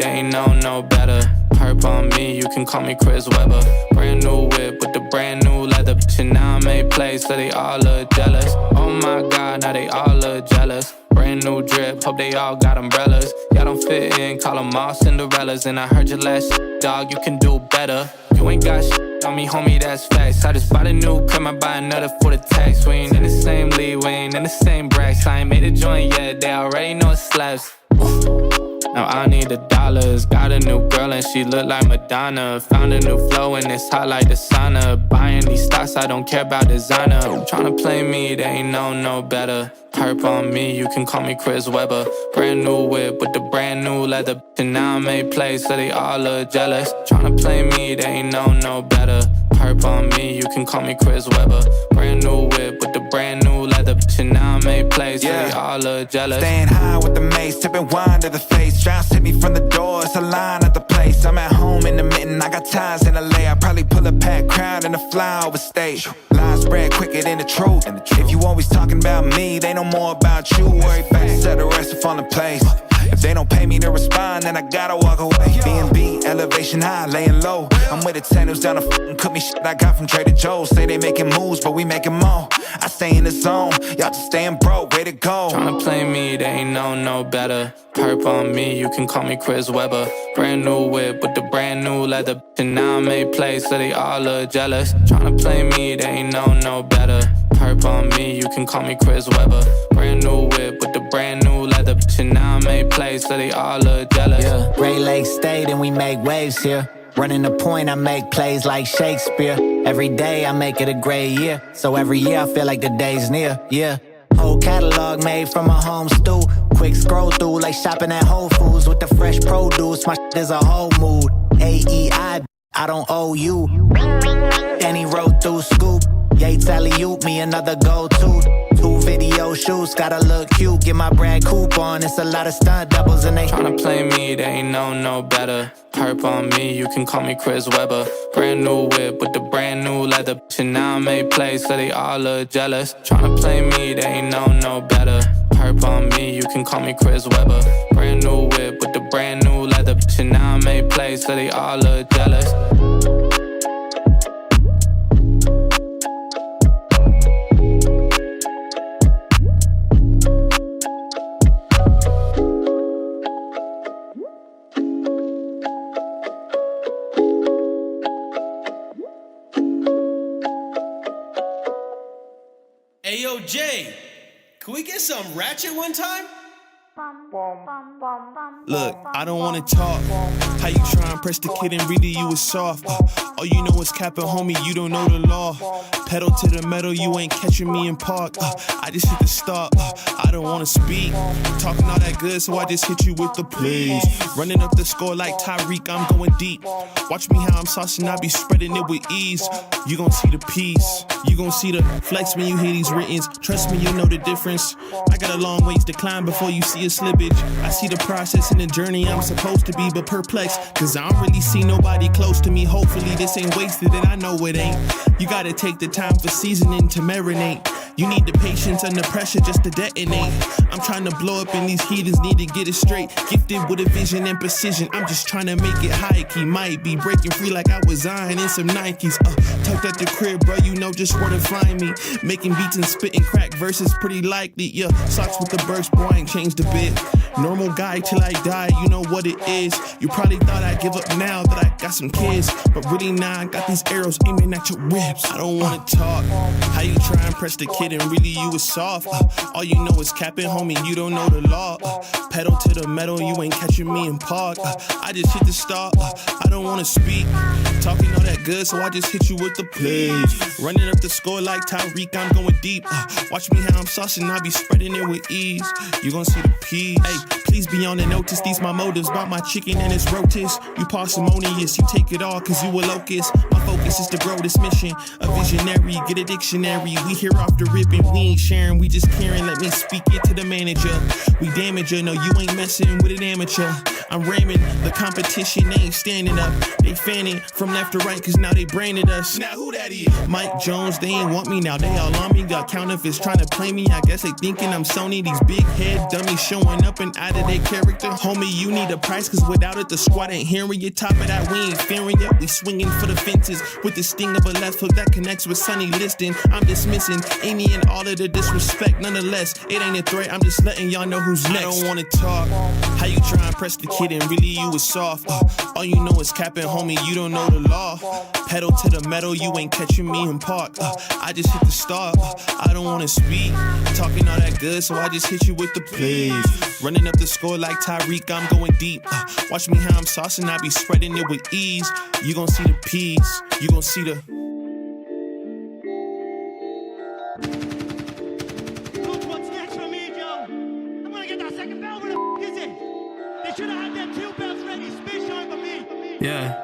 they ain't no better. Perp on me, you can call me Chris Webber. Brand new whip with the brand new leather. And now I made plays, so they all look jealous. Oh my God, now they all look jealous. Brand new drip, hope they all got umbrellas. Y'all don't fit in, call them all Cinderellas. And I heard your last shit, dog, you can do better. You ain't got shit on me, homie, that's facts. I just bought a new crib, I buy another for the tax. We ain't in the same league, we ain't in the same brackets. I ain't made a joint yet, they already know it slaps. Now I need the dollars. Got a new girl and she look like Madonna. Found a new flow and it's hot like the sauna. Buying these stocks, I don't care about designer. Tryna play me, they ain't no better. Perp on me, you can call me Chris Webber. Brand new whip with the brand new leather. And now I made plays, so they all look jealous. Tryna play me, they ain't no better. Perp on me, you can call me Chris Webber. Brand new whip with the brand new leather. And now I made plays, so they all look jealous. Staying high with the mace, tipping wine to the face. Shots hit me from the door, it's a line at the place. I'm at home in the mitten, I got ties in LA. I probably pull a packed crowd and a fly over stage. Lies spread quicker than the truth. If you always talking about me, they know more about you. Worry back, set the rest up on the place. If they don't pay me to respond, then I gotta walk away. B&B, elevation high, laying low. I'm with the 10 who's down to f***ing cook me shit I got from Trader Joe's. Say they making moves, but we making more. I stay in the zone, y'all just staying broke, way to go. Tryna play me, they ain't no better. Perp on me, you can call me Chris Webber. Brand new whip with the brand new leather. And now I made plays, so they all look jealous. Tryna play me, they ain't no better. Perp on me, you can call me Chris Webber. Brand new whip with the brand new leather. And now I made plays, so they all look jealous. Yeah, Great Lakes State and we make waves here. Running the point, I make plays like Shakespeare. Every day I make it a great year. So every year I feel like the day's near, yeah. Whole catalog made from a home stew. Quick scroll through like shopping at Whole Foods with the fresh produce. My shit is a whole mood. AEI, I don't owe you. Then he wrote through Scoop. Yates alley-oop me another go-to. 2 video shoots, gotta look cute. Get my Brad Coupe on, it's a lot of stunt doubles and they tryna play me, they ain't no better. Perp on me, you can call me Chris Webber. Brand new whip with the brand new leather. And now I made plays, so they all look jealous. Tryna play me, they ain't no better. Perp on me, you can call me Chris Webber. Brand new whip with the brand new leather. And now I made plays, so they all look jealous. Hey, yo, Jay, can we get some ratchet one time? Look, I don't wanna talk. How you try and press the kid and really you was soft. All you know is capping, homie, you don't know the law. Pedal to the metal, you ain't catching me in park. I just hit the stop, I don't wanna speak. Talking all that good, so I just hit you with the please. Running up the score like Tyreek, I'm going deep. Watch me how I'm saucing, I be spreading it with ease. You gon' see the peace, you gon' see the flex when you hear these writtens. Trust me, you know the difference. I got a long ways to climb before you see a slippage. I see the process and the journey I'm supposed to be, but perplexed, cause I don't really see nobody close to me. Hopefully this ain't wasted and I know it ain't. You gotta take the time for seasoning to marinate. You need the patience and the pressure just to detonate. I'm trying to blow up and these heathens need to get it straight. Gifted with a vision and precision, I'm just trying to make it high key. Might be breaking free like I was Zion in some Nikes. Tucked at the crib, bro, you know just where to find me. Making beats and spitting crack verses pretty likely. Yeah, socks with the burst, boy, I ain't changed a bit. Normal guy till I die, you know what it is. You probably thought I'd give up now that I got some kids, but really now I got these arrows aiming at your ribs. I don't wanna talk. How you try and press the kid and really you was soft. All you know is capping, homie, you don't know the law. Pedal to the metal, you ain't catching me in park. I just hit the stop, I don't wanna speak. Talking all that good, so I just hit you with the plays. Running up the score like Tyreek, I'm going deep. Watch me how I'm saucing, I be spreading it with ease. You gon' see the peas. Hey, please be on the notice, these my motives. Bought my chicken and it's rotis. You parsimonious, you take it all cause you a locust. My focus is to grow this mission. A visionary, get a dictionary. We here off the rip and we ain't sharing, we just caring. Let me speak it to the manager. We damage her, no you ain't messing with an amateur. I'm ramming, the competition they ain't standing up. They fanning from left to right cause now they branded us. Now who that is? Mike Jones, they ain't want me now, they all on me. Got counterfeits trying to play me, I guess they thinking I'm Sony. These big head dummies showing up and out of of their character. Homie, you need a price, cause without it, the squad ain't hearing you. Top of that, we ain't fearing ya. We swinging for the fences with the sting of a left hook that connects with Sonny Liston. I'm dismissing any and all of the disrespect. Nonetheless, it ain't a threat, I'm just letting y'all know who's next. I don't wanna talk how you try and press the kid and really you was soft. All you know is capping, homie, you don't know the law. Pedal to the metal, you ain't catching me in park. I just hit the start, I don't wanna speak. Talking all that good, so I just hit you with the please. Running up the score like Tyreek, I'm going deep. Watch me how I'm saucing, I be spreading it with ease. You gon' see the peas, you gon' see the... Look what's next for me, Joe. I'm gonna get that second bell. Where the f is it? They should have had them 2 bells ready. Space shine for me. Yeah.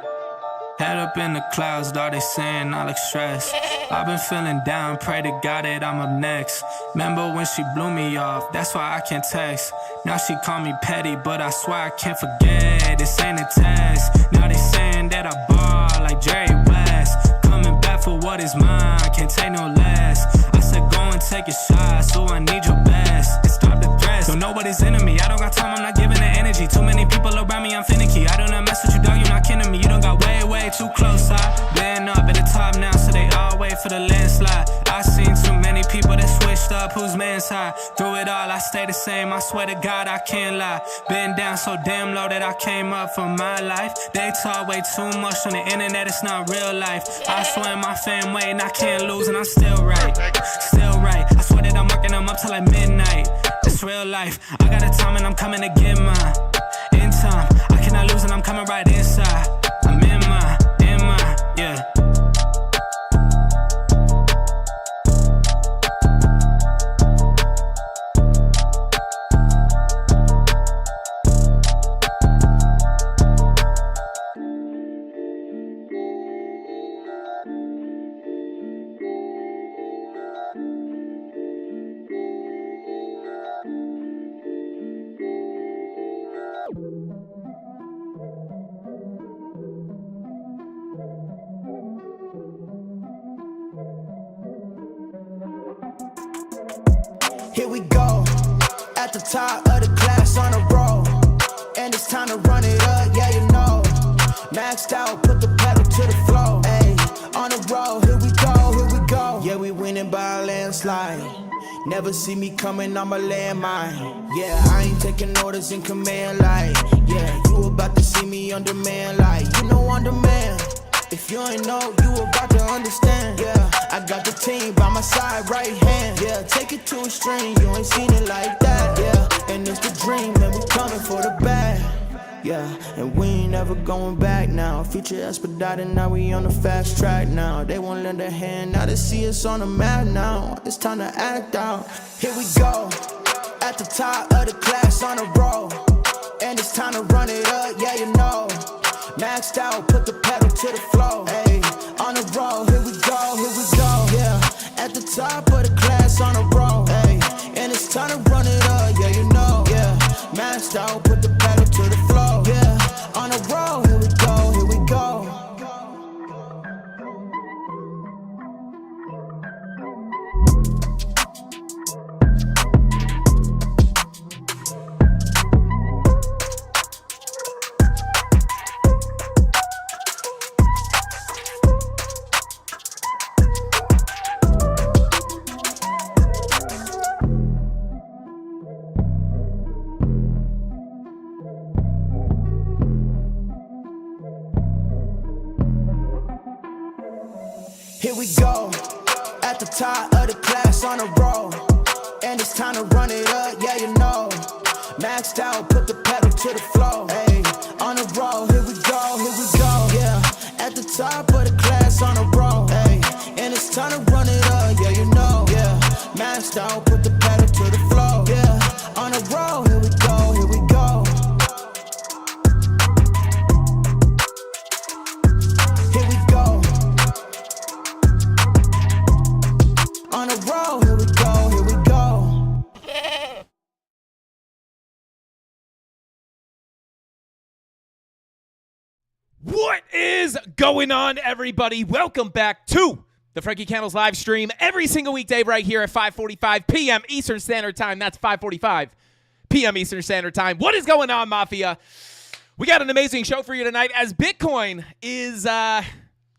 Head up in the clouds, though they saying I look stressed. I've been feeling down, pray to God that I'm up next. Remember when she blew me off, that's why I can't text. Now she call me petty, but I swear I can't forget. This ain't a test. Now they saying that I ball like Jerry West. Coming back for what is mine, can't take no less. I said go and take a shot, so I need your best. And stop the threats, don't nobody's enemy. I don't got time, I'm not giving the energy. Too many people around me, I'm finicky. I do not mess with you, dog, you're not kidding me. You don't got way too close. I've been up at the top now, so they all wait for the landslide. I seen too many people that switched up, whose man's high. Through it all, I stay the same, I swear to God, I can't lie. Been down so damn low that I came up for my life. They talk way too much on the internet, it's not real life. I swear my fam waiting, I can't lose and I'm still right. Still right, I swear that I'm working them up till like midnight. It's real life, I got a time and I'm coming to get mine. In time, I cannot lose and I'm coming right inside. I'm in my, yeah. Here we go, at the top of the class on a roll. And it's time to run it up, yeah you know. Maxed out, put the pedal to the floor. Ayy, on the road, here we go. Yeah, we winning by a landslide. Never see me coming on my landmine. Yeah, I ain't taking orders in command like. Yeah, you about to see me on demand like. You know on demand. If you ain't know, you about to understand. Yeah, I got the team by my side, right hand. Yeah, take it to a string, you ain't seen it like that. Yeah, and it's the dream, and we coming for the bag. Yeah, and we ain't never going back now. Future expedited, now we on the fast track now. They won't lend a hand, now they see us on the map now. It's time to act out. Here we go, at the top of the class on a roll. And it's time to run it up, yeah you know. Maxed out, put the pedal to the floor. Ayy, on the road, here we go. Yeah, at the top of the class on a roll. Ayy, and it's time to run it up, yeah you know. Yeah, maxed out, put the pedal to the floor. Yeah, on the road, here we go. Here we go, at the top of the class on a roll. And it's time to run it up, yeah you know. Maxed out, put the pedal to the floor. Ayy, on the road, here we go. Yeah, at the top of the class on a roll. Ayy, and it's time to run it up, yeah you know. Yeah, maxed out, put the pedal to the floor. Yeah, on the road, here we go. On the road, here we go. What is going on, everybody? Welcome back to the Frankie Candles live stream every single weekday right here at 5:45 p.m. Eastern Standard Time. That's 5:45 p.m. Eastern Standard Time. What is going on, Mafia? We got an amazing show for you tonight as Bitcoin is kind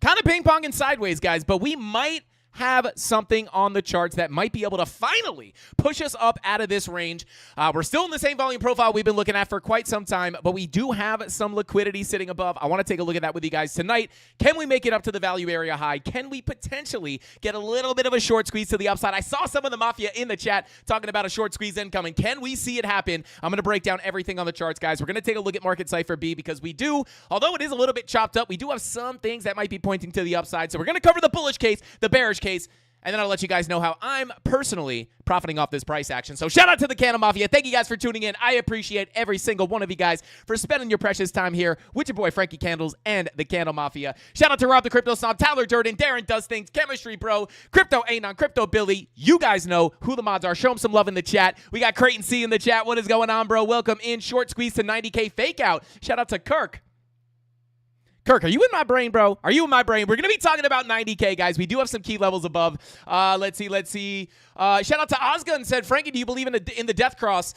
of ping-ponging sideways, guys, but we might have something on the charts that might be able to finally push us up out of this range. We're still in the same volume profile we've been looking at for quite some time, but we do have some liquidity sitting above. I want to take a look at that with you guys tonight. Can we make it up to the value area high? Can we potentially get a little bit of a short squeeze to the upside? I saw some of the Mafia in the chat talking about a short squeeze incoming. Can we see it happen? I'm going to break down everything on the charts, guys. We're going to take a look at Market Cipher B because we do, although it is a little bit chopped up, we do have some things that might be pointing to the upside. So we're going to cover the bullish case, the bearish case, and then I'll let you guys know how I'm personally profiting off this price action. So shout out to the CandleMafia. Thank you guys for tuning in. I appreciate every single one of you guys for spending your precious time here with your boy Frankie Candles and the CandleMafia. Shout out to Rob the Crypto Snob, Tyler Durden, Darren Does Things, Chemistry Bro, Crypto Anon, Crypto Billy. You guys know who the mods are. Show them some love in the chat. We got Creighton C in the chat. What is going on, bro? Welcome in. Short squeeze to 90K fake out. Shout out to Kirk. Kirk, are you in my brain, bro? Are you in my brain? We're going to be talking about 90K, guys. We do have some key levels above. Let's see. Shout out to Ozgun said, Frankie, do you believe in the death cross?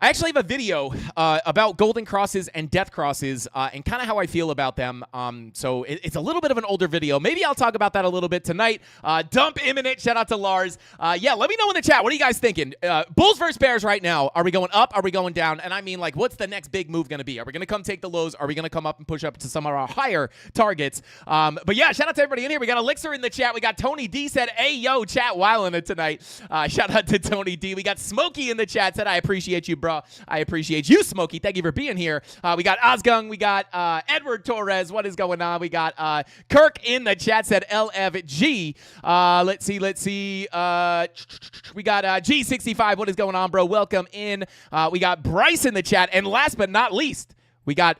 I actually have a video about golden crosses and death crosses and kind of how I feel about them. So it's a little bit of an older video. Maybe I'll talk about that a little bit tonight. Dump imminent. Shout out to Lars. Yeah, let me know in the chat. What are you guys thinking? Bulls versus Bears right now. Are we going up? Are we going down? And I mean, like, what's the next big move going to be? Are we going to come take the lows? Are we going to come up and push up to some of our higher targets? But yeah, shout out to everybody in here. We got Elixir in the chat. We got Tony D said, hey, yo, chat wilding it tonight. Shout out to Tony D. We got Smokey in the chat said, I appreciate you, bro. I appreciate you, Smokey. Thank you for being here. We got Ozgung. We got Edward Torres. What is going on? We got Kirk in the chat said LFG. Let's see. We got G65. What is going on, bro? Welcome in. We got Bryce in the chat. And last but not least, we got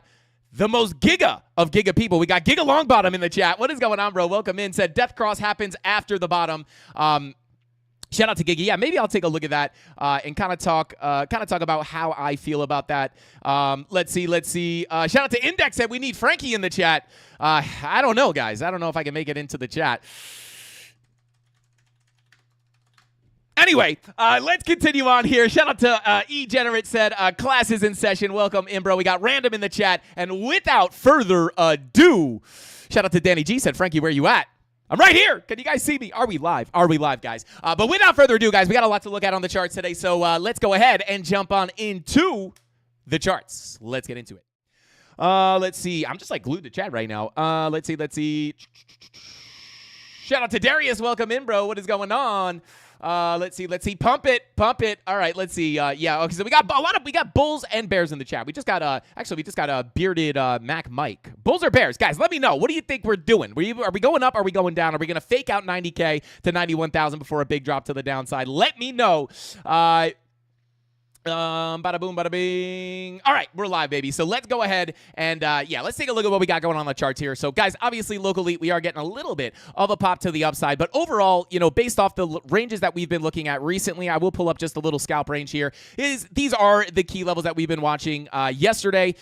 the most giga of giga people. We got Giga Longbottom in the chat. What is going on, bro? Welcome in. Said Death Cross happens after the bottom. Shout out to Gigi. Yeah, maybe I'll take a look at that and kind of talk about how I feel about that. Let's see. Shout out to Index said we need Frankie in the chat. I don't know, guys. I don't know if I can make it into the chat. Anyway, let's continue on here. Shout out to E-Generate said, class is in session. Welcome in, bro. We got Random in the chat. And without further ado, shout out to Danny G said, Frankie, where you at? I'm right here. Can you guys see me? Are we live? Are we live, guys? But without further ado, guys, we got a lot to look at on the charts today. So let's go ahead and jump on into the charts. Let's get into it. Let's see. I'm just like glued to chat right now. Let's see. Shout out to Darius. Welcome in, bro. What is going on? Let's see. Pump it. All right, let's see. Yeah, okay, so we got Bulls and Bears in the chat. We just got a bearded Mac Mike. Bulls or Bears? Guys, let me know. What do you think we're doing? Are we going up? Are we going down? Are we going to fake out 90K to 91,000 before a big drop to the downside? Let me know. Bada boom, bada bing. All right, we're live, baby. So let's go ahead and, let's take a look at what we got going on the charts here. So, guys, obviously, locally, we are getting a little bit of a pop to the upside. But overall, based off the ranges that we've been looking at recently, I will pull up just a little scalp range here. These are the key levels that we've been watching yesterday.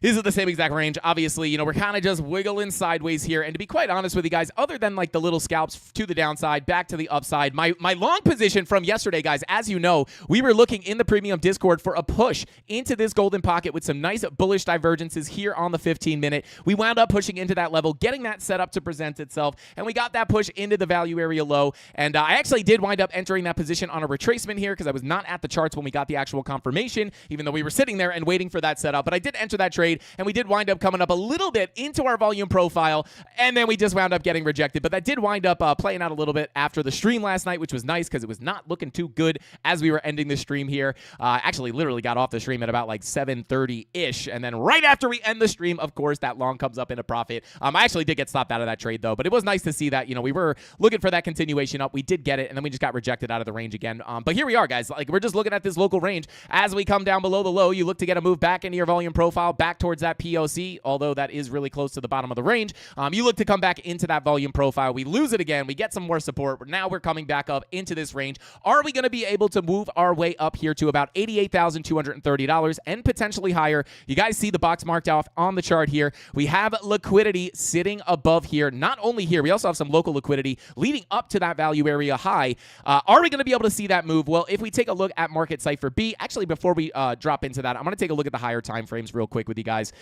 These are the same exact range. Obviously, we're kind of just wiggling sideways here. And to be quite honest with you guys, other than like the little scalps to the downside, back to the upside, my long position from yesterday, guys, as you know, we were looking in the premium Discord for a push into this golden pocket with some nice bullish divergences here on the 15-minute. We wound up pushing into that level, getting that set up to present itself, and we got that push into the value area low. And I actually did wind up entering that position on a retracement here because I was not at the charts when we got the actual confirmation, even though we were sitting there and waiting for that setup. But I did enter that trade. And we did wind up coming up a little bit into our volume profile, and then we just wound up getting rejected. But that did wind up playing out a little bit after the stream last night, which was nice because it was not looking too good as we were ending the stream here. Actually, literally got off the stream at about like 7:30-ish, and then right after we end the stream, of course, that long comes up in a profit. I actually did get stopped out of that trade, though, but it was nice to see that, we were looking for that continuation up. We did get it, and then we just got rejected out of the range again. But here we are, guys. Like, we're just looking at this local range. As we come down below the low, you look to get a move back into your volume profile, back back towards that POC, although that is really close to the bottom of the range. You look to come back into that volume profile. We lose it again. We get some more support. Now we're coming back up into this range. Are we going to be able to move our way up here to about $88,230 and potentially higher? You guys see the box marked off on the chart here. We have liquidity sitting above here. Not only here, we also have some local liquidity leading up to that value area high. Are we going to be able to see that move? Well, if we take a look at market cipher B, actually before we drop into that, I'm going to take a look at the higher time frames real quick with you guys.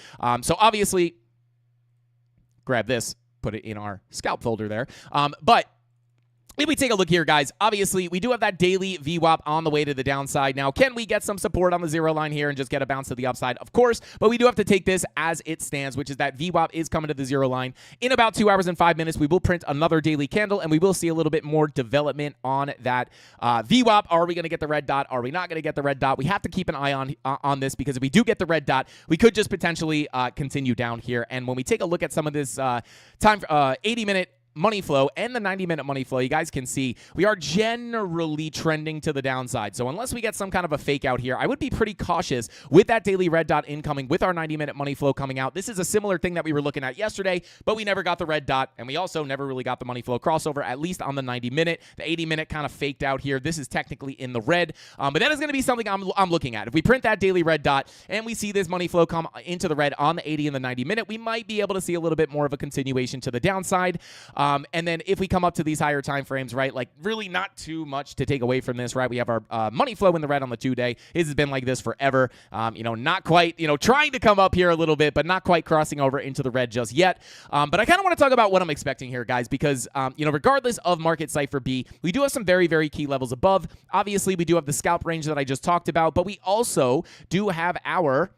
So obviously, grab this, put it in our scalp folder there. But if we take a look here, guys, obviously, we do have that daily VWAP on the way to the downside. Now, can we get some support on the zero line here and just get a bounce to the upside? Of course, but we do have to take this as it stands, which is that VWAP is coming to the zero line. In about 2 hours and 5 minutes, we will print another daily candle, and we will see a little bit more development on that VWAP. Are we going to get the red dot? Are we not going to get the red dot? We have to keep an eye on this, because if we do get the red dot, we could just potentially continue down here. And when we take a look at some of this 80-minute money flow and the 90-minute money flow, you guys can see we are generally trending to the downside. So unless we get some kind of a fake out here, I would be pretty cautious with that daily red dot incoming, with our 90-minute money flow coming out. This is a similar thing that we were looking at yesterday, but we never got the red dot, and we also never really got the money flow crossover, at least on the 90-minute. The 80-minute kind of faked out here. This is technically in the red, but that is going to be something I'm looking at. If we print that daily red dot and we see this money flow come into the red on the 80 and the 90-minute, we might be able to see a little bit more of a continuation to the downside. And then if we come up to these higher time frames, right, like really not too much to take away from this, right? We have our money flow in the red on the 2-day. It has been like this forever. Not quite, trying to come up here a little bit, but not quite crossing over into the red just yet. But I kind of want to talk about what I'm expecting here, guys, because, regardless of market cipher B, we do have some very, very key levels above. Obviously, we do have the scalp range that I just talked about, but we also do have our,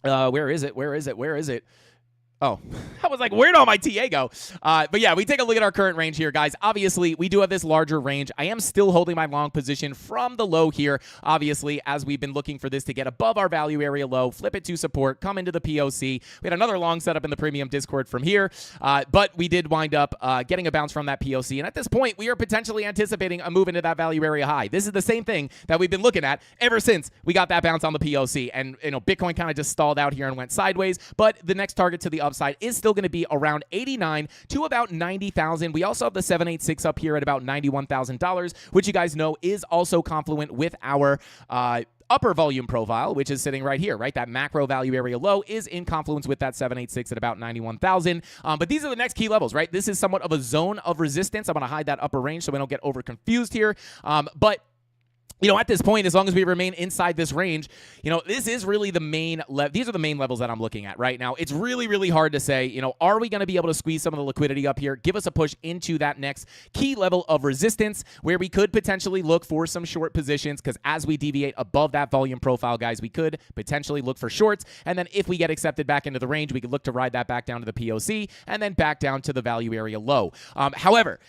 where is it? Oh, I was like, where'd all my TA go? But yeah, we take a look at our current range here, guys. Obviously, we do have this larger range. I am still holding my long position from the low here, obviously, as we've been looking for this to get above our value area low, flip it to support, come into the POC. We had another long setup in the premium Discord from here, but we did wind up getting a bounce from that POC. And at this point, we are potentially anticipating a move into that value area high. This is the same thing that we've been looking at ever since we got that bounce on the POC. And, Bitcoin kind of just stalled out here and went sideways, but the next target to the upside is still going to be around 89 to about 90,000. We also have the 786 up here at about $91,000, which you guys know is also confluent with our upper volume profile, which is sitting right here, right? That macro value area low is in confluence with that 786 at about 91,000. But these are the next key levels, right? This is somewhat of a zone of resistance. I'm going to hide that upper range so we don't get over confused here. But at this point, as long as we remain inside this range, this is really the main these are the main levels that I'm looking at right now. It's really, really hard to say, are we going to be able to squeeze some of the liquidity up here, give us a push into that next key level of resistance where we could potentially look for some short positions, because as we deviate above that volume profile, guys, we could potentially look for shorts. And then if we get accepted back into the range, we could look to ride that back down to the POC and then back down to the value area low. However,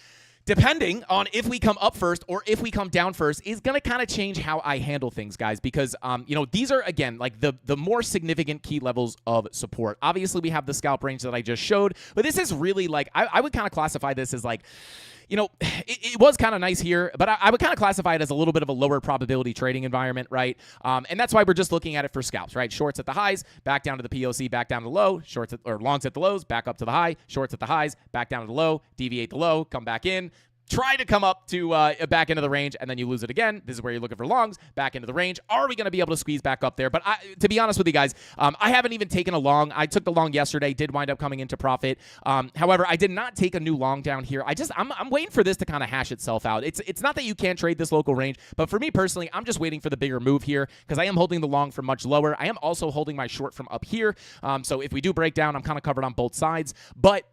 depending on if we come up first or if we come down first is going to kind of change how I handle things, guys, because, these are, again, like the more significant key levels of support. Obviously, we have the scalp range that I just showed, but this is really like, I would kind of classify this as like, it was kind of nice here, but I would kind of classify it as a little bit of a lower probability trading environment, right? And that's why we're just looking at it for scalps, right? Shorts at the highs, back down to the POC, back down to the low, longs at the lows, back up to the high, shorts at the highs, back down to the low, deviate the low, come back in, try to come up to back into the range, and then you lose it again. This is where you're looking for longs, back into the range. Are we going to be able to squeeze back up there? But to be honest with you guys, I haven't even taken a long. I took the long yesterday, did wind up coming into profit. However, I did not take a new long down here. I'm waiting for this to kind of hash itself out. It's not that you can't trade this local range, but for me personally, I'm just waiting for the bigger move here because I am holding the long from much lower. I am also holding my short from up here. So if we do break down, I'm kind of covered on both sides. But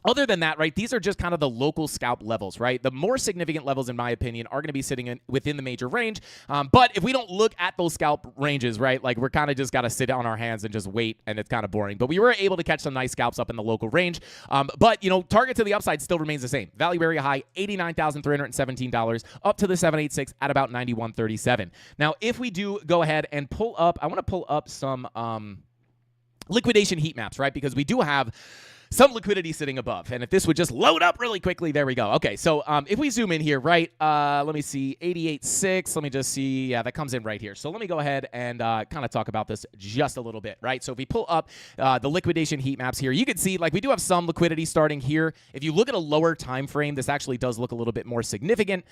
other than that, right, these are just kind of the local scalp levels, right? The more significant levels, in my opinion, are going to be sitting within the major range. But if we don't look at those scalp ranges, right, like we're kind of just got to sit on our hands and just wait, and it's kind of boring. But we were able to catch some nice scalps up in the local range. But, target to the upside still remains the same. Value area high, $89,317, up to the 786 at about $91.37. Now, if we do go ahead and pull up, I want to pull up some liquidation heat maps, right? Because we do have some liquidity sitting above. And if this would just load up really quickly, there we go. Okay, so if we zoom in here, right, let me see, 88.6. Let me just see. Yeah, that comes in right here. So let me go ahead and kind of talk about this just a little bit, right? So if we pull up the liquidation heat maps here, you can see, like, we do have some liquidity starting here. If you look at a lower time frame, this actually does look a little bit more significant.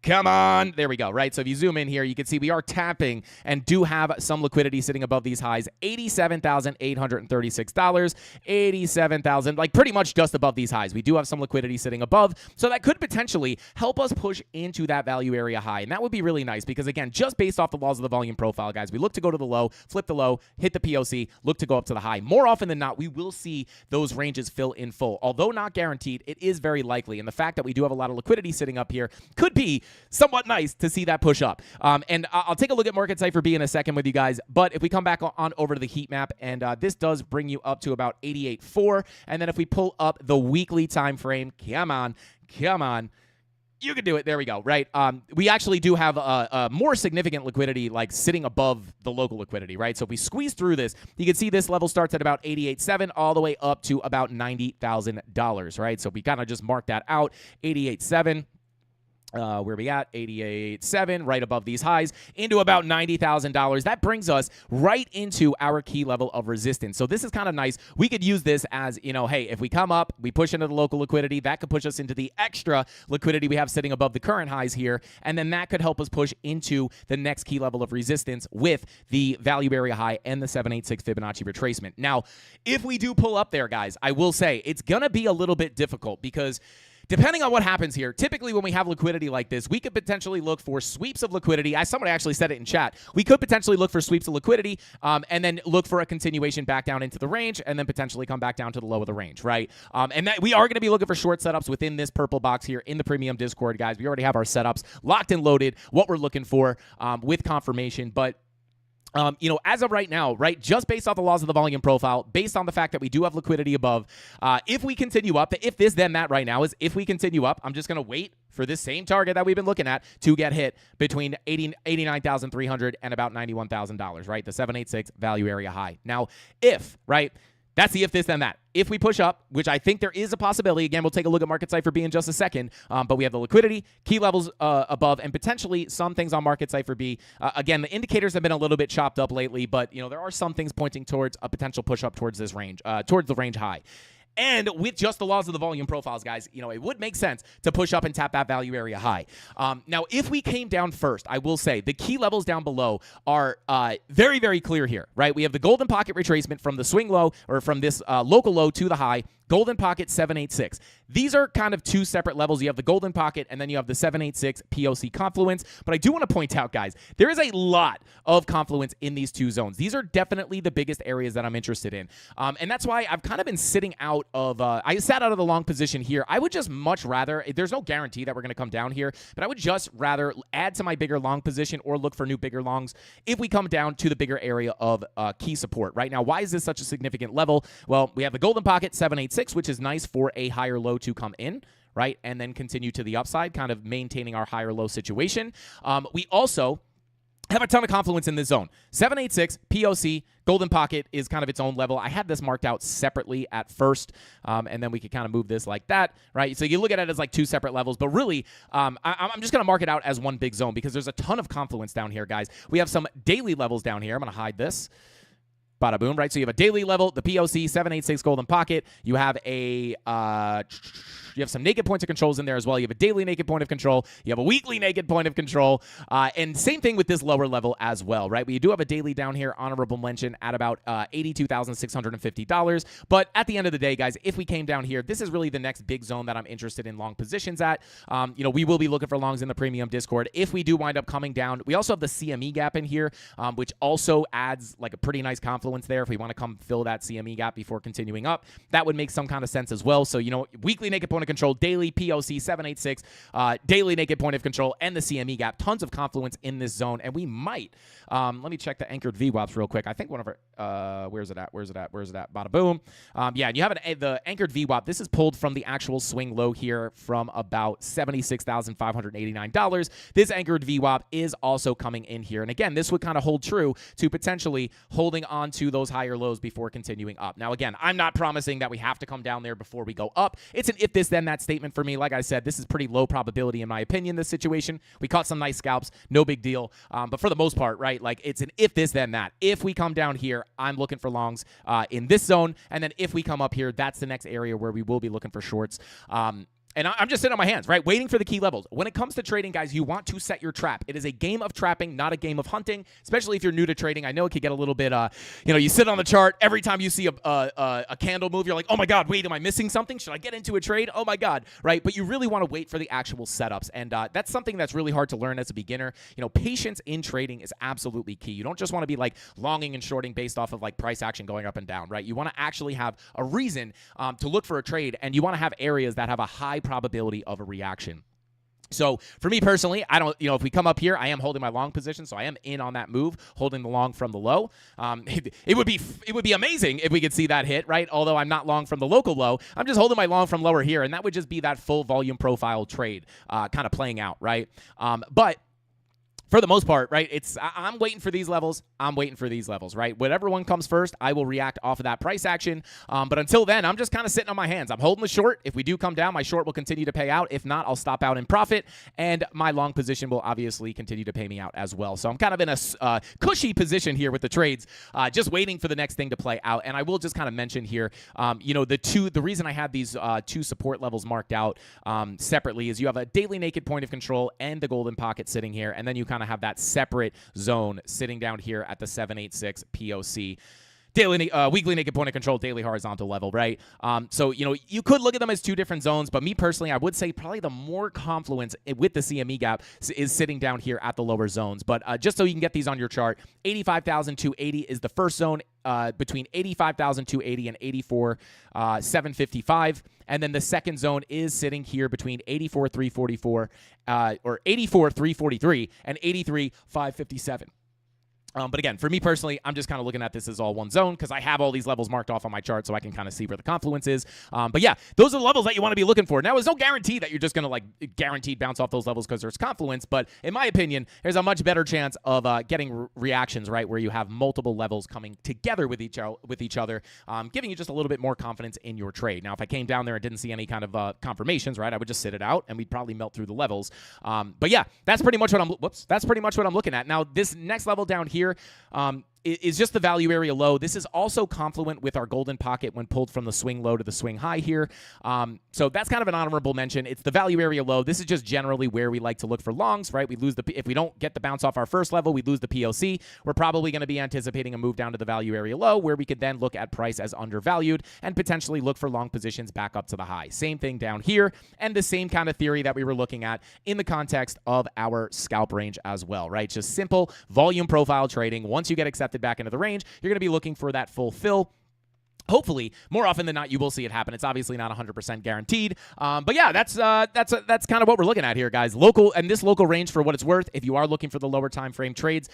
Come on. There we go, right? So if you zoom in here, you can see we are tapping and do have some liquidity sitting above these highs. $87,836. 87,000, like pretty much just above these highs. We do have some liquidity sitting above, so that could potentially help us push into that value area high, and that would be really nice because, again, just based off the laws of the volume profile, guys, we look to go to the low, flip the low, hit the POC, look to go up to the high. More often than not, we will see those ranges fill in full. Although not guaranteed, it is very likely, and the fact that we do have a lot of liquidity sitting up here could be somewhat nice to see that push up. And I'll take a look at Market Cypher B in a second with you guys, but if we come back on over to the heat map, and this does bring you up to about 88.4, and then if we pull up the weekly time frame, come on, you can do it. There we go, right? We actually do have a more significant liquidity, like, sitting above the local liquidity, right? So if we squeeze through this, you can see this level starts at about 88.7 all the way up to about $90,000, right? So we kind of just mark that out, 88.7. Where we at? 88.7, right above these highs, into about $90,000. That brings us right into our key level of resistance. So this is kind of nice. We could use this as, you know, hey, if we come up, we push into the local liquidity, that could push us into the extra liquidity we have sitting above the current highs here, and then that could help us push into the next key level of resistance with the value area high and the 786 Fibonacci retracement. Now, if we do pull up there, guys, I will say it's going to be a little bit difficult because depending on what happens here, typically when we have liquidity like this, we could potentially look for sweeps of liquidity. Somebody actually said it in chat. We could potentially look for sweeps of liquidity and then look for a continuation back down into the range and then potentially come back down to the low of the range, right? And that we are going to be looking for short setups within this purple box here in the premium Discord, guys. We already have our setups locked and loaded, what we're looking for with confirmation. But you know, as of right now, right, just based off the laws of the volume profile, based on the fact that we do have liquidity above, if we continue up, if this, then that right now is if we continue up, I'm just going to wait for this same target that we've been looking at to get hit between $89,300 and about $91,000, right? The 786 value area high. Now, if, right, that's the if this, then that. If we push up, which I think there is a possibility, again, we'll take a look at Market Cypher B in just a second, but we have the liquidity, key levels above, and potentially some things on Market Cypher B. Again, the indicators have been a little bit chopped up lately, but, you know, there are some things pointing towards a potential push up towards this range, towards the range high. And with just the laws of the volume profiles, guys, you know, it would make sense to push up and tap that value area high. Now, if we came down first, I will say the key levels down below are very, very clear here, right? We have the golden pocket retracement from the swing low or from this local low to the high. Golden Pocket 786. These are kind of two separate levels. You have the Golden Pocket, and then you have the 786 POC confluence. But I do want to point out, guys, there is a lot of confluence in these two zones. These are definitely the biggest areas that I'm interested in. And that's why I've kind of been sitting out of, I sat out of the long position here. I would just much rather, there's no guarantee that we're going to come down here, but I would just rather add to my bigger long position or look for new bigger longs if we come down to the bigger area of key support. Right now, why is this such a significant level? Well, we have the Golden Pocket 786, which is nice for a higher low to come in, right? And then continue to the upside, kind of maintaining our higher low situation. We also have a ton of confluence in this zone. 786, POC, Golden Pocket is kind of its own level. I had this marked out separately at first, and then we could kind of move this like that, right? So you look at it as like two separate levels, but really, I'm just going to mark it out as one big zone because there's a ton of confluence down here, guys. We have some daily levels down here. I'm going to hide this. Bada boom, right? So you have a daily level, the POC, 786 Golden Pocket. You have a you have some naked points of controls in there as well. You have a daily naked point of control. You have a weekly naked point of control. And same thing with this lower level as well, right? We do have a daily down here, honorable mention, at about $82,650. But at the end of the day, guys, if we came down here, this is really the next big zone that I'm interested in long positions at. You know, we will be looking for longs in the premium Discord. If we do wind up coming down, we also have the CME gap in here, which also adds like a pretty nice confluence there. If we want to come fill that CME gap before continuing up, that would make some kind of sense as well. So, you know, weekly naked point of control, daily POC 786, daily naked point of control, and the CME gap. Tons of confluence in this zone, and we might. Let me check the anchored VWAPs real quick. I think one of our, where's it at? Bada boom. Yeah, and you have the anchored VWAP. This is pulled from the actual swing low here from about $76,589. This anchored VWAP is also coming in here. And again, this would kind of hold true to potentially holding on to to those higher lows before continuing up. Now, again, I'm not promising that we have to come down there before we go up. It's an if this then that statement for me. Like I said, this is pretty low probability in my opinion, this situation. We caught some nice scalps, no big deal. But for the most part, right, like it's an if this then that. If we come down here, I'm looking for longs in this zone. And then if we come up here, that's the next area where we will be looking for shorts. And I'm just sitting on my hands, right, waiting for the key levels. When it comes to trading, guys, you want to set your trap. It is a game of trapping, not a game of hunting, especially if you're new to trading. I know it could get a little bit, you sit on the chart. Every time you see a candle move, you're like, oh, my God, wait, am I missing something? Should I get into a trade? Oh, my God, right? But you really want to wait for the actual setups. And that's something that's really hard to learn as a beginner. Patience in trading is absolutely key. You don't just want to be, like, longing and shorting based off of, like, price action going up and down, right? You want to actually have a reason to look for a trade, and you want to have areas that have a high probability of a reaction. So for me personally, I don't, if we come up here, I am holding my long position, so I am in on that move, holding the long from the low. It would be amazing if we could see that hit, right? Although I'm not long from the local low, I'm just holding my long from lower here, and that would just be that full volume profile trade kind of playing out, right? But for the most part, right, I'm waiting for these levels. I'm waiting for these levels, right? Whatever one comes first, I will react off of that price action. But until then, I'm just kind of sitting on my hands. I'm holding the short. If we do come down, my short will continue to pay out. If not, I'll stop out in profit, and my long position will obviously continue to pay me out as well. So I'm kind of in a cushy position here with the trades, just waiting for the next thing to play out. And I will just kind of mention here, the reason I have these two support levels marked out separately is you have a daily naked point of control and the golden pocket sitting here, and then you kind of have that separate zone sitting down here at the 786 POC. Weekly naked point of control, daily horizontal level, right? So, you could look at them as two different zones, but me personally, I would say probably the more confluence with the CME gap is sitting down here at the lower zones. But just so you can get these on your chart, 85,280 is the first zone between 85,280 and 84,755. And then the second zone is sitting here between 84,344 or 84,343 and 83,557. But again, for me personally, I'm just kind of looking at this as all one zone because I have all these levels marked off on my chart so I can kind of see where the confluence is. But yeah, those are the levels that you want to be looking for. Now, there's no guarantee that you're just going to guaranteed bounce off those levels because there's confluence. But in my opinion, there's a much better chance of getting reactions, right, where you have multiple levels coming together with each other, giving you just a little bit more confidence in your trade. Now, if I came down there and didn't see any kind of confirmations, right, I would just sit it out and we'd probably melt through the levels. But yeah, that's pretty much what I'm looking at. Now, this next level down here, is just the value area low. This is also confluent with our golden pocket when pulled from the swing low to the swing high here. So that's kind of an honorable mention. It's the value area low. This is just generally where we like to look for longs, right? If we don't get the bounce off our first level, we lose the POC. We're probably going to be anticipating a move down to the value area low where we could then look at price as undervalued and potentially look for long positions back up to the high. Same thing down here, and the same kind of theory that we were looking at in the context of our scalp range as well, right? Just simple volume profile trading. Once you get accepted back into the range, you're going to be looking for that full fill. Hopefully, more often than not, you will see it happen. It's obviously not 100% guaranteed. But yeah, that's kind of what we're looking at here, guys. This local range, for what it's worth, if you are looking for the lower time frame trades,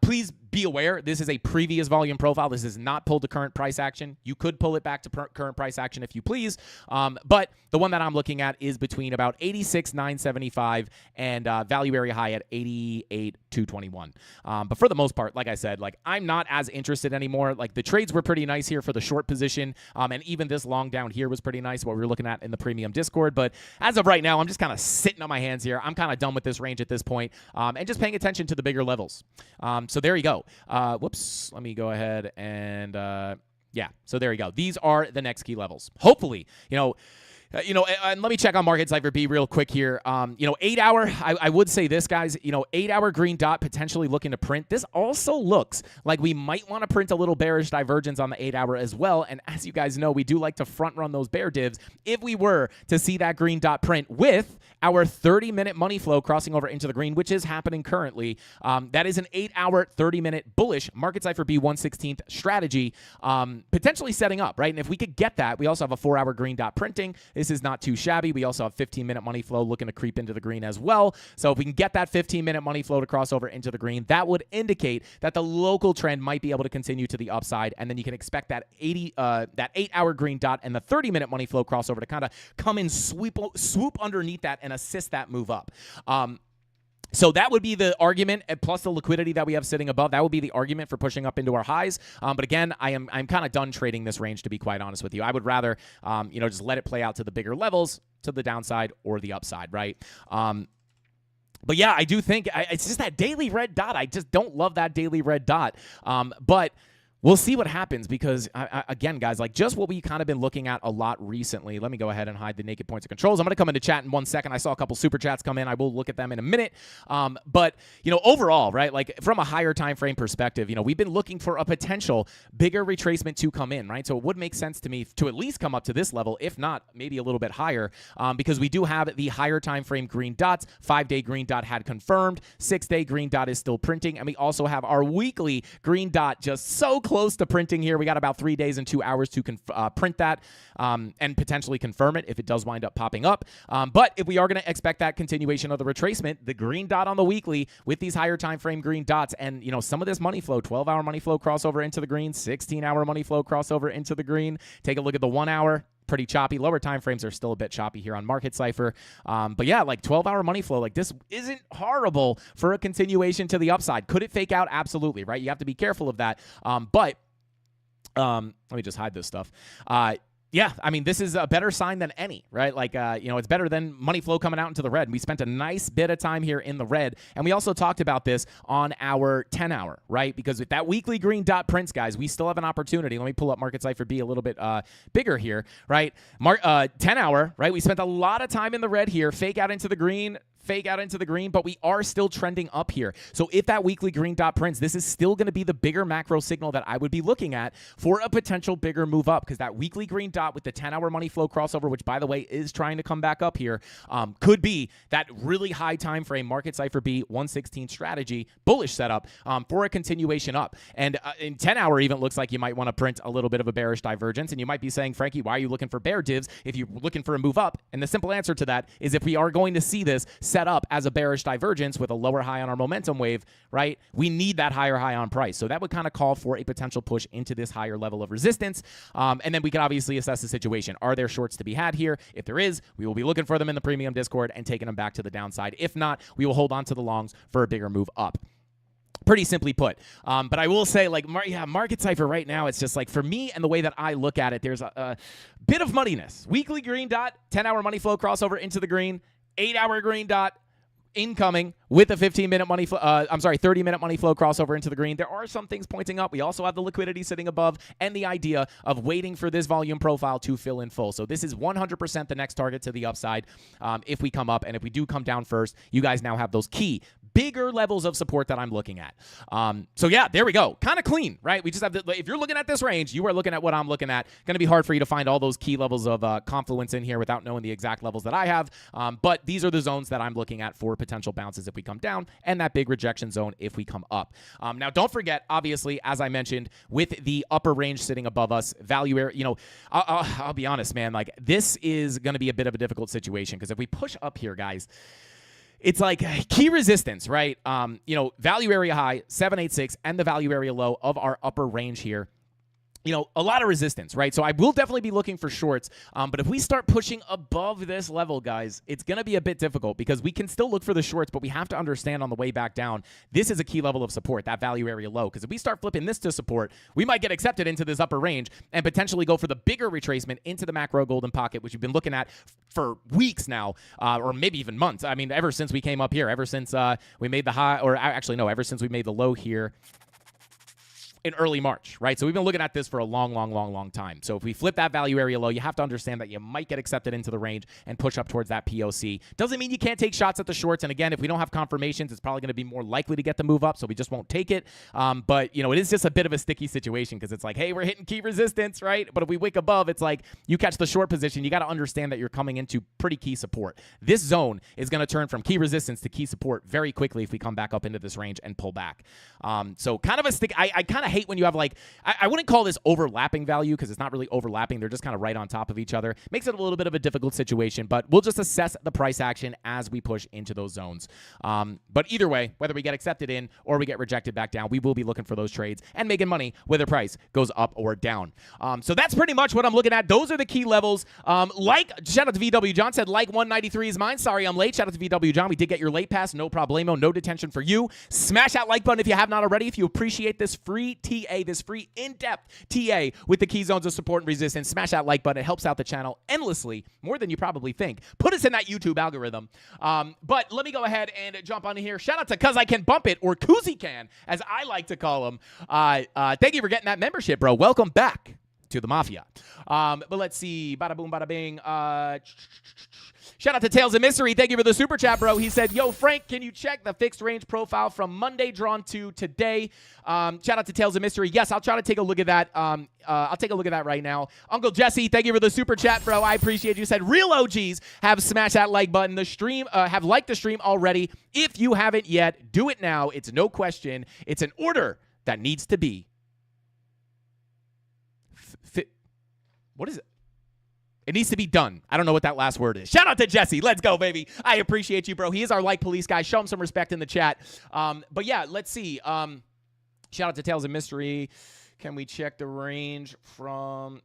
please be aware this is a previous volume profile. This is not pulled to current price action. You could pull it back to current price action if you please. But the one that I'm looking at is between about 86,975 and value area high at 88,221. But for the most part, like I said, I'm not as interested anymore. The trades were pretty nice here for the short position, and even this long down here was pretty nice, what we were looking at in the premium Discord. But as of right now, I'm just kind of sitting on my hands here. I'm kind of done with this range at this point, and just paying attention to the bigger levels. So there you go. Whoops, let me go ahead and yeah, so there you go. These are the next key levels. Hopefully, and let me check on Market Cypher B real quick here. 8 hour, I would say this, guys, 8 hour green dot potentially looking to print. This also looks like we might want to print a little bearish divergence on the 8 hour as well. And as you guys know, we do like to front run those bear divs. If we were to see that green dot print with our 30-minute money flow crossing over into the green, which is happening currently, that is an 8 hour, 30-minute bullish Market Cypher B 1/16th strategy, potentially setting up, right? And if we could get that, we also have a 4 hour green dot printing. This is not too shabby. We also have 15-minute money flow looking to creep into the green as well. So if we can get that 15-minute money flow to cross over into the green, that would indicate that the local trend might be able to continue to the upside. And then you can expect that 8 hour green dot and the 30-minute money flow crossover to kind of come in, swoop underneath that and assist that move up. So that would be the argument, and plus the liquidity that we have sitting above. That would be the argument for pushing up into our highs. But again, I'm kind of done trading this range, to be quite honest with you. I would rather, just let it play out to the bigger levels, to the downside or the upside, right? But yeah, I do think it's just that daily red dot. I just don't love that daily red dot. But we'll see what happens because, again, guys, like just what we kind of been looking at a lot recently. Let me go ahead and hide the naked points of controls. I'm going to come into chat in 1 second. I saw a couple super chats come in. I will look at them in a minute. But, overall, right, like from a higher time frame perspective, we've been looking for a potential bigger retracement to come in, right? So it would make sense to me to at least come up to this level, if not maybe a little bit higher, because we do have the higher time frame green dots. 5-day green dot had confirmed. 6-day green dot is still printing. And we also have our weekly green dot just so close to printing here. We got about 3 days and 2 hours to print that and potentially confirm it if it does wind up popping up. But if we are going to expect that continuation of the retracement, the green dot on the weekly with these higher time frame green dots and, some of this money flow, 12-hour money flow crossover into the green, 16-hour money flow crossover into the green. Take a look at the 1 hour. Pretty choppy. Lower time frames are still a bit choppy here on Market Cypher. But yeah, like 12-hour money flow, like this isn't horrible for a continuation to the upside. Could it fake out? Absolutely, right? You have to be careful of that. But let me just hide this stuff. Yeah, I mean, this is a better sign than any, right? Like, it's better than money flow coming out into the red. We spent a nice bit of time here in the red, and we also talked about this on our 10-hour, right? Because with that weekly green dot prints, guys, we still have an opportunity. Let me pull up Market Cypher B a little bit bigger here, right? 10-hour, right? We spent a lot of time in the red here, fake out into the green, but we are still trending up here. So if that weekly green dot prints, this is still going to be the bigger macro signal that I would be looking at for a potential bigger move up, because that weekly green dot with the 10-hour money flow crossover, which by the way is trying to come back up here, could be that really high time frame Market Cypher B 116 strategy bullish setup for a continuation up. And in 10-hour even looks like you might want to print a little bit of a bearish divergence, and you might be saying, Frankie, why are you looking for bear divs if you're looking for a move up? And the simple answer to that is if we are going to see this set up as a bearish divergence with a lower high on our momentum wave, right? We need that higher high on price. So that would kind of call for a potential push into this higher level of resistance. And then we can obviously assess the situation. Are there shorts to be had here? If there is, we will be looking for them in the premium Discord and taking them back to the downside. If not, we will hold on to the longs for a bigger move up. Pretty simply put. But I will say, like, Market Cypher right now, it's just like, for me and the way that I look at it, there's a bit of muddiness. Weekly green dot, 10-hour money flow crossover into the green, 8-hour green dot, incoming with a 15-minute money flow, 30-minute money flow crossover into the green. There are some things pointing up. We also have the liquidity sitting above and the idea of waiting for this volume profile to fill in full. So this is 100% the next target to the upside if we come up. And if we do come down first, you guys now have those key bigger levels of support that I'm looking at. So yeah, there we go. Kind of clean, right? We just have if you're looking at this range, you are looking at what I'm looking at. Going to be hard for you to find all those key levels of confluence in here without knowing the exact levels that I have. But these are the zones that I'm looking at for potential bounces if we come down, and that big rejection zone if we come up. Now, don't forget, obviously, as I mentioned, with the upper range sitting above us, value area, I'll be honest, man, like this is going to be a bit of a difficult situation, because if we push up here, guys, it's like key resistance, right? Value area high, 786, and the value area low of our upper range here. A lot of resistance, right? So I will definitely be looking for shorts. But if we start pushing above this level, guys, it's going to be a bit difficult, because we can still look for the shorts, but we have to understand on the way back down, this is a key level of support, that value area low. Because if we start flipping this to support, we might get accepted into this upper range and potentially go for the bigger retracement into the macro golden pocket, which we've been looking at for weeks now, or maybe even months. I mean, ever since we came up here, ever since we made the high, or actually, no, ever since we made the low here in early March, right? So we've been looking at this for a long time. So if we flip that value area low, you have to understand that you might get accepted into the range and push up towards that POC. Doesn't mean you can't take shots at the shorts. And again, if we don't have confirmations, it's probably going to be more likely to get the move up, so we just won't take it. But, it is just a bit of a sticky situation, because it's like, hey, we're hitting key resistance, right? But if we wick above, it's like you catch the short position, you got to understand that you're coming into pretty key support. This zone is going to turn from key resistance to key support very quickly if we come back up into this range and pull back. So kind of a stick. I kind of hate when you have like, I wouldn't call this overlapping value because it's not really overlapping. They're just kind of right on top of each other. Makes it a little bit of a difficult situation, but we'll just assess the price action as we push into those zones. But either way, whether we get accepted in or we get rejected back down, we will be looking for those trades and making money whether price goes up or down. So that's pretty much what I'm looking at. Those are the key levels. Shout out to VW John said like 193 is mine. Sorry, I'm late. Shout out to VW John. We did get your late pass. No problemo. No detention for you. Smash that like button if you have not already. If you appreciate this free TA, this free in-depth TA with the key zones of support and resistance, smash that like button. It helps out the channel endlessly, more than you probably think. Put us in that YouTube algorithm. But let me go ahead and jump on here. Shout out to Cuz I Can Bump It, or Koozie Can, as I like to call him. Thank you for getting that membership, bro. Welcome back to the Mafia. But let's see. Bada boom, bada bing. Shout out to Tales of Mystery. Thank you for the super chat, bro. He said, yo, Frank, can you check the fixed range profile from Monday drawn to today? Shout out to Tales of Mystery. Yes, I'll try to take a look at that. I'll take a look at that right now. Uncle Jesse, thank you for the super chat, bro. I appreciate you. Said real OGs have smashed that like button. The stream have liked the stream already. If you haven't yet, do it now. It's no question. It's an order that needs to be. What is it? It needs to be done. I don't know what that last word is. Shout out to Jesse. Let's go, baby. I appreciate you, bro. He is our like police guy. Show him some respect in the chat. But yeah, let's see. Shout out to Tales of Mystery. Can we check the range from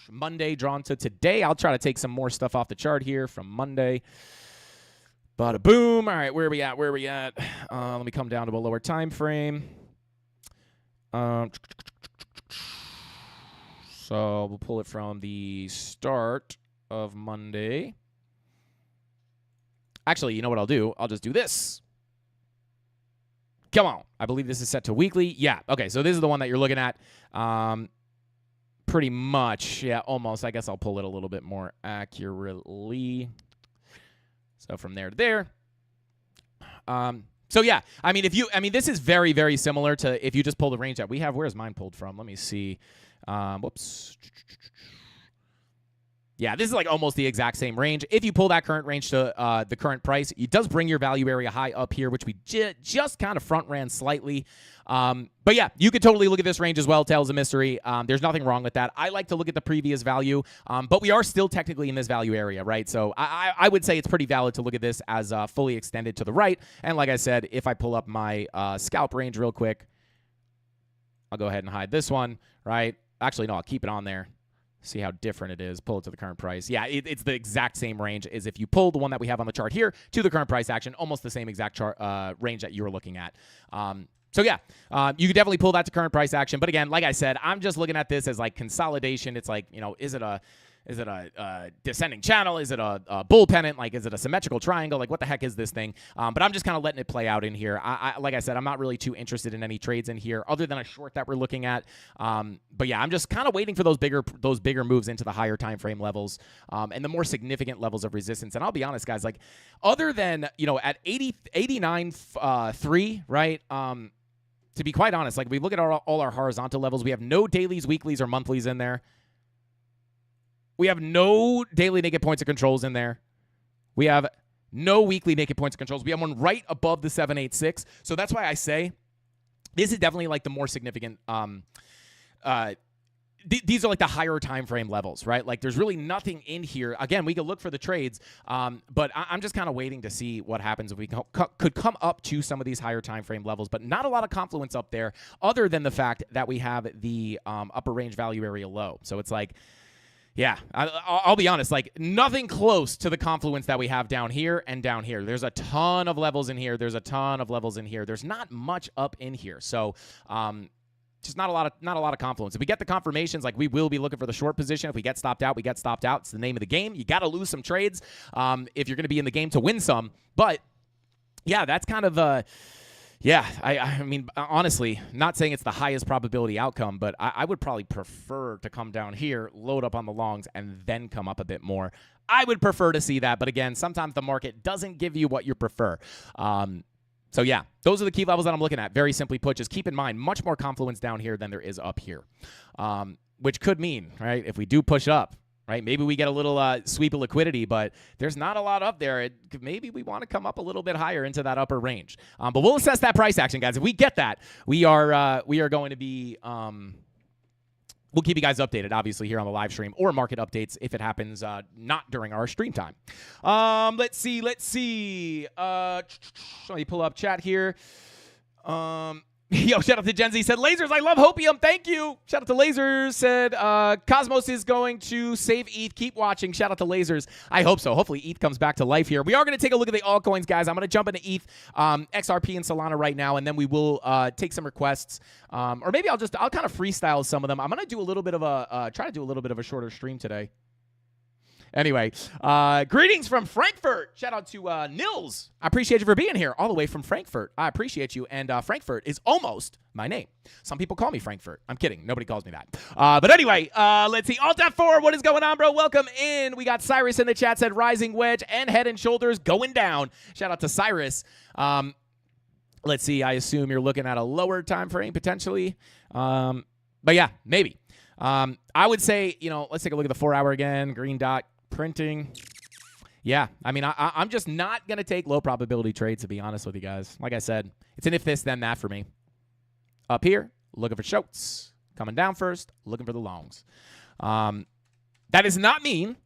Monday drawn to today? I'll try to take some more stuff off the chart here from Monday. Bada boom. All right, where are we at? Let me come down to a lower time frame. So we'll pull it from the start of Monday. Actually, you know what I'll do? I'll just do this. Come on. I believe this is set to weekly. Yeah. Okay, so this is the one that you're looking at. Pretty much. Yeah, almost. I guess I'll pull it a little bit more accurately. So from there to there. So yeah, I mean, this is very, very similar to if you just pull the range that we have. Where's mine pulled from? Let me see. Whoops. Yeah, this is like almost the exact same range. If you pull that current range to the current price, it does bring your value area high up here, which we just kind of front ran slightly. But yeah, you could totally look at this range as well. Tales of Mystery. There's nothing wrong with that. I like to look at the previous value, but we are still technically in this value area, right? So I would say it's pretty valid to look at this as fully extended to the right. And like I said, if I pull up my scalp range real quick, I'll go ahead and hide this one, right? Actually, no, I'll keep it on there. See how different it is. Pull it to the current price. Yeah, it's the exact same range as if you pull the one that we have on the chart here to the current price action, almost the same exact chart range that you were looking at. So yeah, you could definitely pull that to current price action. But again, like I said, I'm just looking at this as like consolidation. It's like, you know, is it a descending channel? Is it a bull pennant? Like, is it a symmetrical triangle? Like, what the heck is this thing? But I'm just kind of letting it play out in here. Like I said, I'm not really too interested in any trades in here other than a short that we're looking at. But yeah, I'm just kind of waiting for those bigger moves into the higher time frame levels and the more significant levels of resistance. And I'll be honest, guys, like other than, you know, at 89.3, right? To be quite honest, like we look at all our horizontal levels, we have no dailies, weeklies, or monthlies in there. We have no daily naked points of controls in there. We have no weekly naked points of controls. We have one right above the 786. So that's why I say this is definitely like the more significant. These are like the higher time frame levels, right? Like there's really nothing in here. Again, we could look for the trades, but I'm just kind of waiting to see what happens if we could come up to some of these higher time frame levels, but not a lot of confluence up there other than the fact that we have the upper range value area low. So it's like, yeah, I'll be honest, like nothing close to the confluence that we have down here and down here. There's a ton of levels in here. There's a ton of levels in here. There's not much up in here. So just not a lot of confluence. If we get the confirmations, like we will be looking for the short position. If we get stopped out, we get stopped out. It's the name of the game. You got to lose some trades if you're going to be in the game to win some. But yeah, that's kind of yeah, I mean, honestly, not saying it's the highest probability outcome, but I would probably prefer to come down here, load up on the longs, and then come up a bit more. I would prefer to see that, but again, sometimes the market doesn't give you what you prefer. So yeah, those are the key levels that I'm looking at. Very simply put, just keep in mind, much more confluence down here than there is up here, which could mean, right, if we do push up, right? Maybe we get a little sweep of liquidity, but there's not a lot up there. Maybe we want to come up a little bit higher into that upper range. But we'll assess that price action, guys. If we get that, we are going to be we'll keep you guys updated, obviously, here on the live stream or market updates if it happens not during our stream time. Let's see. Let me pull up chat here. Yo, shout out to Gen Z. Said, Lasers, I love Hopium. Thank you. Shout out to Lasers. Said, Cosmos is going to save ETH. Keep watching. Shout out to Lasers. I hope so. Hopefully ETH comes back to life here. We are going to take a look at the altcoins, guys. I'm going to jump into ETH, XRP, and Solana right now, and then we will take some requests. Or maybe I'll kind of freestyle some of them. I'm going to do a little bit of try to do a little bit of a shorter stream today. Anyway, greetings from Frankfurt. Shout out to Nils. I appreciate you for being here all the way from Frankfurt. I appreciate you. And Frankfurt is almost my name. Some people call me Frankfurt. I'm kidding. Nobody calls me that. But anyway, let's see. Alt F4, what is going on, bro? Welcome in. We got Cyrus in the chat, said Rising Wedge and Head and Shoulders going down. Shout out to Cyrus. Let's see. I assume you're looking at a lower time frame potentially. But yeah, maybe. I would say, let's take a look at the 4-hour again. Green dot. Printing. Yeah, I mean, I'm just not going to take low probability trades, to be honest with you guys. Like I said, it's an if this, then that for me. Up here, looking for shorts. Coming down first, looking for the longs. That does not mean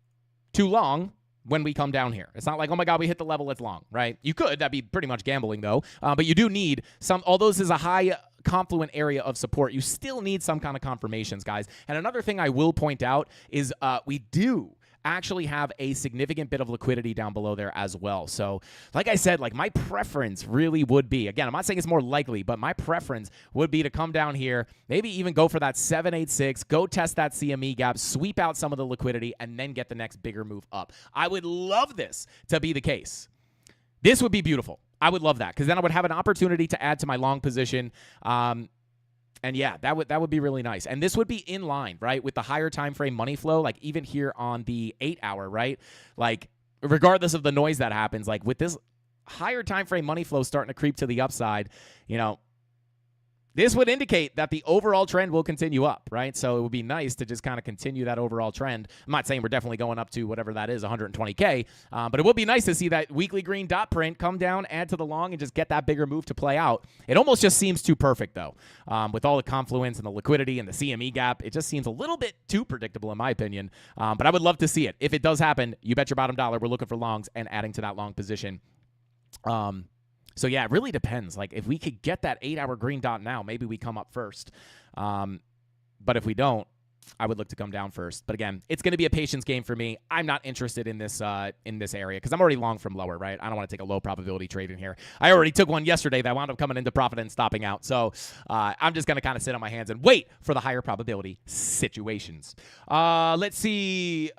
too long when we come down here. It's not like, oh my God, we hit the level, it's long, right? You could. That'd be pretty much gambling, though. But you do need some, although this is a high confluent area of support, you still need some kind of confirmations, guys. And another thing I will point out is we do actually have a significant bit of liquidity down below there as well. So like I said, like my preference really would be, again, I'm not saying it's more likely, but my preference would be to come down here, maybe even go for that 786, go test that CME gap, sweep out some of the liquidity, and then get the next bigger move up. I would love this to be the case. This would be beautiful. I would love that because then I would have an opportunity to add to my long position. And yeah, that would be really nice. And this would be in line, right, with the higher time frame money flow, like even here on the 8-hour, right? Like regardless of the noise that happens, like with this higher time frame money flow starting to creep to the upside, this would indicate that the overall trend will continue up, right? So it would be nice to just kind of continue that overall trend. I'm not saying we're definitely going up to whatever that is, 120K, but it would be nice to see that weekly green dot print come down, add to the long, and just get that bigger move to play out. It almost just seems too perfect, though, with all the confluence and the liquidity and the CME gap. It just seems a little bit too predictable, in my opinion, but I would love to see it. If it does happen, you bet your bottom dollar we're looking for longs and adding to that long position. So, yeah, it really depends. Like, if we could get that 8-hour green dot now, maybe we come up first. But if we don't, I would look to come down first. But, again, it's going to be a patience game for me. I'm not interested in this area because I'm already long from lower, right? I don't want to take a low probability trade in here. I already took one yesterday that wound up coming into profit and stopping out. So, I'm just going to kind of sit on my hands and wait for the higher probability situations. Let's see.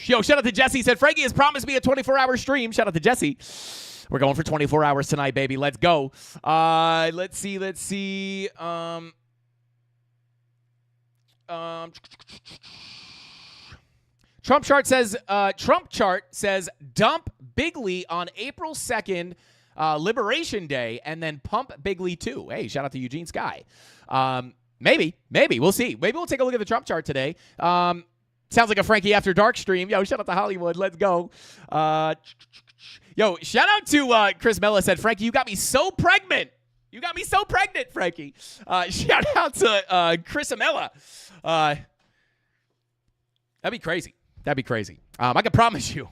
Yo, shout out to Jesse. Said, Frankie has promised me a 24-hour stream. Shout out to Jesse. We're going for 24 hours tonight, baby. Let's go. Let's see. Trump chart says dump Bigley on April 2nd, Liberation Day, and then pump Bigley too. Hey, shout out to Eugene Sky. Maybe. We'll see. Maybe we'll take a look at the Trump chart today. Sounds like a Frankie After Dark stream. Yo, shout out to Hollywood. Let's go. Yo, shout out to Chris Mella said, Frankie, you got me so pregnant. You got me so pregnant, Frankie. Shout out to Chris Amella. That'd be crazy. I can promise you.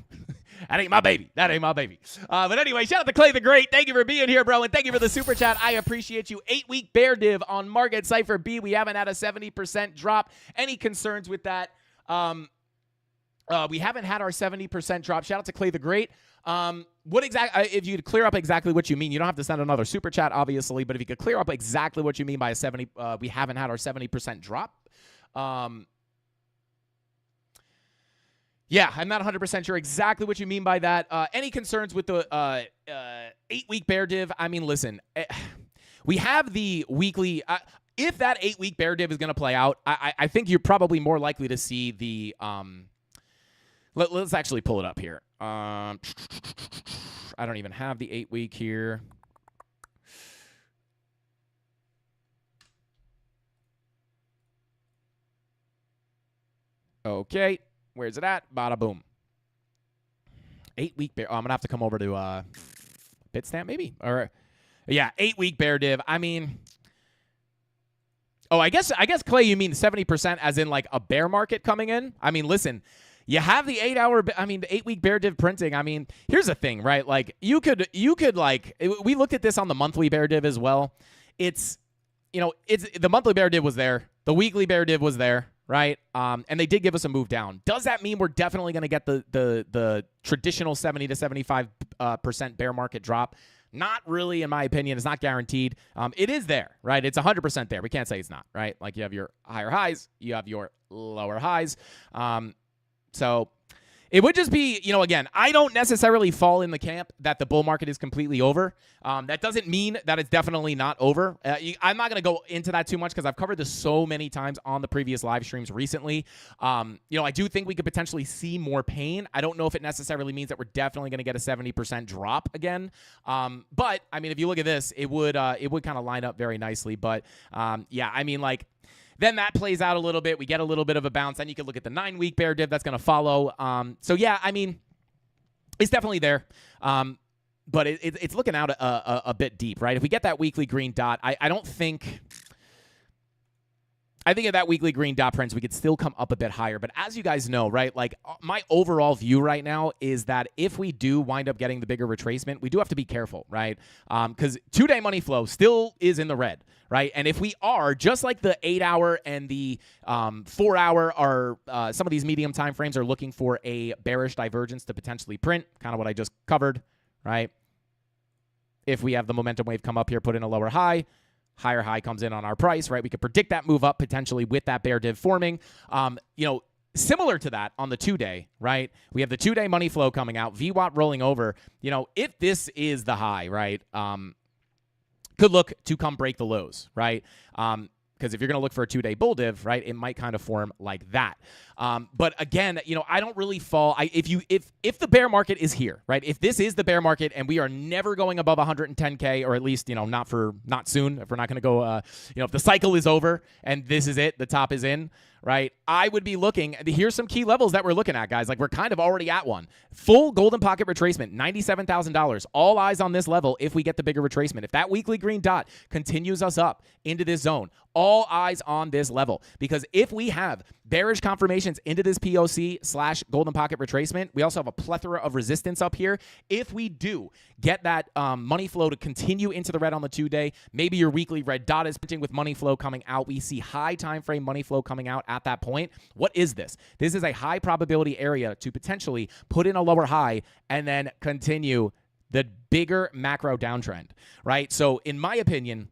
That ain't my baby. But anyway, shout out to Clay the Great. Thank you for being here, bro, and thank you for the super chat. I appreciate you. 8-week bear div on Market Cypher B. We haven't had a 70% drop. Any concerns with that? We haven't had our 70% drop. Shout out to Clay the Great. What exactly? If you could clear up exactly what you mean, you don't have to send another super chat, obviously. But if you could clear up exactly what you mean by a 70, we haven't had our 70% drop. Yeah, I'm not 100% sure exactly what you mean by that. Any concerns with the 8-week bear div? I mean, listen, we have the weekly. If that 8-week bear div is going to play out, I think you're probably more likely to see the. Let's actually pull it up here. I don't even have the 8-week here. Okay, where's it at? Bada boom. 8-week bear. Oh, I'm going to have to come over to Bitstamp maybe? Or, yeah, 8-week bear div. I mean, oh, I guess, Clay, you mean 70% as in like a bear market coming in? I mean, listen, you have the 8-week bear div printing. I mean, here's the thing, right? Like, you could like, we looked at this on the monthly bear div as well. It's the monthly bear div was there. The weekly bear div was there, right? And they did give us a move down. Does that mean we're definitely going to get the traditional 70 to 75% bear market drop? Not really, in my opinion. It's not guaranteed. It is there, right? It's 100% there. We can't say it's not, right? Like, you have your higher highs, you have your lower highs. So it would just be, again, I don't necessarily fall in the camp that the bull market is completely over. That doesn't mean that it's definitely not over. I'm not going to go into that too much because I've covered this so many times on the previous live streams recently. I do think we could potentially see more pain. I don't know if it necessarily means that we're definitely going to get a 70% drop again. But, I mean, if you look at this, it would kind of line up very nicely. But, yeah, I mean, like, then that plays out a little bit. We get a little bit of a bounce. Then you can look at the 9-week bear div that's going to follow. So, yeah, I mean, it's definitely there. But it's looking out a bit deep, right? If we get that weekly green dot, I don't think... I think if that weekly green dot prints, we could still come up a bit higher. But as you guys know, right, like my overall view right now is that if we do wind up getting the bigger retracement, we do have to be careful, right? Because 2-day money flow still is in the red, right? And if we are, just like the 8-hour and the 4-hour are, some of these medium time frames are looking for a bearish divergence to potentially print, kind of what I just covered, right? If we have the momentum wave come up here, put in a lower high, higher high comes in on our price, right? We could predict that move up potentially with that bear div forming. Similar to that on the 2-day, right? We have the 2-day money flow coming out, VWAP rolling over. If this is the high, right, could look to come break the lows, right? Because if you're going to look for a 2-day bull div, right, it might kind of form like that. But again, I don't really fall. If the bear market is here, right, if this is the bear market and we are never going above 110K, or at least, not soon, if we're not going to go, if the cycle is over and this is it, the top is in, right, I would be looking. Here's some key levels that we're looking at, guys. Like, we're kind of already at one. Full golden pocket retracement, $97,000. All eyes on this level if we get the bigger retracement. If that weekly green dot continues us up into this zone, all eyes on this level. Because if we have bearish confirmations into this POC / golden pocket retracement, we also have a plethora of resistance up here. If we do get that money flow to continue into the red on the 2-day, maybe your weekly red dot is printing with money flow coming out. We see high time frame money flow coming out at that point. What is this? This is a high probability area to potentially put in a lower high and then continue the bigger macro downtrend, right? So in my opinion,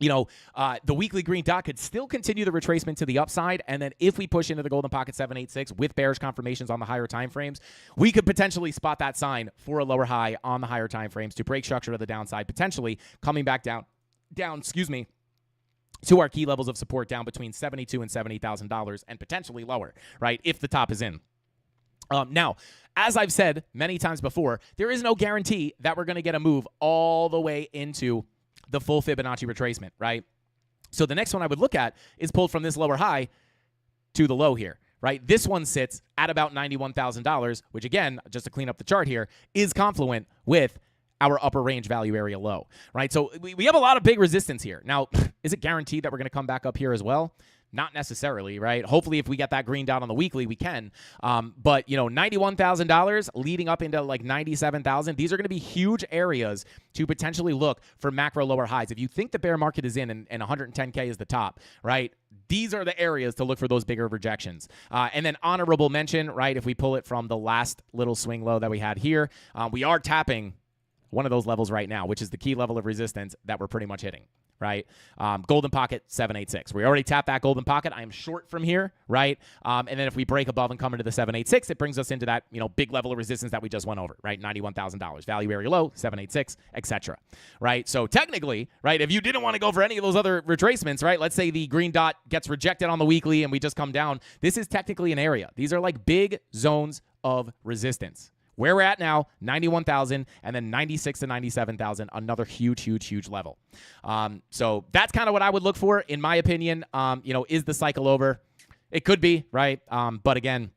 the weekly green dot could still continue the retracement to the upside, and then if we push into the golden pocket 786 with bearish confirmations on the higher time frames, we could potentially spot that sign for a lower high on the higher time frames to break structure to the downside, potentially coming back down, to our key levels of support down between $72,000 and $70,000 and potentially lower, right, if the top is in. Now, as I've said many times before, there is no guarantee that we're going to get a move all the way into the full Fibonacci retracement, right? So the next one I would look at is pulled from this lower high to the low here, right? This one sits at about $91,000, which again, just to clean up the chart here, is confluent with our upper range value area low, right? So we have a lot of big resistance here. Now, is it guaranteed that we're going to come back up here as well? Not necessarily, right? Hopefully, if we get that green dot on the weekly, we can. But, $91,000 leading up into like $97,000, these are going to be huge areas to potentially look for macro lower highs. If you think the bear market is in and 110K is the top, right? These are the areas to look for those bigger rejections. And then honorable mention, right? If we pull it from the last little swing low that we had here, we are tapping one of those levels right now, which is the key level of resistance that we're pretty much hitting, right? Golden pocket 786. We already tapped that golden pocket. I am short from here, right? And then if we break above and come into the 786, it brings us into that, big level of resistance that we just went over, right? $91,000, value area low, 786, etc. Right? So technically, right, if you didn't want to go for any of those other retracements, right? Let's say the green dot gets rejected on the weekly and we just come down. This is technically an area. These are like big zones of resistance. Where we're at now, 91,000, and then 96 to 97,000, another huge, huge, huge level. So that's kind of what I would look for, in my opinion. Is the cycle over? It could be, right? But again,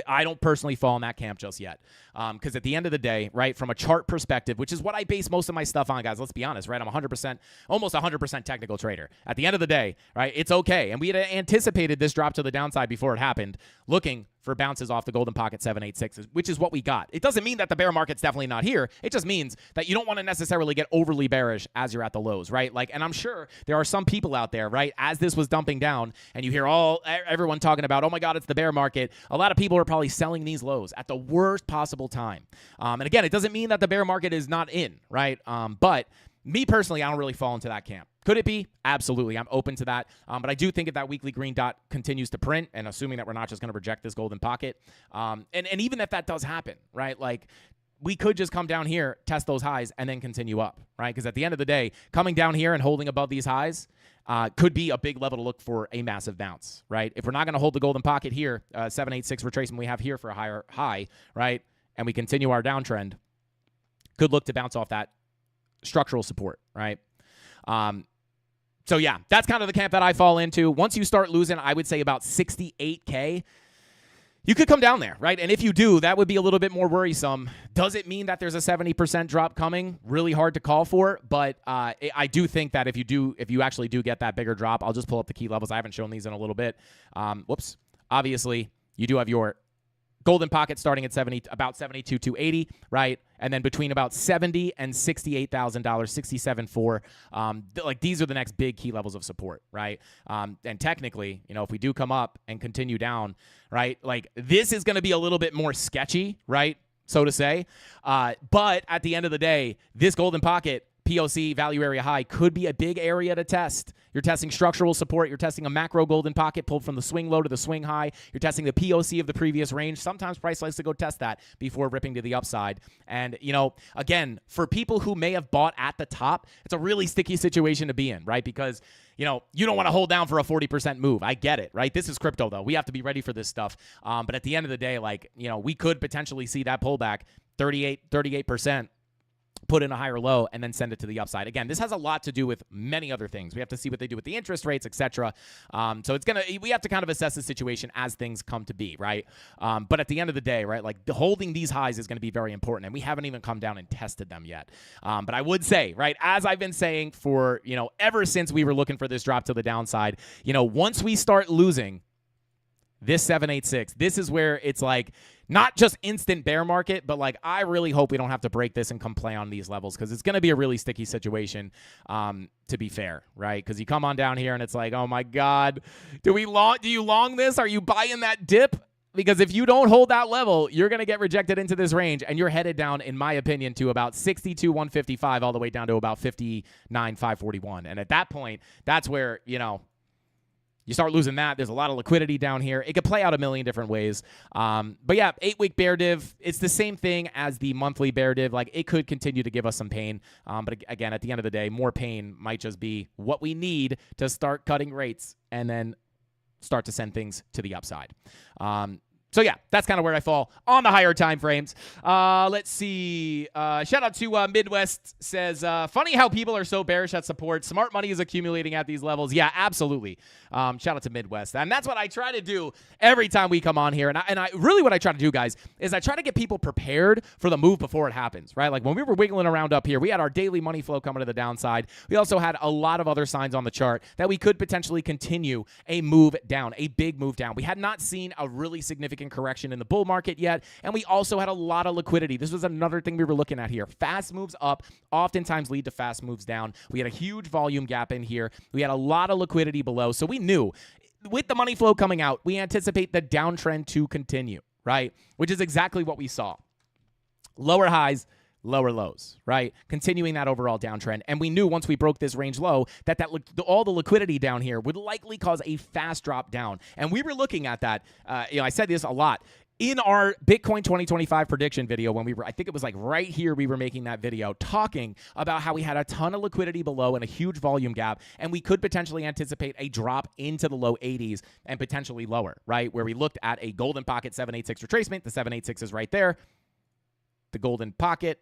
I don't personally fall in that camp just yet. Because at the end of the day, right, from a chart perspective, which is what I base most of my stuff on, guys, let's be honest, right? I'm 100%, almost 100% technical trader. At the end of the day, right, it's okay. And we had anticipated this drop to the downside before it happened, looking for bounces off the golden pocket 786, which is what we got. It doesn't mean that the bear market's definitely not here. It just means that you don't want to necessarily get overly bearish as you're at the lows, right? Like, and I'm sure there are some people out there, right, as this was dumping down and you hear everyone talking about, oh my God, it's the bear market. A lot of people are probably selling these lows at the worst possible time. And again, it doesn't mean that the bear market is not in, right? But me personally, I don't really fall into that camp. Could it be? Absolutely. I'm open to that. But I do think if that weekly green dot continues to print, and assuming that we're not just going to reject this golden pocket, and even if that does happen, right, like we could just come down here, test those highs, and then continue up, right? Because at the end of the day, coming down here and holding above these highs could be a big level to look for a massive bounce, right? If we're not going to hold the golden pocket here, 786 retracement we have here for a higher high, right, and we continue our downtrend, could look to bounce off that structural support, right? So yeah, that's kind of the camp that I fall into. Once you start losing, I would say about 68K, you could come down there, right? And if you do, that would be a little bit more worrisome. Does it mean that there's a 70% drop coming? Really hard to call for, but I do think that if you actually do get that bigger drop, I'll just pull up the key levels. I haven't shown these in a little bit. Whoops. Obviously, you do have your golden pocket starting at about 72,280, right? And then between about $70,000 and $68,000, 67.4. Like these are the next big key levels of support, right? And technically, you know, if we do come up and continue down, right, like this is going to be a little bit more sketchy, right, so to say. But at the end of the day, this golden pocket POC value area high could be a big area to test. You're testing structural support. You're testing a macro golden pocket pulled from the swing low to the swing high. You're testing the POC of the previous range. Sometimes price likes to go test that before ripping to the upside. And, you know, again, for people who may have bought at the top, it's a really sticky situation to be in, right? Because, you know, you don't want to hold down for a 40% move. I get it, right? This is crypto, though. We have to be ready for this stuff. But at the end of the day, like, you know, we could potentially see that pullback 38%. Put in a higher low and then send it to the upside. Again, this has a lot to do with many other things. We have to see what they do with the interest rates, etc. So we have to kind of assess the situation as things come to be, right? But at the end of the day, right, like holding these highs is going to be very important, and we haven't even come down and tested them yet. But I would say, right, as I've been saying for, you know, ever since we were looking for this drop to the downside, you know, once we start losing this 786, this is where it's like not just instant bear market, but like I really hope we don't have to break this and come play on these levels, because it's going to be a really sticky situation, to be fair, right? Because you come on down here and it's like, oh my God, do you long this? Are you buying that dip? Because if you don't hold that level, you're going to get rejected into this range, and you're headed down, in my opinion, to about 62,155 all the way down to about 59,541. And at that point, that's where, you know, you start losing that. There's a lot of liquidity down here. It could play out a million different ways. But yeah, 8-week bear div, it's the same thing as the monthly bear div. Like it could continue to give us some pain. But again, at the end of the day, more pain might just be what we need to start cutting rates and then start to send things to the upside. So yeah, that's kind of where I fall on the higher time frames. Let's see. Shout out to Midwest says, funny how people are so bearish at support. Smart money is accumulating at these levels. Yeah, absolutely. Shout out to Midwest. And that's what I try to do every time we come on here. And I really what I try to do, guys, is I try to get people prepared for the move before it happens, right? Like when we were wiggling around up here, we had our daily money flow coming to the downside. We also had a lot of other signs on the chart that we could potentially continue a move down, a big move down. We had not seen a really significant correction in the bull market yet, and we also had a lot of liquidity. This was another thing we were looking at here. Fast moves up oftentimes lead to fast moves down. We had a huge volume gap in here. We had a lot of liquidity below, so we knew with the money flow coming out, we anticipate the downtrend to continue, right? Which is exactly what we saw. Lower highs, lower lows, right? Continuing that overall downtrend. And we knew once we broke this range low that all the liquidity down here would likely cause a fast drop down. And we were looking at that. I said this a lot in our Bitcoin 2025 prediction video when I think it was like right here we were making that video talking about how we had a ton of liquidity below and a huge volume gap, and we could potentially anticipate a drop into the low 80s and potentially lower, right? Where we looked at a golden pocket 786 retracement. The 786 is right there. The golden pocket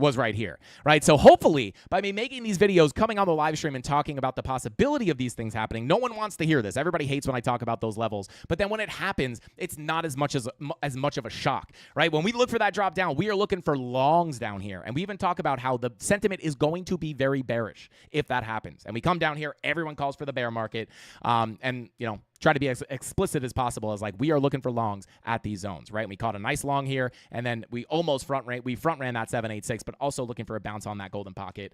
was right here, right? So hopefully by me making these videos, coming on the live stream and talking about the possibility of these things happening, no one wants to hear this. Everybody hates when I talk about those levels, but then when it happens, it's not as much of a shock, right? When we look for that drop down, we are looking for longs down here, and we even talk about how the sentiment is going to be very bearish if that happens. And we come down here, everyone calls for the bear market, and try to be as explicit as possible as like we are looking for longs at these zones, right? And we caught a nice long here, and then we almost front ran that 786, but also looking for a bounce on that golden pocket,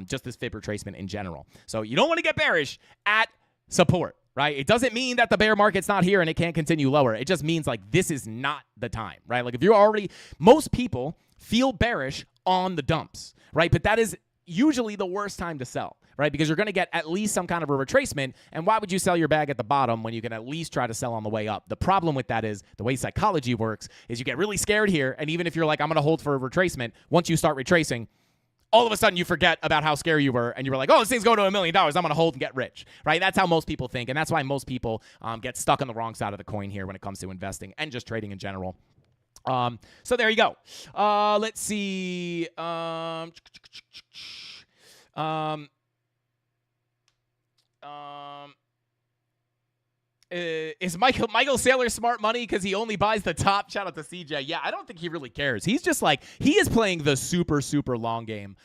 just this fib retracement in general. So you don't want to get bearish at support, right? It doesn't mean that the bear market's not here and it can't continue lower. It just means like this is not the time, right? Like if you're already, most people feel bearish on the dumps, right? But that is usually the worst time to sell, right? Because you're going to get at least some kind of a retracement. And why would you sell your bag at the bottom when you can at least try to sell on the way up? The problem with that is the way psychology works is you get really scared here. And even if you're like, I'm going to hold for a retracement, once you start retracing, all of a sudden you forget about how scary you were and you were like, oh, this thing's going to $1 million. I'm going to hold and get rich, right? That's how most people think. And that's why most people get stuck on the wrong side of the coin here when it comes to investing and just trading in general. So there you go. Let's see. Is Michael Saylor smart money because he only buys the top? Shout out to CJ. Yeah, I don't think he really cares. He's just like, he is playing the super, super long game.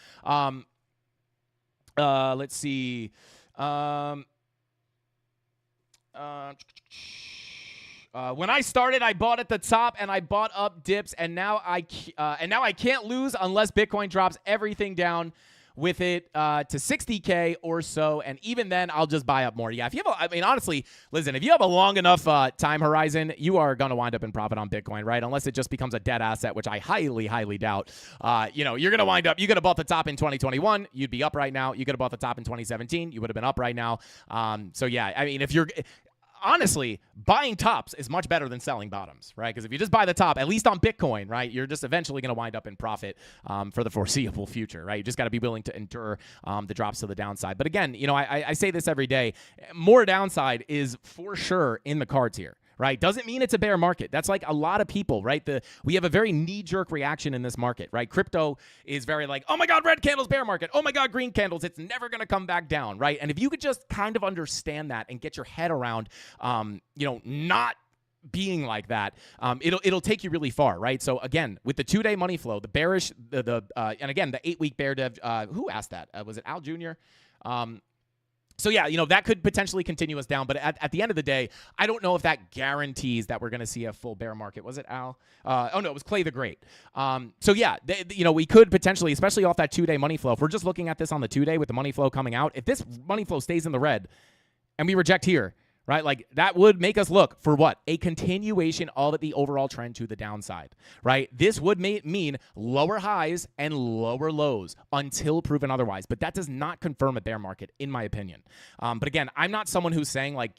Let's see. When I started, I bought at the top and I bought up dips, and now I can't lose unless Bitcoin drops everything down with it to 60K or so, and even then, I'll just buy up more. Yeah, if you have honestly, listen, if you have a long enough time horizon, you are going to wind up in profit on Bitcoin, right? Unless it just becomes a dead asset, which I highly, highly doubt. You're going to wind up, you could have bought the top in 2021, you'd be up right now. You could have bought the top in 2017, you would have been up right now. So yeah, I mean, if you're... Honestly, buying tops is much better than selling bottoms, right? Because if you just buy the top, at least on Bitcoin, right, you're just eventually going to wind up in profit for the foreseeable future, right? You just got to be willing to endure the drops to the downside. But again, I say this every day. More downside is for sure in the cards here. Right? Doesn't mean it's a bear market. That's like a lot of people, right? We have a very knee-jerk reaction in this market, right? Crypto is very like, oh my God, red candles, bear market. Oh my God, green candles. It's never going to come back down, right? And if you could just kind of understand that and get your head around, not being like that, it'll take you really far, right? So again, with the 2-day money flow, the bearish, and again, the 8-week bear dev, who asked that? Was it Al Jr.? So yeah, that could potentially continue us down, but at the end of the day, I don't know if that guarantees that we're going to see a full bear market. Was it Al? Oh no, it was Clay the Great. So yeah, we could potentially, especially off that 2-day money flow, if we're just looking at this on the 2-day with the money flow coming out, if this money flow stays in the red and we reject here, right? Like that would make us look for what? A continuation of the overall trend to the downside, right? This would mean lower highs and lower lows until proven otherwise. But that does not confirm a bear market, in my opinion. But again, I'm not someone who's saying like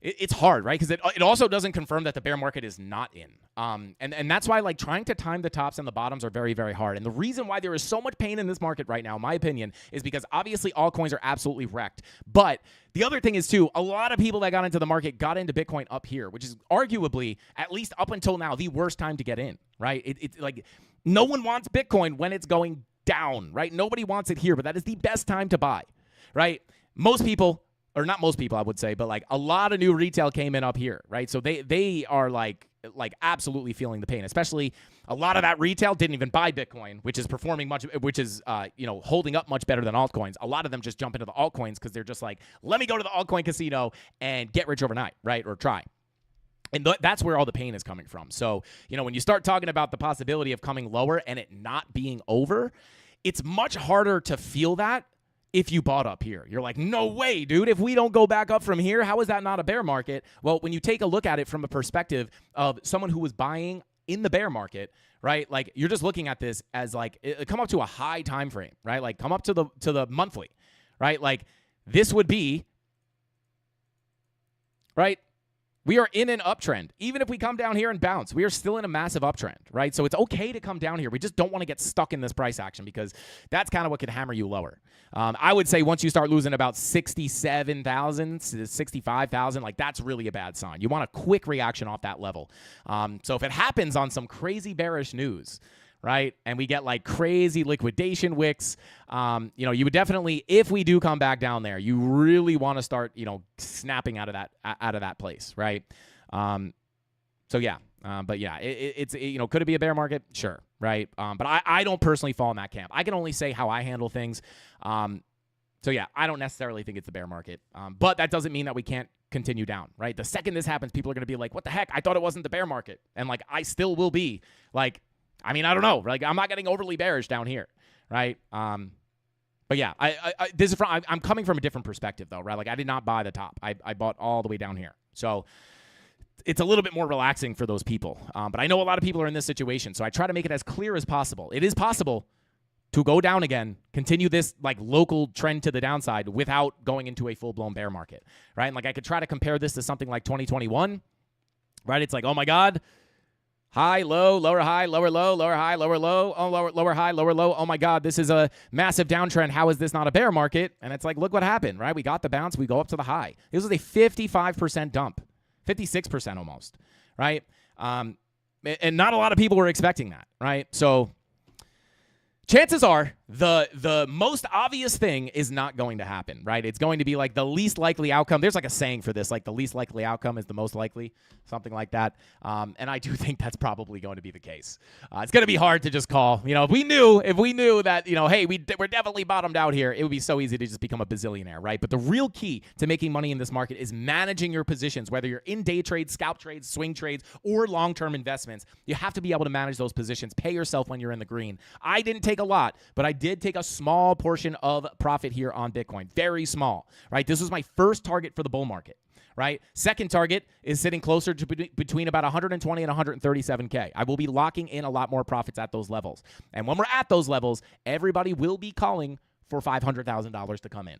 it's hard, right? Because it also doesn't confirm that the bear market is not in. And that's why like trying to time the tops and the bottoms are very, very hard. And the reason why there is so much pain in this market right now, in my opinion, is because obviously altcoins are absolutely wrecked. But the other thing is too, a lot of people that got into the market got into Bitcoin up here, which is arguably, at least up until now, the worst time to get in, right? It's like no one wants Bitcoin when it's going down, right? Nobody wants it here, but that is the best time to buy, right? Most people, or not most people, I would say, but like a lot of new retail came in up here, right? So they are like absolutely feeling the pain, especially a lot of that retail didn't even buy Bitcoin, which is performing holding up much better than altcoins. A lot of them just jump into the altcoins because they're just like, let me go to the altcoin casino and get rich overnight, right? Or try. And that's where all the pain is coming from. So, when you start talking about the possibility of coming lower and it not being over, it's much harder to feel that if you bought up here. You're like, no way, dude. If we don't go back up from here, how is that not a bear market? Well, when you take a look at it from a perspective of someone who was buying in the bear market, right? Like you're just looking at this as like come up to a high time frame, right? Like come up to the monthly, right? Like this would be, right? We are in an uptrend. Even if we come down here and bounce, we are still in a massive uptrend, right? So it's okay to come down here. We just don't want to get stuck in this price action because that's kind of what could hammer you lower. I would say once you start losing about 67,000 to 65,000, like that's really a bad sign. You want a quick reaction off that level. So if it happens on some crazy bearish news, right? And we get like crazy liquidation wicks. You would definitely, if we do come back down there, you really want to start, snapping out of that place, right? So yeah. But yeah, it's could it be a bear market? Sure, right? But I don't personally fall in that camp. I can only say how I handle things. So yeah, I don't necessarily think it's a bear market. But that doesn't mean that we can't continue down, right? The second this happens, people are going to be like, what the heck? I thought it wasn't the bear market. And like, I still will be like, I don't know. Like, I'm not getting overly bearish down here, right? But yeah, I'm coming from a different perspective though, right? Like, I did not buy the top. I bought all the way down here. So it's a little bit more relaxing for those people. But I know a lot of people are in this situation, so I try to make it as clear as possible. It is possible to go down again, continue this like local trend to the downside without going into a full-blown bear market, right? And like, I could try to compare this to something like 2021, right? It's like, oh my God, high, low, lower high, lower low, lower high, lower low, oh, lower high, lower low. Oh my God, this is a massive downtrend. How is this not a bear market? And it's like, look what happened, right? We got the bounce. We go up to the high. This was a 55% dump, 56% almost, right? And not a lot of people were expecting that, right? So chances are the most obvious thing is not going to happen, right? It's going to be like the least likely outcome. There's like a saying for this, like the least likely outcome is the most likely, something like that. And I do think that's probably going to be the case. It's going to be hard to just call. If we knew that, hey, we're definitely bottomed out here, it would be so easy to just become a bazillionaire, right? But the real key to making money in this market is managing your positions, whether you're in day trades, scalp trades, swing trades, or long-term investments. You have to be able to manage those positions. Pay yourself when you're in the green. I didn't take a lot, but I did take a small portion of profit here on Bitcoin. Very small, right? This was my first target for the bull market, right? Second target is sitting closer to between about 120 and 137K. I will be locking in a lot more profits at those levels. And when we're at those levels, everybody will be calling for $500,000 to come in.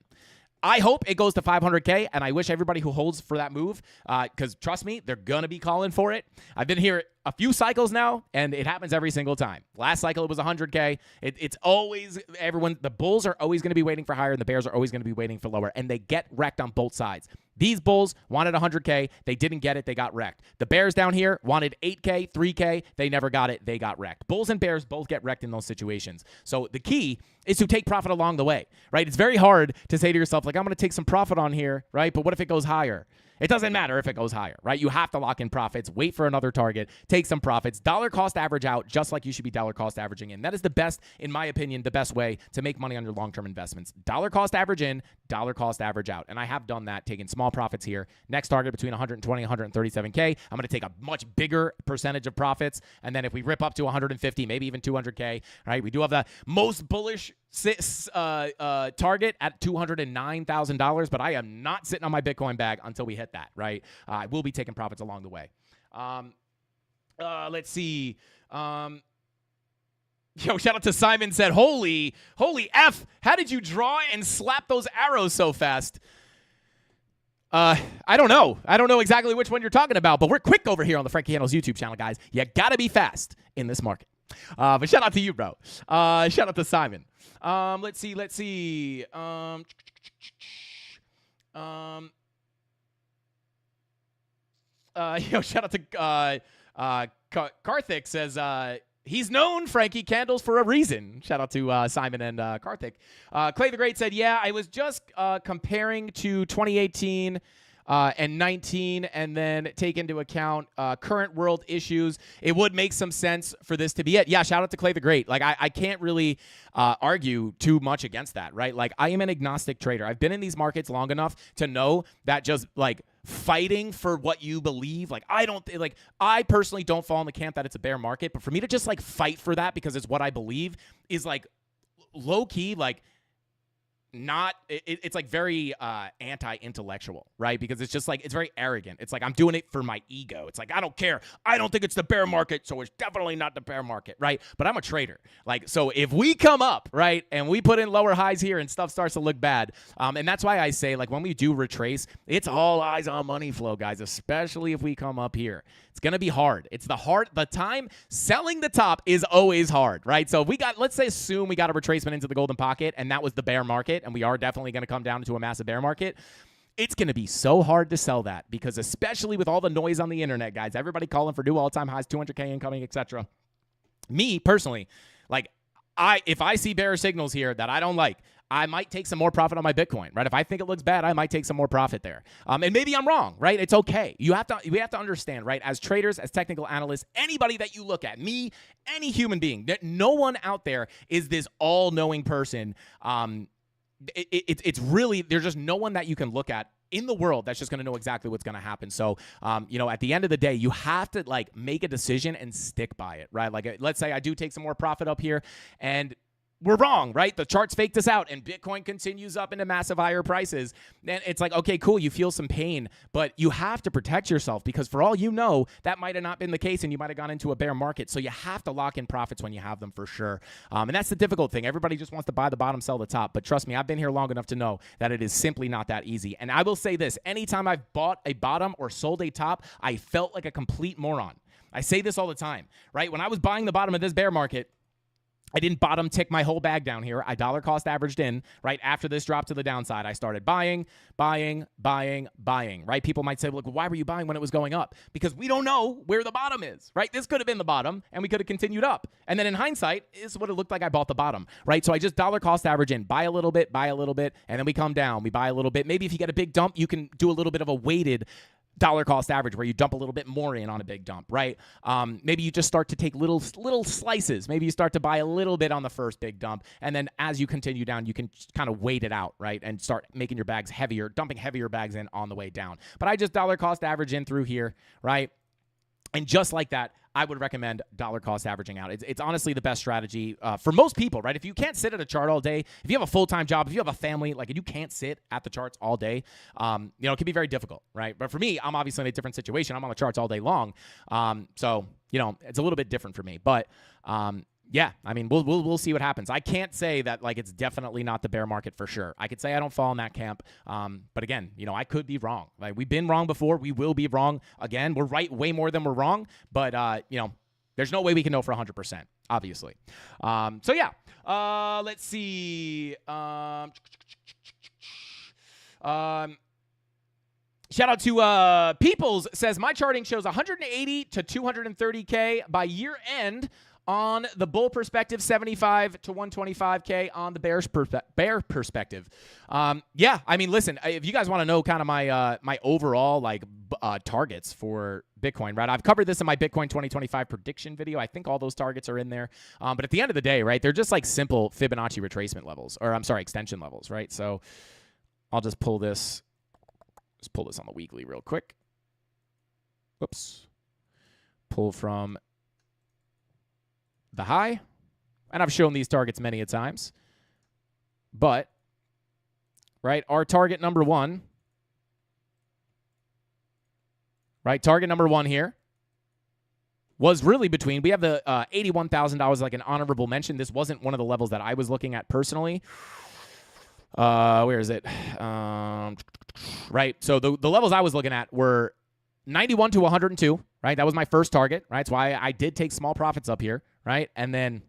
I hope it goes to 500K, and I wish everybody who holds for that move, because trust me, they're going to be calling for it. I've been here a few cycles now, and it happens every single time. Last cycle, it was 100K. It's always the bulls are always going to be waiting for higher, and the bears are always going to be waiting for lower, and they get wrecked on both sides. These bulls wanted 100K. They didn't get it. They got wrecked. The bears down here wanted 8K, 3K. They never got it. They got wrecked. Bulls and bears both get wrecked in those situations. So the key is to take profit along the way, right? It's very hard to say to yourself, like, I'm going to take some profit on here, right? But what if it goes higher? It doesn't matter if it goes higher, right? You have to lock in profits, wait for another target, take some profits, dollar cost average out, just like you should be dollar cost averaging in. That is the best, in my opinion, the best way to make money on your long-term investments. Dollar cost average in, dollar cost average out. And I have done that, taking small profits here. Next target between 120 and 137K. I'm going to take a much bigger percentage of profits. And then if we rip up to 150, maybe even 200K, right? We do have the most bullish target at $209,000, but I am not sitting on my Bitcoin bag until we hit that, right? I will be taking profits along the way. Let's see. Shout out to Simon said, holy F, how did you draw and slap those arrows so fast? I don't know. I don't know exactly which one you're talking about, but we're quick over here on the Frankie Handles YouTube channel, guys. You gotta be fast in this market. But shout out to you, bro. Shout out to Simon. Let's see. Shout out to Karthik says, he's known Frankie Candles for a reason. Shout out to Simon and Karthik. Clay the Great said, yeah, I was just comparing to 2018 and 19, and then take into account current world issues. It would make some sense for this to be it. Yeah, shout out to Clay the Great. Like, I can't really argue too much against that, right? Like, I am an agnostic trader. I've been in these markets long enough to know that just, like, fighting for what you believe, like, I personally don't fall in the camp that it's a bear market, but for me to just, like, fight for that because it's what I believe is, like, low-key, like, it's like very anti-intellectual, right? Because it's just like, it's very arrogant. It's like, I'm doing it for my ego. It's like, I don't care. I don't think it's the bear market, so it's definitely not the bear market, right? But I'm a trader. Like, so if we come up, right, and we put in lower highs here and stuff starts to look bad, and that's why I say, like, when we do retrace, it's all eyes on money flow, guys, especially if we come up here. It's going to be hard. The time selling the top is always hard, right? So let's say assume we got a retracement into the golden pocket and that was the bear market, and we are definitely going to come down into a massive bear market. It's going to be so hard to sell that because especially with all the noise on the internet, guys, everybody calling for new all-time highs, 200K incoming, etc. Me personally, like if I see bearish signals here that I don't like, I might take some more profit on my Bitcoin, right? If I think it looks bad, I might take some more profit there. And maybe I'm wrong, right? It's okay. We have to understand, right? As traders, as technical analysts, anybody that you look at, me, any human being, no one out there is this all-knowing person. It's really, there's just no one that you can look at in the world that's just going to know exactly what's going to happen. So, at the end of the day, you have to like make a decision and stick by it, right? Like, let's say I do take some more profit up here and we're wrong, right? The charts faked us out and Bitcoin continues up into massive higher prices. And it's like, okay, cool. You feel some pain, but you have to protect yourself because for all you know, that might have not been the case and you might have gone into a bear market. So you have to lock in profits when you have them for sure. And that's the difficult thing. Everybody just wants to buy the bottom, sell the top. But trust me, I've been here long enough to know that it is simply not that easy. And I will say this, anytime I've bought a bottom or sold a top, I felt like a complete moron. I say this all the time, right? When I was buying the bottom of this bear market, I didn't bottom tick my whole bag down here. I dollar cost averaged in right after this drop to the downside. I started buying, right? People might say, look, why were you buying when it was going up? Because we don't know where the bottom is, right? This could have been the bottom and we could have continued up. And then in hindsight, this is what it looked like I bought the bottom, right? So I just dollar cost average in, buy a little bit, and then we come down, we buy a little bit. Maybe if you get a big dump, you can do a little bit of a weighted dollar cost average where you dump a little bit more in on a big dump, right? Maybe you just start to take little slices. Maybe you start to buy a little bit on the first big dump. And then as you continue down, you can kind of weight it out, right? And start making your bags heavier, dumping heavier bags in on the way down. But I just dollar cost average in through here, right? And just like that, I would recommend dollar cost averaging out. It's honestly the best strategy for most people, right? If you can't sit at a chart all day, if you have a full-time job, if you have a family, like if you can't sit at the charts all day, it can be very difficult, right? But for me, I'm obviously in a different situation. I'm on the charts all day long. So it's a little bit different for me. But yeah, I mean, we'll see what happens. I can't say that like it's definitely not the bear market for sure. I could say I don't fall in that camp. But again, I could be wrong. Like we've been wrong before. We will be wrong again. We're right way more than we're wrong. But there's no way we can know for 100%, obviously. So yeah, let's see. Shout out to Peoples says my charting shows 180 to 230K by year end on the bull perspective, 75 to 125K on the bear perspective. Yeah, I mean, listen, if you guys want to know kind of my overall targets for Bitcoin, right? I've covered this in my Bitcoin 2025 prediction video. I think all those targets are in there. But at the end of the day, right, they're just like simple Fibonacci retracement levels, or I'm sorry, extension levels, right? So I'll just pull this. Let's pull this on the weekly real quick. Whoops. Pull from the high, and I've shown these targets many a times, but right, our target number one, right, target number one here was really between, we have the $81,000 like an honorable mention. This wasn't one of the levels that I was looking at personally. Where is it? Right, so the levels I was looking at were 91 to 102, right? That was my first target, right? That's why I did take small profits up here, right? And then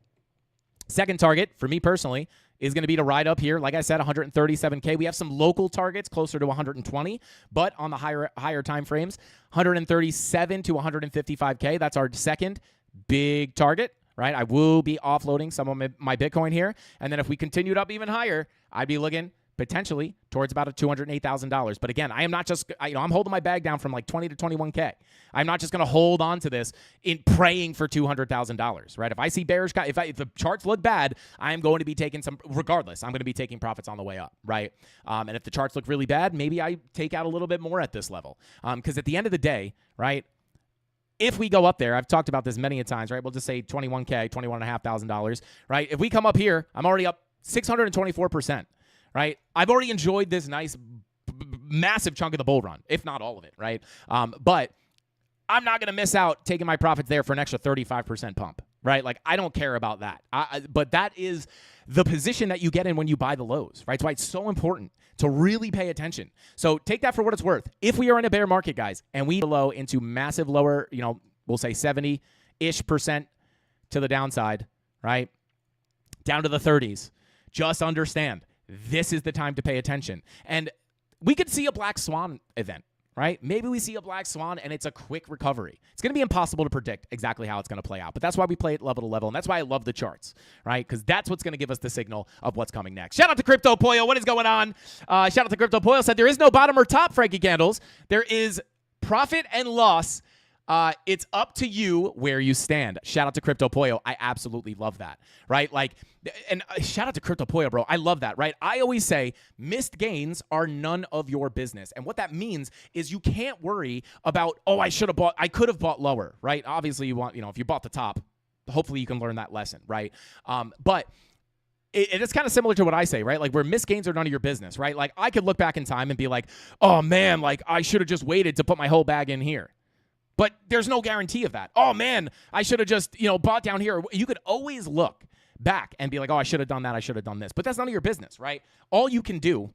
second target for me personally is going to be to ride up here. Like I said, 137K. We have some local targets closer to 120, but on the higher time frames, 137 to 155K. That's our second big target, right? I will be offloading some of my Bitcoin here. And then if we continued up even higher, I'd be looking potentially towards about a $208,000. But again, I am not just, I'm holding my bag down from like 20 to 21K. I'm not just going to hold on to this in praying for $200,000, right? If I see bearish, if the charts look bad, I'm going to be taking some, regardless, I'm going to be taking profits on the way up, right? And if the charts look really bad, maybe I take out a little bit more at this level. Because at the end of the day, right, if we go up there, I've talked about this many a times, right? We'll just say 21K, $21,500, right? If we come up here, I'm already up 624%. Right? I've already enjoyed this nice, massive chunk of the bull run, if not all of it, right? But I'm not going to miss out taking my profits there for an extra 35% pump, right? Like, I don't care about that. But that is the position that you get in when you buy the lows, right? That's why it's so important to really pay attention. So take that for what it's worth. If we are in a bear market, guys, and we low into massive lower, we'll say 70-ish% to the downside, right? Down to the 30s, just understand, this is the time to pay attention. And we could see a black swan event, right? Maybe we see a black swan and it's a quick recovery. It's going to be impossible to predict exactly how it's going to play out, but that's why we play it level to level, and that's why I love the charts, right? Because that's what's going to give us the signal of what's coming next. Shout out to Crypto Pollo. What is going on? Shout out to Crypto Pollo. Said there is no bottom or top, Frankie Candles. There is profit and loss. It's up to you where you stand. Shout out to Crypto Pollo. I absolutely love that, right? Like, and shout out to Crypto Pollo, bro. I love that, right? I always say missed gains are none of your business. And what that means is you can't worry about, oh, I could have bought lower, right? Obviously, you want, if you bought the top, hopefully you can learn that lesson, right? But it's kind of similar to what I say, right? Like, where missed gains are none of your business, right? Like, I could look back in time and be like, oh, man, like, I should have just waited to put my whole bag in here. But there's no guarantee of that. Oh, man, I should have just, bought down here. You could always look back and be like, oh, I should have done that. I should have done this. But that's none of your business, right? All you can do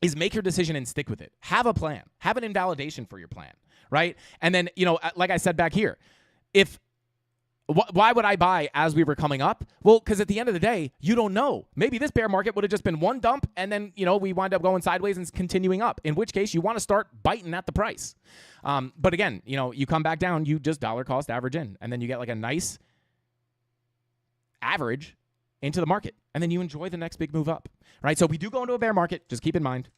is make your decision and stick with it. Have a plan. Have an invalidation for your plan, right? And then, like I said back here, why would I buy as we were coming up? Well, because at the end of the day, you don't know. Maybe this bear market would have just been one dump, and then, we wind up going sideways and continuing up, in which case you want to start biting at the price. But again, you come back down, you just dollar cost average in, and then you get like a nice average into the market, and then you enjoy the next big move up, right? So if we do go into a bear market, just keep in mind,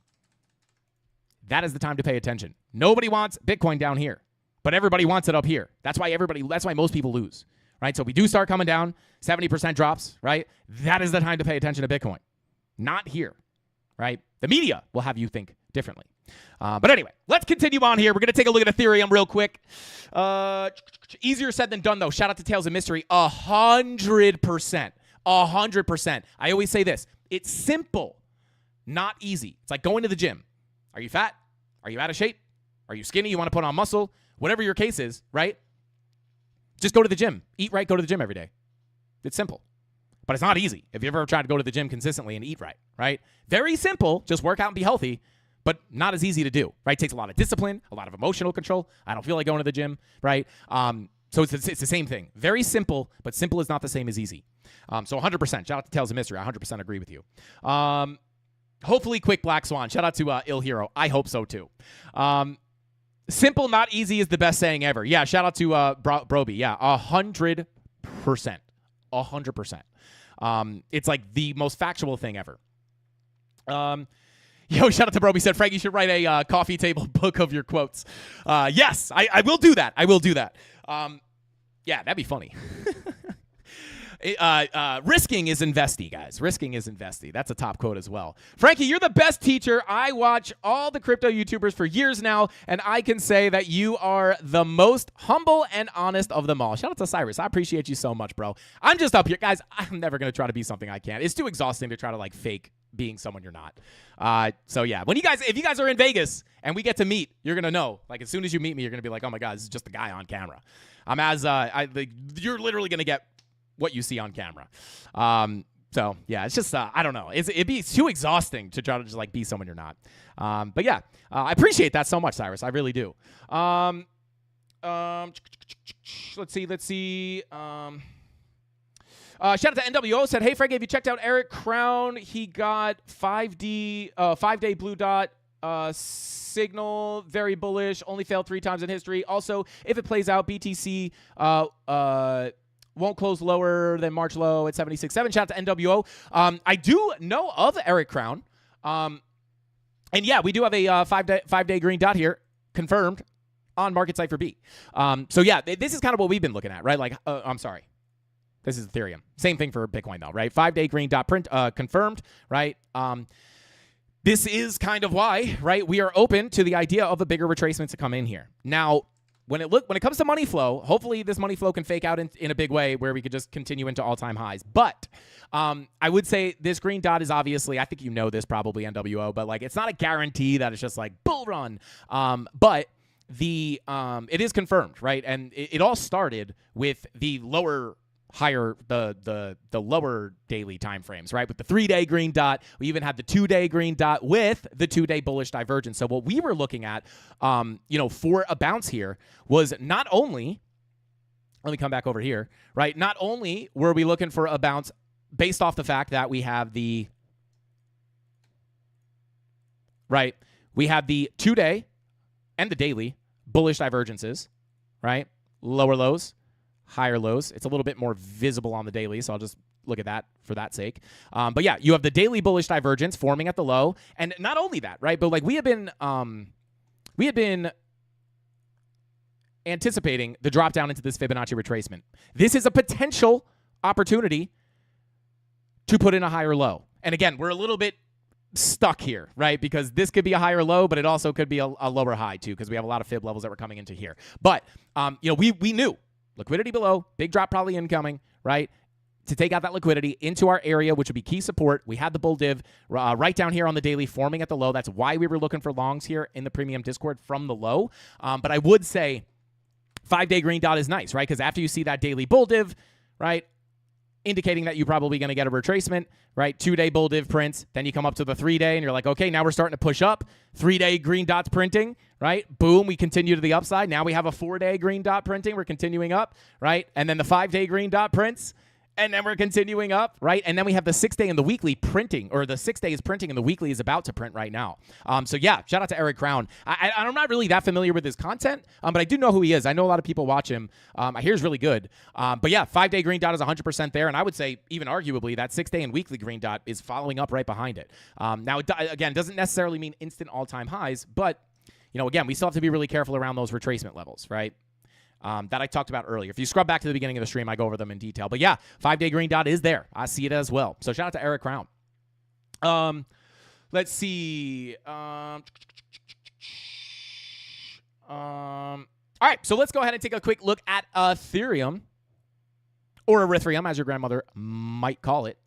that is the time to pay attention. Nobody wants Bitcoin down here, but everybody wants it up here. That's why most people lose. Right, so we do start coming down, 70% drops, right? That is the time to pay attention to Bitcoin. Not here, right? The media will have you think differently. But anyway, let's continue on here. We're going to take a look at Ethereum real quick. Easier said than done, though. Shout out to Tales of Mystery. 100%. 100%. I always say this. It's simple, not easy. It's like going to the gym. Are you fat? Are you out of shape? Are you skinny? You want to put on muscle? Whatever your case is, right? Just go to the gym. Eat right, go to the gym every day. It's simple. But it's not easy if you ever tried to go to the gym consistently and eat right? Very simple. Just work out and be healthy, but not as easy to do, right? It takes a lot of discipline, a lot of emotional control. I don't feel like going to the gym, right? So it's the same thing. Very simple, but simple is not the same as easy. So 100%. Shout out to Tales of Mystery. I 100% agree with you. Hopefully quick Black Swan. Shout out to Ill Hero. I hope so too. Simple, not easy is the best saying ever. Yeah, shout out to Broby. Yeah, 100%. 100%. It's like the most factual thing ever. Shout out to Broby. Said, Frank, you should write a coffee table book of your quotes. Yes, I will do that. I will do that. Yeah, that'd be funny. Risking is investy, guys. Risking is investy. That's a top quote as well. Frankie, you're the best teacher. I watch all the crypto YouTubers for years now, and I can say that you are the most humble and honest of them all. Shout out to Cyrus. I appreciate you so much, bro. I'm just up here. Guys, I'm never going to try to be something I can't. It's too exhausting to try to, fake being someone you're not. So, yeah. If you guys are in Vegas and we get to meet, you're going to know. As soon as you meet me, you're going to be like, oh, my God, this is just the guy on camera. You're literally going to get what you see on camera. So yeah, it's just I don't know. It'd be too exhausting to try to just be someone you're not. But yeah, I appreciate that so much, Cyrus. I really do. Let's see. Shout out to NWO. Said, hey Frank, have you checked out Eric Crown? He got 5-day blue dot signal, very bullish, only failed 3 times in history. Also, if it plays out, BTC won't close lower than March low at 76.7. Shout out to NWO. I do know of Eric Crown. And yeah, we do have a 5-day green dot here, confirmed on Market Cipher B. So yeah, this is kind of what we've been looking at, right? I'm sorry. This is Ethereum. Same thing for Bitcoin though, right? 5-day green dot print confirmed, right? This is kind of why, right? We are open to the idea of a bigger retracement to come in here. Now, when it comes to money flow, hopefully this money flow can fake out in a big way where we could just continue into all-time highs. But I would say this green dot is obviously, I think you know this probably, NWO, but it's not a guarantee that it's just bull run. But it is confirmed, right? And it all started with the lower daily time frames, right? With the 3-day green dot, we even had the 2-day green dot with the 2-day bullish divergence. So what we were looking at, for a bounce here was not only, let me come back over here, right? Not only were we looking for a bounce based off the fact that we have the 2-day and the daily bullish divergences, right? Lower lows, higher lows. It's a little bit more visible on the daily, so I'll just look at that for that sake. But yeah, you have the daily bullish divergence forming at the low, and not only that, right? But like we had been anticipating the drop down into this Fibonacci retracement. This is a potential opportunity to put in a higher low. And again, we're a little bit stuck here, right? Because this could be a higher low, but it also could be a lower high too, because we have a lot of fib levels that were coming into here. But we knew liquidity below, big drop probably incoming, right? To take out that liquidity into our area, which would be key support. We had the bull div right down here on the daily forming at the low. That's why we were looking for longs here in the premium Discord from the low. But I would say 5-day green dot is nice, right? Because after you see that daily bull div, right, indicating that you're probably going to get a retracement, right? 2-day bull div prints. Then you come up to the 3-day and you're like, okay, now we're starting to push up. 3-day green dots printing, right? Boom, we continue to the upside. Now we have a 4-day green dot printing. We're continuing up, right? And then the 5-day green dot prints. And then we're continuing up, right? And then we have the 6-day and the weekly printing, or the 6 days printing and the weekly is about to print right now. So yeah, shout out to Eric Crown. I'm not really that familiar with his content, but I do know who he is. I know a lot of people watch him. I hear he's really good. But yeah, 5-day green dot is 100% there. And I would say even arguably that 6-day and weekly green dot is following up right behind it. Now, again, doesn't necessarily mean instant all-time highs, but again, we still have to be really careful around those retracement levels, right? That I talked about earlier. If you scrub back to the beginning of the stream, I go over them in detail. But yeah, 5-day green dot is there. I see it as well. So shout out to Eric Crown. Let's see. All right, so let's go ahead and take a quick look at Ethereum, or Erythrium, as your grandmother might call it.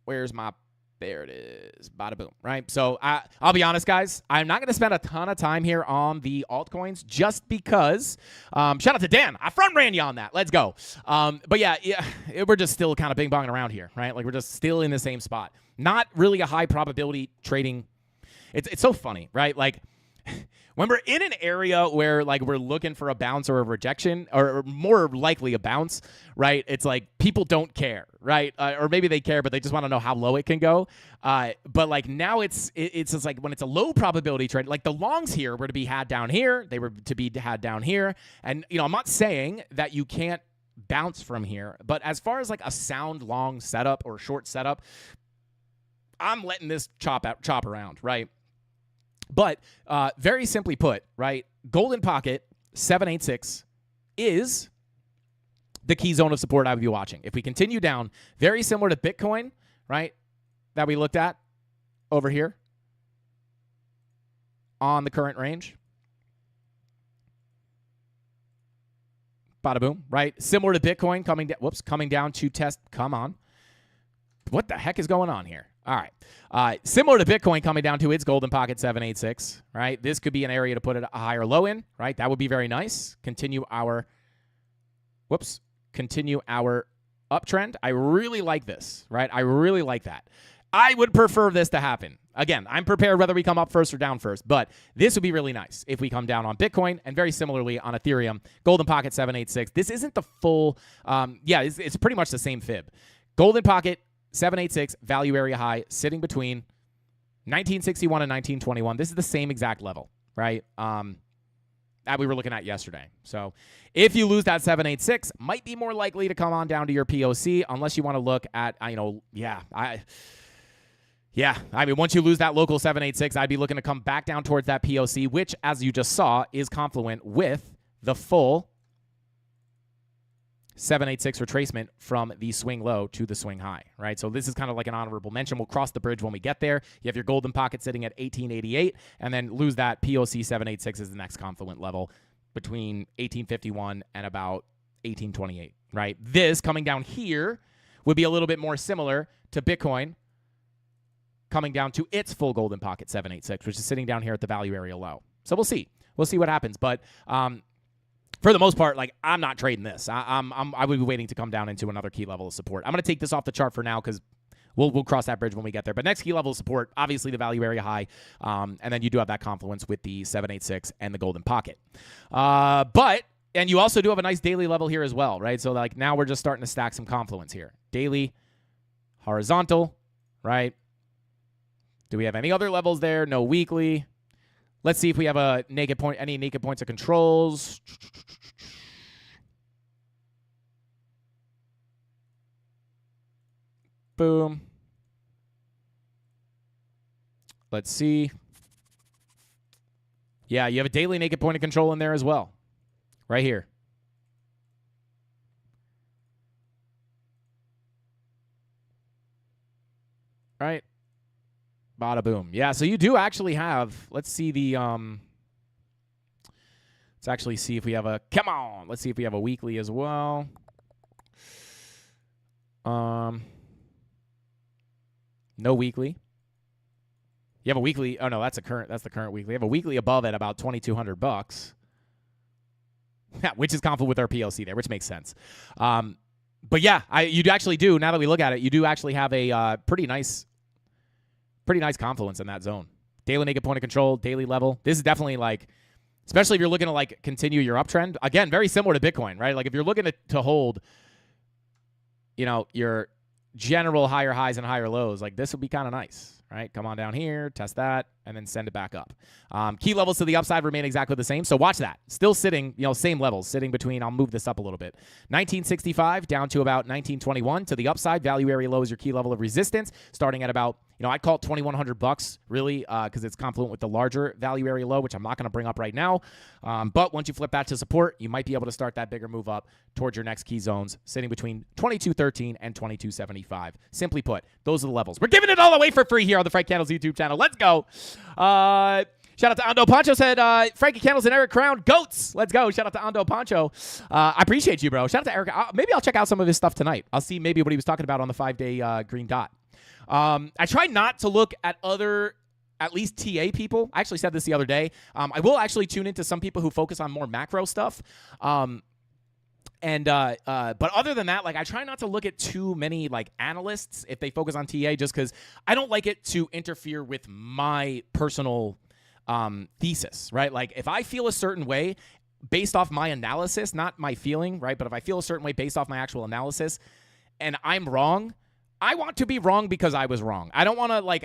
Where's my... There it is. Bada boom, right? So I'll be honest, guys. I'm not going to spend a ton of time here on the altcoins just because, shout out to Dan. I front ran you on that. Let's go. But yeah, we're just still kind of bing-bonging around here, right? Like we're just still in the same spot. Not really a high probability trading. It's so funny, right? Like when we're in an area where like we're looking for a bounce or a rejection, or more likely a bounce, right? It's like people don't care, right? Or maybe they care, but they just want to know how low it can go. But like now it's just like when it's a low probability trade, like the longs here were to be had down here, they were to be had down here. And I'm not saying that you can't bounce from here, but as far as like a sound long setup or short setup, I'm letting this chop around, right? But very simply put, right, golden pocket 786 is the key zone of support I would be watching. If we continue down, very similar to Bitcoin, right, that we looked at over here on the current range. Bada boom, right? Similar to Bitcoin coming down to test. Come on. What the heck is going on here? All right. Similar to Bitcoin coming down to its golden pocket 786, right? This could be an area to put a higher low in, right? That would be very nice. Continue our uptrend. I really like this, right? I really like that. I would prefer this to happen. Again, I'm prepared whether we come up first or down first, but this would be really nice if we come down on Bitcoin, and very similarly on Ethereum, golden pocket 786. This isn't the full, it's pretty much the same fib. Golden pocket 786 value area high sitting between 1961 and 1921. This is the same exact level, right? That we were looking at yesterday. So if you lose that 786, might be more likely to come on down to your POC, unless you want to look at, once you lose that local 786, I'd be looking to come back down towards that POC, which, as you just saw, is confluent with the full 786 retracement from the swing low to the swing high, right? So this is kind of like an honorable mention. We'll cross the bridge when we get there. You have your golden pocket sitting at 1888, and then lose that POC 786 is the next confluent level between 1851 and about 1828, right? This coming down here would be a little bit more similar to Bitcoin coming down to its full golden pocket 786, which is sitting down here at the value area low. So we'll see. We'll see what happens. But for the most part, like, I'm not trading this. I would be waiting to come down into another key level of support. I'm going to take this off the chart for now because we'll cross that bridge when we get there. But next key level of support, obviously the value area high, and then you do have that confluence with the 786 and the golden pocket. And you also do have a nice daily level here as well, right? So like now we're just starting to stack some confluence here. Daily, horizontal, right? Do we have any other levels there? No weekly. Let's see if we have a naked point, any naked points of controls. Boom. Let's see. Yeah, you have a daily naked point of control in there as well. Right here. Right. Bada boom. Yeah, so you do actually have, let's see the let's actually see if we have a, come on, let's see if we have a weekly as well. No weekly. You have a weekly, oh no, that's the current weekly. You have a weekly above at about $2,200. Yeah, which is conflict with our PLC there, which makes sense. But yeah, you actually do, now that we look at it, you do actually have a pretty nice confluence in that zone. Daily naked point of control, daily level. This is definitely like, especially if you're looking to like continue your uptrend. Again, very similar to Bitcoin, right? Like if you're looking to hold, you know, your general higher highs and higher lows, like this would be kind of nice, right? Come on down here, test that, and then send it back up. Key levels to the upside remain exactly the same. So watch that. Still sitting, you know, same levels, sitting between, I'll move this up a little bit. 1965 down to about 1921 to the upside. Value area low is your key level of resistance, starting at about, you know, I'd call it $2,100 really, because it's confluent with the larger value area low, which I'm not going to bring up right now. But once you flip that to support, you might be able to start that bigger move up towards your next key zones, sitting between 2213 and 2275. Simply put, those are the levels. We're giving it all away for free here on the Frank Candles YouTube channel. Let's go. Shout out to Ando Poncho, said Frankie Candles and Eric Crown, GOATs. Let's go. Shout out to Ando Poncho. I appreciate you, bro. Shout out to Eric. Maybe I'll check out some of his stuff tonight. I'll see maybe what he was talking about on the 5-day green dot. I try not to look at other, at least TA people. I actually said this the other day. I will actually tune into some people who focus on more macro stuff. But other than that, like I try not to look at too many like analysts if they focus on TA, just because I don't like it to interfere with my personal thesis, right? Like if I feel a certain way based off my analysis, not my feeling, right? But if I feel a certain way based off my actual analysis and I'm wrong, I want to be wrong because I was wrong. I don't want to like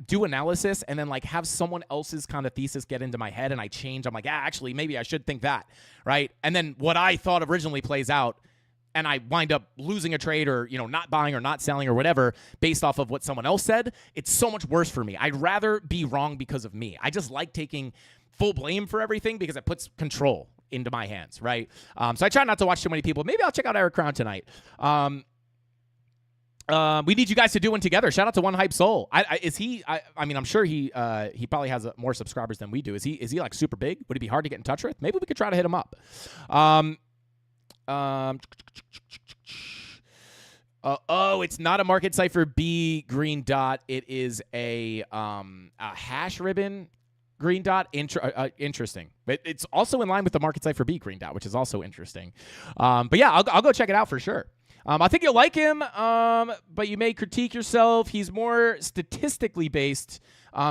do analysis and then like have someone else's kind of thesis get into my head and I change. I'm like, actually, maybe I should think that, right? And then what I thought originally plays out and I wind up losing a trade or, you know, not buying or not selling or whatever based off of what someone else said. It's so much worse for me. I'd rather be wrong because of me. I just like taking full blame for everything because it puts control into my hands, right? So I try not to watch too many people. Maybe I'll check out Eric Crown tonight. We need you guys to do one together. Shout out to One Hype Soul. I mean, I'm sure he probably has more subscribers than we do. Is he like super big? Would it be hard to get in touch with? Maybe we could try to hit him up. It's not a market cipher B green dot. It is a hash ribbon green dot. Interesting. But it's also in line with the market cipher B green dot, which is also interesting. But yeah, I'll go check it out for sure. I think you'll like him, but you may critique yourself. He's more statistically based.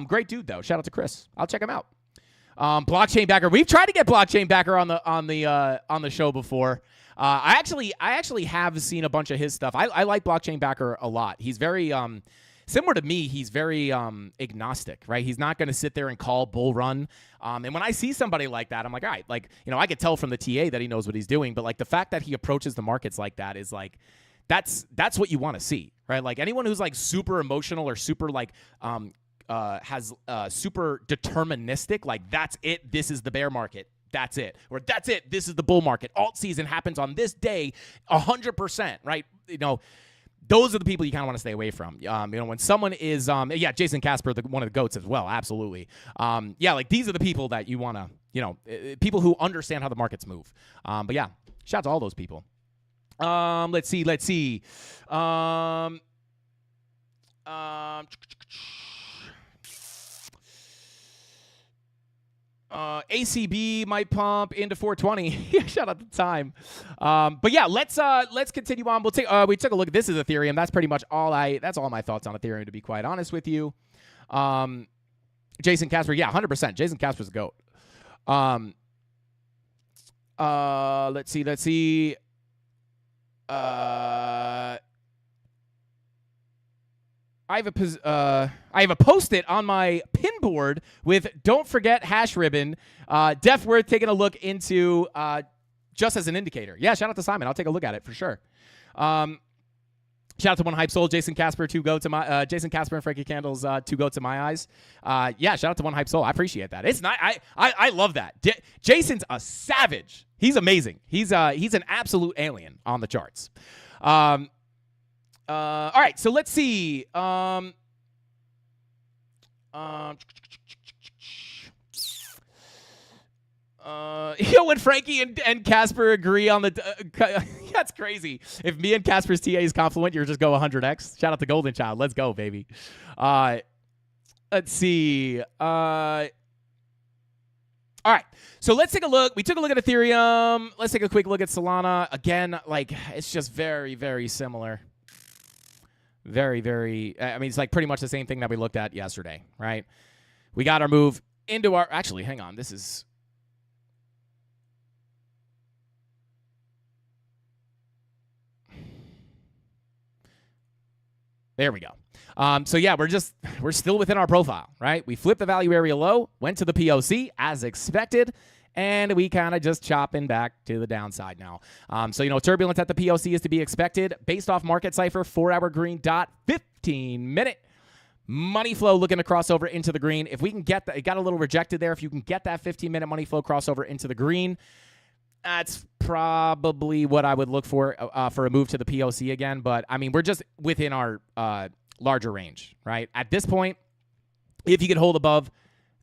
Great dude though. Shout out to Chris. I'll check him out. Blockchain Backer. We've tried to get Blockchain Backer on the show before. I actually have seen a bunch of his stuff. I like Blockchain Backer a lot. He's very similar to me. He's very agnostic, right? He's not going to sit there and call bull run. And when I see somebody like that, I'm like, all right, like, you know, I could tell from the TA that he knows what he's doing, but like the fact that he approaches the markets like that is like, that's what you want to see, right? Like anyone who's like super emotional or super like has super deterministic, like that's it. This is the bear market. That's it. Or that's it. This is the bull market. Alt season happens on this day, 100%, right? You know, those are the people you kind of want to stay away from. You know, when someone is, Jason Casper, one of the GOATs as well, absolutely. Like these are the people that you want to, you know, people who understand how the markets move. But yeah, shout out to all those people. Let's see. ACB might pump into 420. Shout out the time. But yeah, let's continue on. We took a look at this is Ethereum. That's pretty much that's all my thoughts on Ethereum, to be quite honest with you. Jason Casper, yeah, 100%. Jason Casper's a GOAT. Let's see. I have a post-it on my pin board with "Don't forget hash ribbon." Def worth taking a look into just as an indicator. Yeah, shout out to Simon. I'll take a look at it for sure. Shout out to One Hype Soul, Jason Casper, Jason Casper and Frankie Candles, to go to my eyes. Yeah, shout out to One Hype Soul. I appreciate that. It's not. I love that. Jason's a savage. He's amazing. He's an absolute alien on the charts. All right, so let's see. Yo and Frankie and Casper agree on the that's crazy. If me and Casper's TA is confluent, you're just go 100x. Shout out to Golden Child. Let's go, baby. Let's see. All right, so let's take a look. We took a look at Ethereum. Let's take a quick look at Solana. Again, like, it's just very, very similar. Very, very, I mean, it's like pretty much the same thing that we looked at yesterday, right? We got our move into our, actually, hang on. This is, there we go. So yeah, we're still within our profile, right? We flipped the value area low, went to the POC as expected, and we kind of just chopping back to the downside now. So, turbulence at the POC is to be expected based off market cipher, 4-hour green dot, 15-minute money flow looking to cross over into the green. If we can get that, it got a little rejected there. If you can get that 15-minute money flow crossover into the green, that's probably what I would look for a move to the POC again. But, I mean, we're just within our larger range, right? At this point, if you could hold above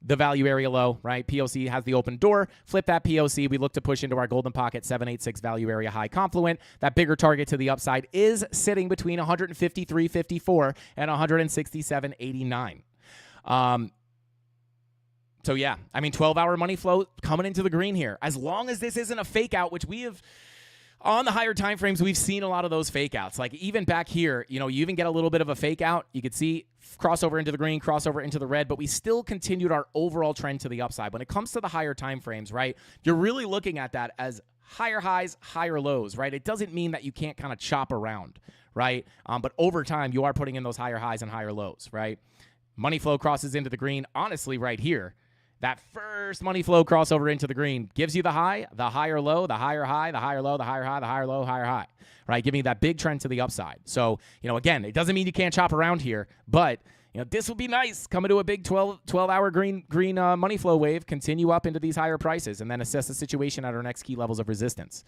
the value area low, right? POC has the open door. Flip that POC. We look to push into our golden pocket 786 value area high confluent. That bigger target to the upside is sitting between 153.54 and 167.89. So yeah, I mean, 12-hour money flow coming into the green here. As long as this isn't a fake out, which we have on the higher time frames, we've seen a lot of those fake outs. Like even back here, you even get a little bit of a fake out. You could see crossover into the green, crossover into the red, but we still continued our overall trend to the upside. When it comes to the higher time frames, right, you're really looking at that as higher highs, higher lows, right? It doesn't mean that you can't kind of chop around, right? But over time, you are putting in those higher highs and higher lows, right? Money flow crosses into the green, honestly, right here. That first money flow crossover into the green gives you the high, the higher low, the higher high, the higher low, the higher high, the higher low, higher high, right? Giving you that big trend to the upside. So, again, it doesn't mean you can't chop around here, but, this would be nice. Coming to a big 12-hour green money flow wave, continue up into these higher prices, and then assess the situation at our next key levels of resistance.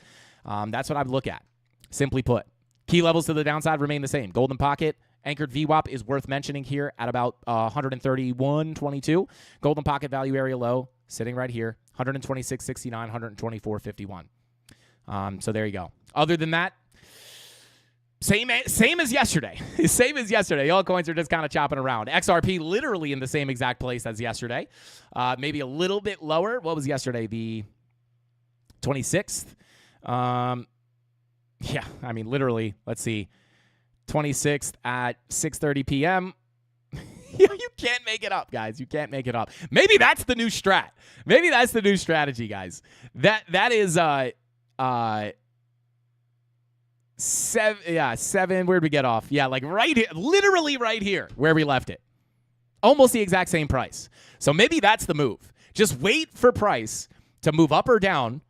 That's what I'd look at. Simply put, key levels to the downside remain the same. Golden pocket, anchored VWAP is worth mentioning here at about 131.22. Golden pocket value area low sitting right here, 126.69, 124.51. So there you go. Other than that, same as yesterday. Same as yesterday. All coins are just kind of chopping around. XRP literally in the same exact place as yesterday. Maybe a little bit lower. What was yesterday? The 26th? Yeah, I mean, literally, let's see. 26th at 6:30 p.m. You can't make it up, guys. You can't make it up. Maybe that's the new strat. Maybe that's the new strategy, guys. That is seven. Where'd we get off? Yeah, like right here, literally right here where we left it. Almost the exact same price. So maybe that's the move. Just wait for price to move up or down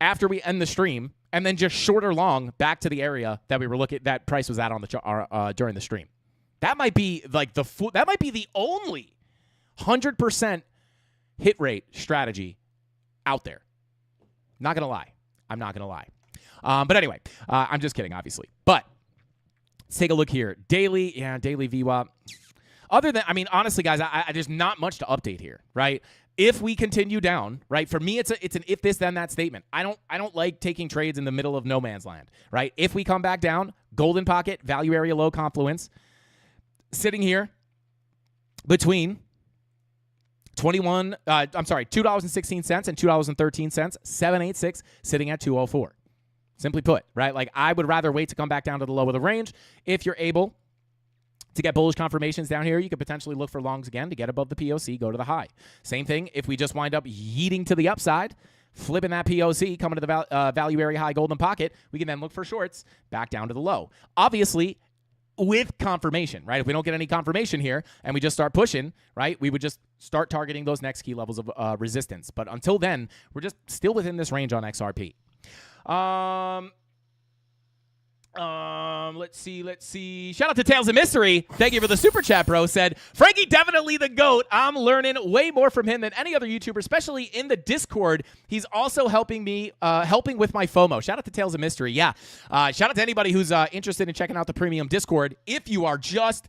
after we end the stream, and then just short or long back to the area that we were looking. That price was at on the during the stream. That might be like that might be the only 100% hit rate strategy out there. Not gonna lie. I'm not gonna lie. But anyway, I'm just kidding, obviously. But let's take a look here. Daily VWAP. Other than, I mean, honestly, guys, I there's not much to update here, right? If we continue down, right? For me, it's an if this then that statement. I don't like taking trades in the middle of no man's land, right? If we come back down, golden pocket, value area low confluence, sitting here between $2.16 and $2.13, 786 sitting at 204. Simply put, right? Like I would rather wait to come back down to the low of the range. If you're able to get bullish confirmations down here, you could potentially look for longs again to get above the POC, go to the high. Same thing if we just wind up yeeting to the upside, flipping that POC, coming to the value area high golden pocket, we can then look for shorts back down to the low. Obviously, with confirmation, right? If we don't get any confirmation here and we just start pushing, right, we would just start targeting those next key levels of resistance. But until then, we're just still within this range on XRP. Let's see. Shout out to Tales of Mystery. Thank you for the super chat, bro. Said, Frankie, definitely the GOAT. I'm learning way more from him than any other YouTuber, especially in the Discord. He's also helping me, helping with my FOMO. Shout out to Tales of Mystery. Yeah. Shout out to anybody who's interested in checking out the premium Discord. If you are just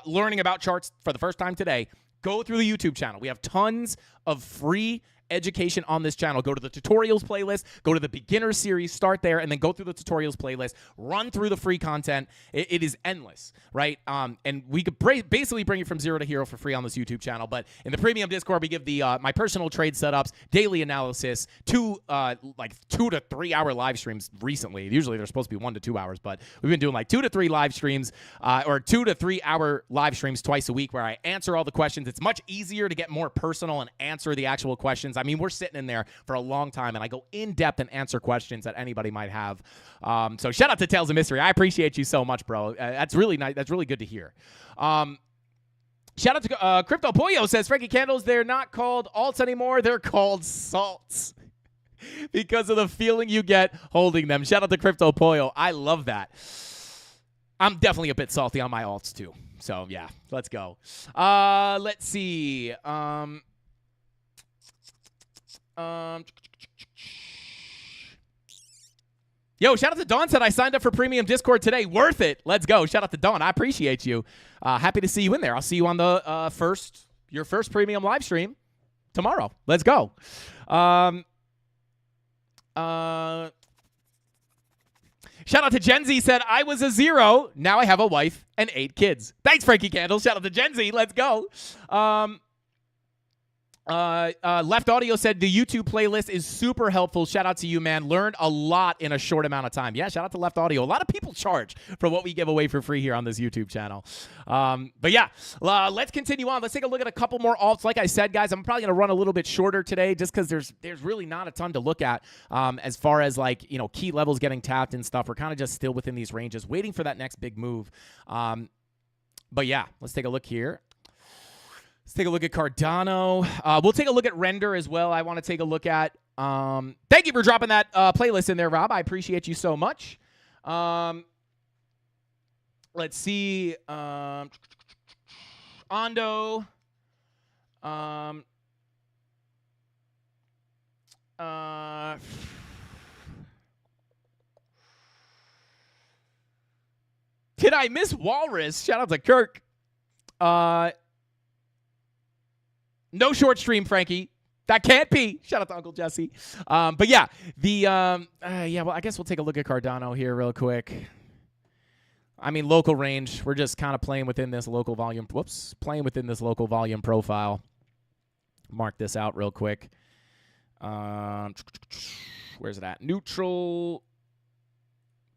learning about charts for the first time today, go through the YouTube channel. We have tons of free education on this channel. Go to the tutorials playlist, go to the beginner series, start there, and then go through the tutorials playlist, run through the free content. It is endless, right? And we could basically bring you from zero to hero for free on this YouTube channel. But in the premium Discord, we give the my personal trade setups, daily analysis, like 2 to 3 hour live streams recently. Usually they're supposed to be 1 to 2 hours, but we've been doing like 2 to 3 live streams or 2 to 3 hour live streams twice a week where I answer all the questions. It's much easier to get more personal and answer the actual questions. I mean, we're sitting in there for a long time, and I go in depth and answer questions that anybody might have. So shout out to Tales of Mystery. I appreciate you so much, bro. That's really nice. That's really good to hear. Shout out to Crypto Pollo says, Frankie Candles, they're not called alts anymore. They're called salts because of the feeling you get holding them. Shout out to Crypto Pollo. I love that. I'm definitely a bit salty on my alts too. So yeah, let's go. Let's see. Yo, shout out to Dawn said I signed up for premium Discord today. Worth it. Let's go. Shout out to Dawn. I appreciate you. Happy to see you in there. I'll see you on the your first premium live stream tomorrow. Let's go. Shout out to Gen Z said I was a 0. Now I have a wife and 8 kids. Thanks, Frankie Candles. Shout out to Gen Z. Let's go. Left Audio said the YouTube playlist is super helpful. Shout out to you, man. Learned a lot in a short amount of time. Yeah, shout out to Left Audio. A lot of people charge for what we give away for free here on this YouTube channel. But yeah, let's continue on. Let's take a look at a couple more alts. Like I said, guys, I'm probably going to run a little bit shorter today just because there's really not a ton to look at as far as like, key levels getting tapped and stuff. We're kind of just still within these ranges, waiting for that next big move. But yeah, let's take a look here. Let's take a look at Cardano. We'll take a look at Render as well. I want to take a look at. Thank you for dropping that playlist in there, Rob. I appreciate you so much. Let's see. Ondo. Did I miss Walrus? Shout out to Kirk. No short stream, Frankie. That can't be. Shout out to Uncle Jesse. But yeah, well, I guess we'll take a look at Cardano here real quick. I mean, local range. We're just kind of playing within this local volume. Playing within this local volume profile. Mark this out real quick. Where's it at? Neutral.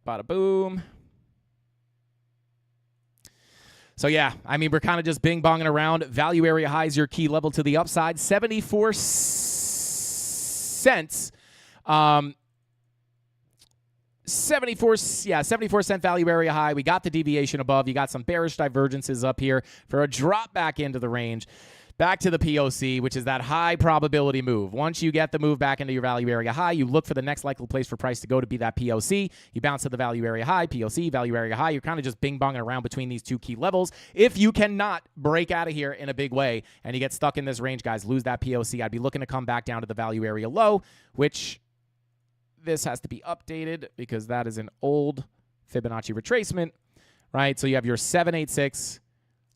Bada boom. So, yeah, I mean, we're kind of just bing-bonging around. Value area high is your key level to the upside. 74 cents. 74 cent value area high. We got the deviation above. You got some bearish divergences up here for a drop back into the range. Back to the POC, which is that high probability move. Once you get the move back into your value area high, you look for the next likely place for price to go to be that POC. You bounce to the value area high, POC, value area high. You're kind of just bing-bonging around between these two key levels. If you cannot break out of here in a big way and you get stuck in this range, guys, lose that POC, I'd be looking to come back down to the value area low, which this has to be updated because that is an old Fibonacci retracement, right? So you have your 786,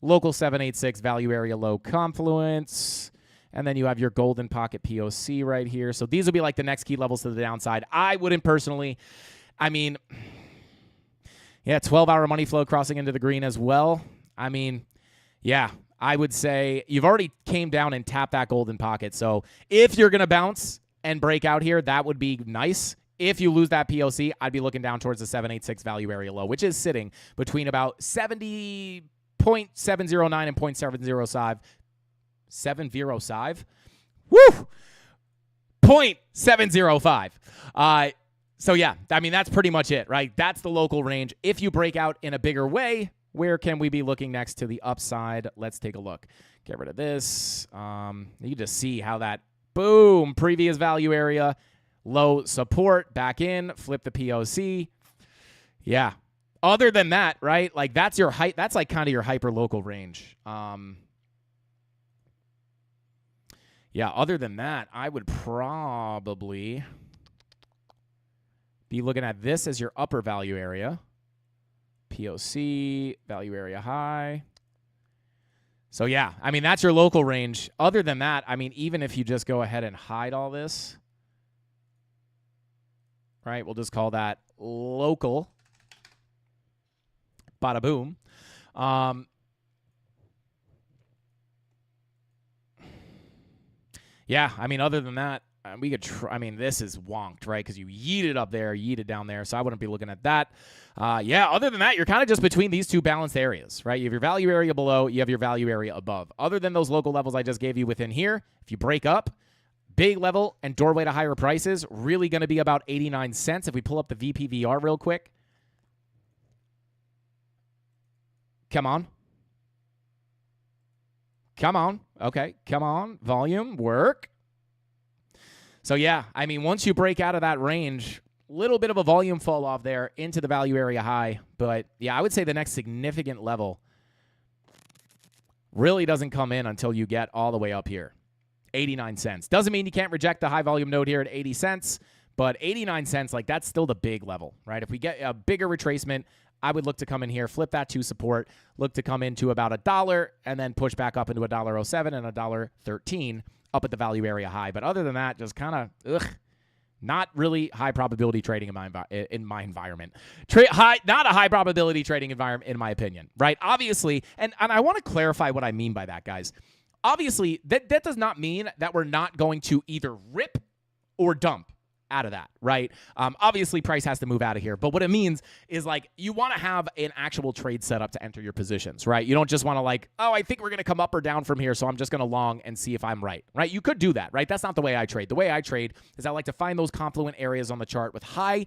local 786 value area low confluence. And then you have your golden pocket POC right here. So these will be like the next key levels to the downside. I wouldn't personally, I mean, yeah, 12-hour money flow crossing into the green as well. I mean, yeah, I would say you've already came down and tapped that golden pocket. So if you're going to bounce and break out here, that would be nice. If you lose that POC, I'd be looking down towards the 786 value area low, which is sitting between about 70.709 and 0.705. 705? Woo! 0.705. So, yeah, I mean, that's pretty much it, right? That's the local range. If you break out in a bigger way, Where can we be looking next to the upside? Let's take a look. Get rid of this. You can just see how that, boom, previous value area, low support, back in, flip the POC. Yeah. Other than that, right, like that's your height. That's like kind of your hyper local range. Yeah, other than that, I would probably be looking at this as your upper value area. POC, value area high. So, yeah, I mean, that's your local range. Other than that, I mean, even if you just go ahead and hide all this, right, we'll just call that local. Bada boom. Yeah, I mean, other than that, we could try. I mean, this is wonked, right? Because you yeeted up there, yeeted down there, so I wouldn't be looking at that. Yeah, other than that, you're kind of just between these two balanced areas, right? You have your value area below, you have your value area above. Other than those local levels I just gave you within here, if you break up, big level and doorway to higher prices, really going to be about 89 cents. If we pull up the VPVR real quick. Come on. Come on. Okay, come on. Volume, work. So, yeah, I mean, once you break out of that range, little bit of a volume fall off there into the value area high. But, yeah, I would say the next significant level really doesn't come in until you get all the way up here. 89 cents. Doesn't mean you can't reject the high volume node here at 80 cents, but 89 cents, like that's still the big level, right? If we get a bigger retracement, I would look to come in here, flip that to support, look to come into about $1, and then push back up into $1.07 and $1.13 up at the value area high. But other than that, just kind of, not really high probability trading in my environment. Not a high probability trading environment, in my opinion, right? Obviously, and I want to clarify what I mean by that, guys. Obviously, that does not mean that we're not going to either rip or dump out of that, right? Obviously, price has to move out of here. But what it means is, like, you want to have an actual trade setup to enter your positions, right? You don't just want to, like, oh, I think we're going to come up or down from here, so I'm just going to long and see if I'm right, right? You could do that, right? That's not the way I trade. The way I trade is I like to find those confluent areas on the chart with high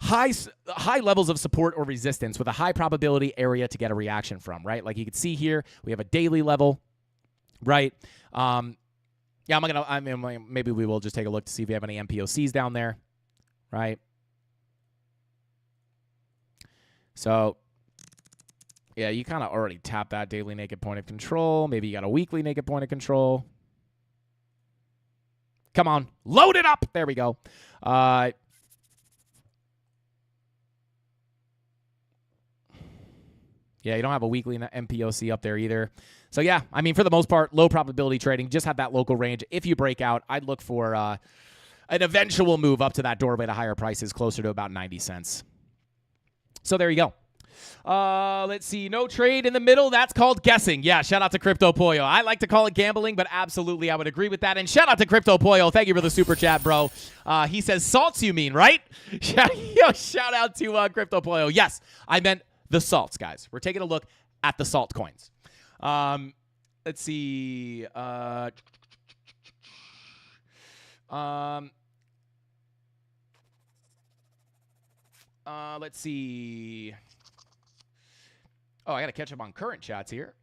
levels of support or resistance with a high probability area to get a reaction from, right? Like you can see here, we have a daily level, right? Yeah, maybe we will just take a look to see if we have any MPOCs down there, right? So, yeah, you kind of already tapped that daily naked point of control. Maybe you got a weekly naked point of control. Come on, load it up. There we go. Yeah, you don't have a weekly MPOC up there either. So, yeah, I mean, for the most part, low probability trading. Just have that local range. If you break out, I'd look for an eventual move up to that doorway to higher prices, closer to about 90 cents. So there you go. Let's see. No trade in the middle. That's called guessing. Yeah, shout out to Crypto Pollo. I like to call it gambling, but absolutely I would agree with that. And shout out to Crypto Pollo. Thank you for the super chat, bro. He says salts, you mean, right? Shout out to Crypto Pollo. Yes, I meant the salts, guys. We're taking a look at the salt coins. Let's see. Let's see. Oh, I got to catch up on current chats here.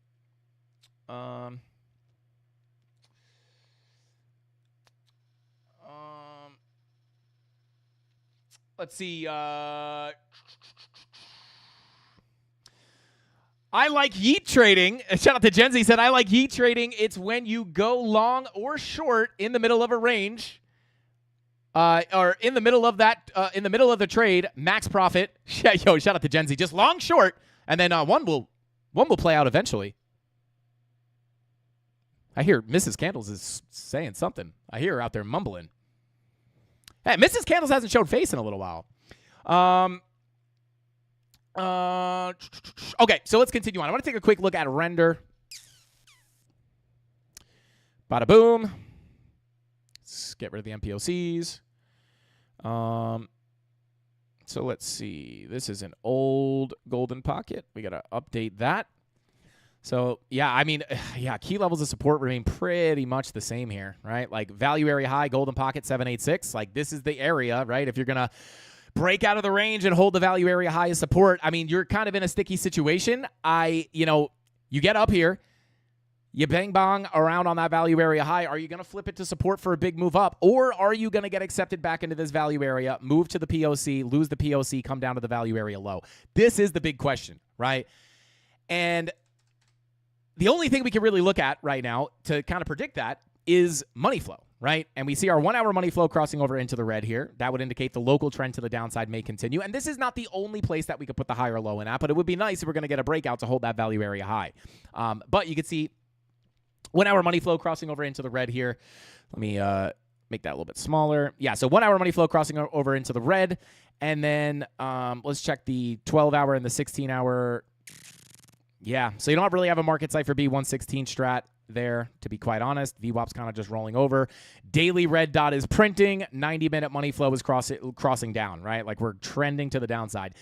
Let's see. I like yeet trading. Shout out to Gen Z, said, I like yeet trading. It's when you go long or short in the middle of a range, or in the middle of that, in the middle of the trade, max profit. Yo, shout out to Gen Z. Just long, short, and then one will play out eventually. I hear Mrs. Candles is saying something. I hear her out there mumbling. Hey, Mrs. Candles hasn't showed face in a little while. Okay, so let's continue on. I want to take a quick look at render. Bada boom. Let's get rid of the MPOCs. So let's see. This is an old golden pocket. We got to update that. So, yeah, I mean, yeah, key levels of support remain pretty much the same here, right? Like value area high, golden pocket 786. Like this is the area, right? If you're going to break out of the range and hold the value area high as support, I mean, you're kind of in a sticky situation. You get up here, you bang bong around on that value area high. Are you going to flip it to support for a big move up, or are you going to get accepted back into this value area, move to the POC, lose the POC, come down to the value area low? This is the big question, right? And the only thing we can really look at right now to kind of predict that is money flow, right? And we see our 1 hour money flow crossing over into the red here. That would indicate the local trend to the downside may continue. And this is not the only place that we could put the high or low in at, but it would be nice if we're going to get a breakout to hold that value area high. But you can see 1 hour money flow crossing over into the red here. Let me make that a little bit smaller. Yeah, so 1 hour money flow crossing over into the red. And then let's check the 12 hour and the 16 hour. Yeah, so you don't really have a market cipher B116 strat there, to be quite honest. VWAP's kind of just rolling over. Daily red dot is printing. 90-minute money flow is crossing down, right? Like we're trending to the downside.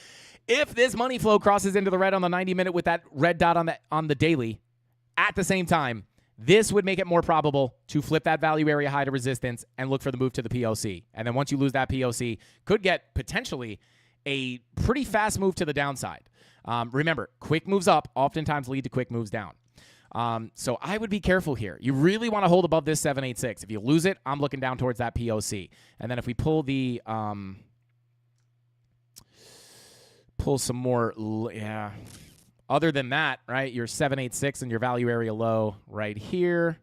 If this money flow crosses into the red on the 90-minute with that red dot on the daily at the same time, this would make it more probable to flip that value area high to resistance and look for the move to the POC. And then once you lose that POC, could get potentially a pretty fast move to the downside. Remember, quick moves up oftentimes lead to quick moves down. So I would be careful here. You really want to hold above this 786. If you lose it, I'm looking down towards that POC. And then if we pull the pull some more, yeah. Other than that, right, your 786 and your value area low right here.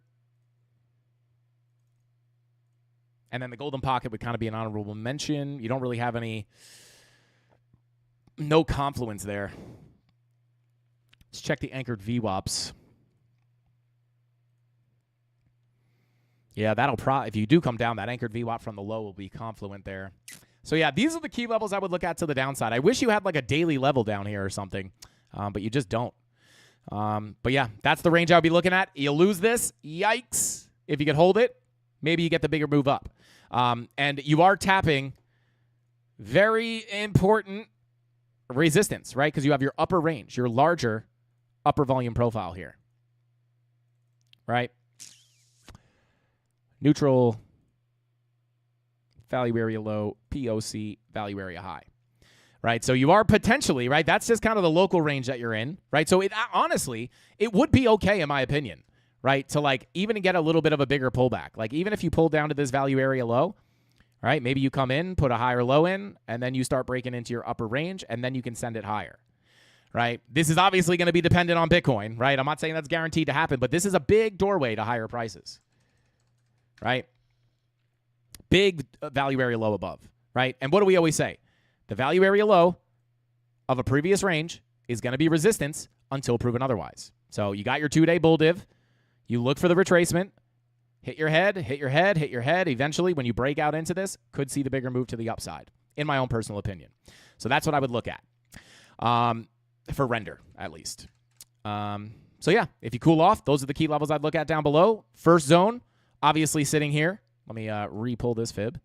And then the golden pocket would kind of be an honorable mention. You don't really have no confluence there. Let's check the anchored VWAPs. Yeah, if you do come down, that anchored VWAP from the low will be confluent there. So yeah, these are the key levels I would look at to the downside. I wish you had like a daily level down here or something, but you just don't. But yeah, that's the range I would be looking at. You lose this, yikes. If you could hold it, maybe you get the bigger move up. And you are tapping very important resistance, right? Because you have your upper range, your larger upper volume profile here, right? Neutral, value area low, POC, value area high, right? So you are potentially, right? That's just kind of the local range that you're in, right? So honestly, it would be okay in my opinion, right? To like even get a little bit of a bigger pullback. Like even if you pull down to this value area low, right? Maybe you come in, put a higher low in, and then you start breaking into your upper range, and then you can send it higher, right? This is obviously going to be dependent on Bitcoin, right? I'm not saying that's guaranteed to happen, but this is a big doorway to higher prices, right? Big value area low above, right? And what do we always say? The value area low of a previous range is going to be resistance until proven otherwise. So you got your 2-day bull div. You look for the retracement. Hit your head, hit your head, hit your head. Eventually, when you break out into this, could see the bigger move to the upside, in my own personal opinion. So that's what I would look at for render, at least. So yeah, if you cool off, those are the key levels I'd look at down below. First zone, obviously sitting here. Let me re-pull this fib.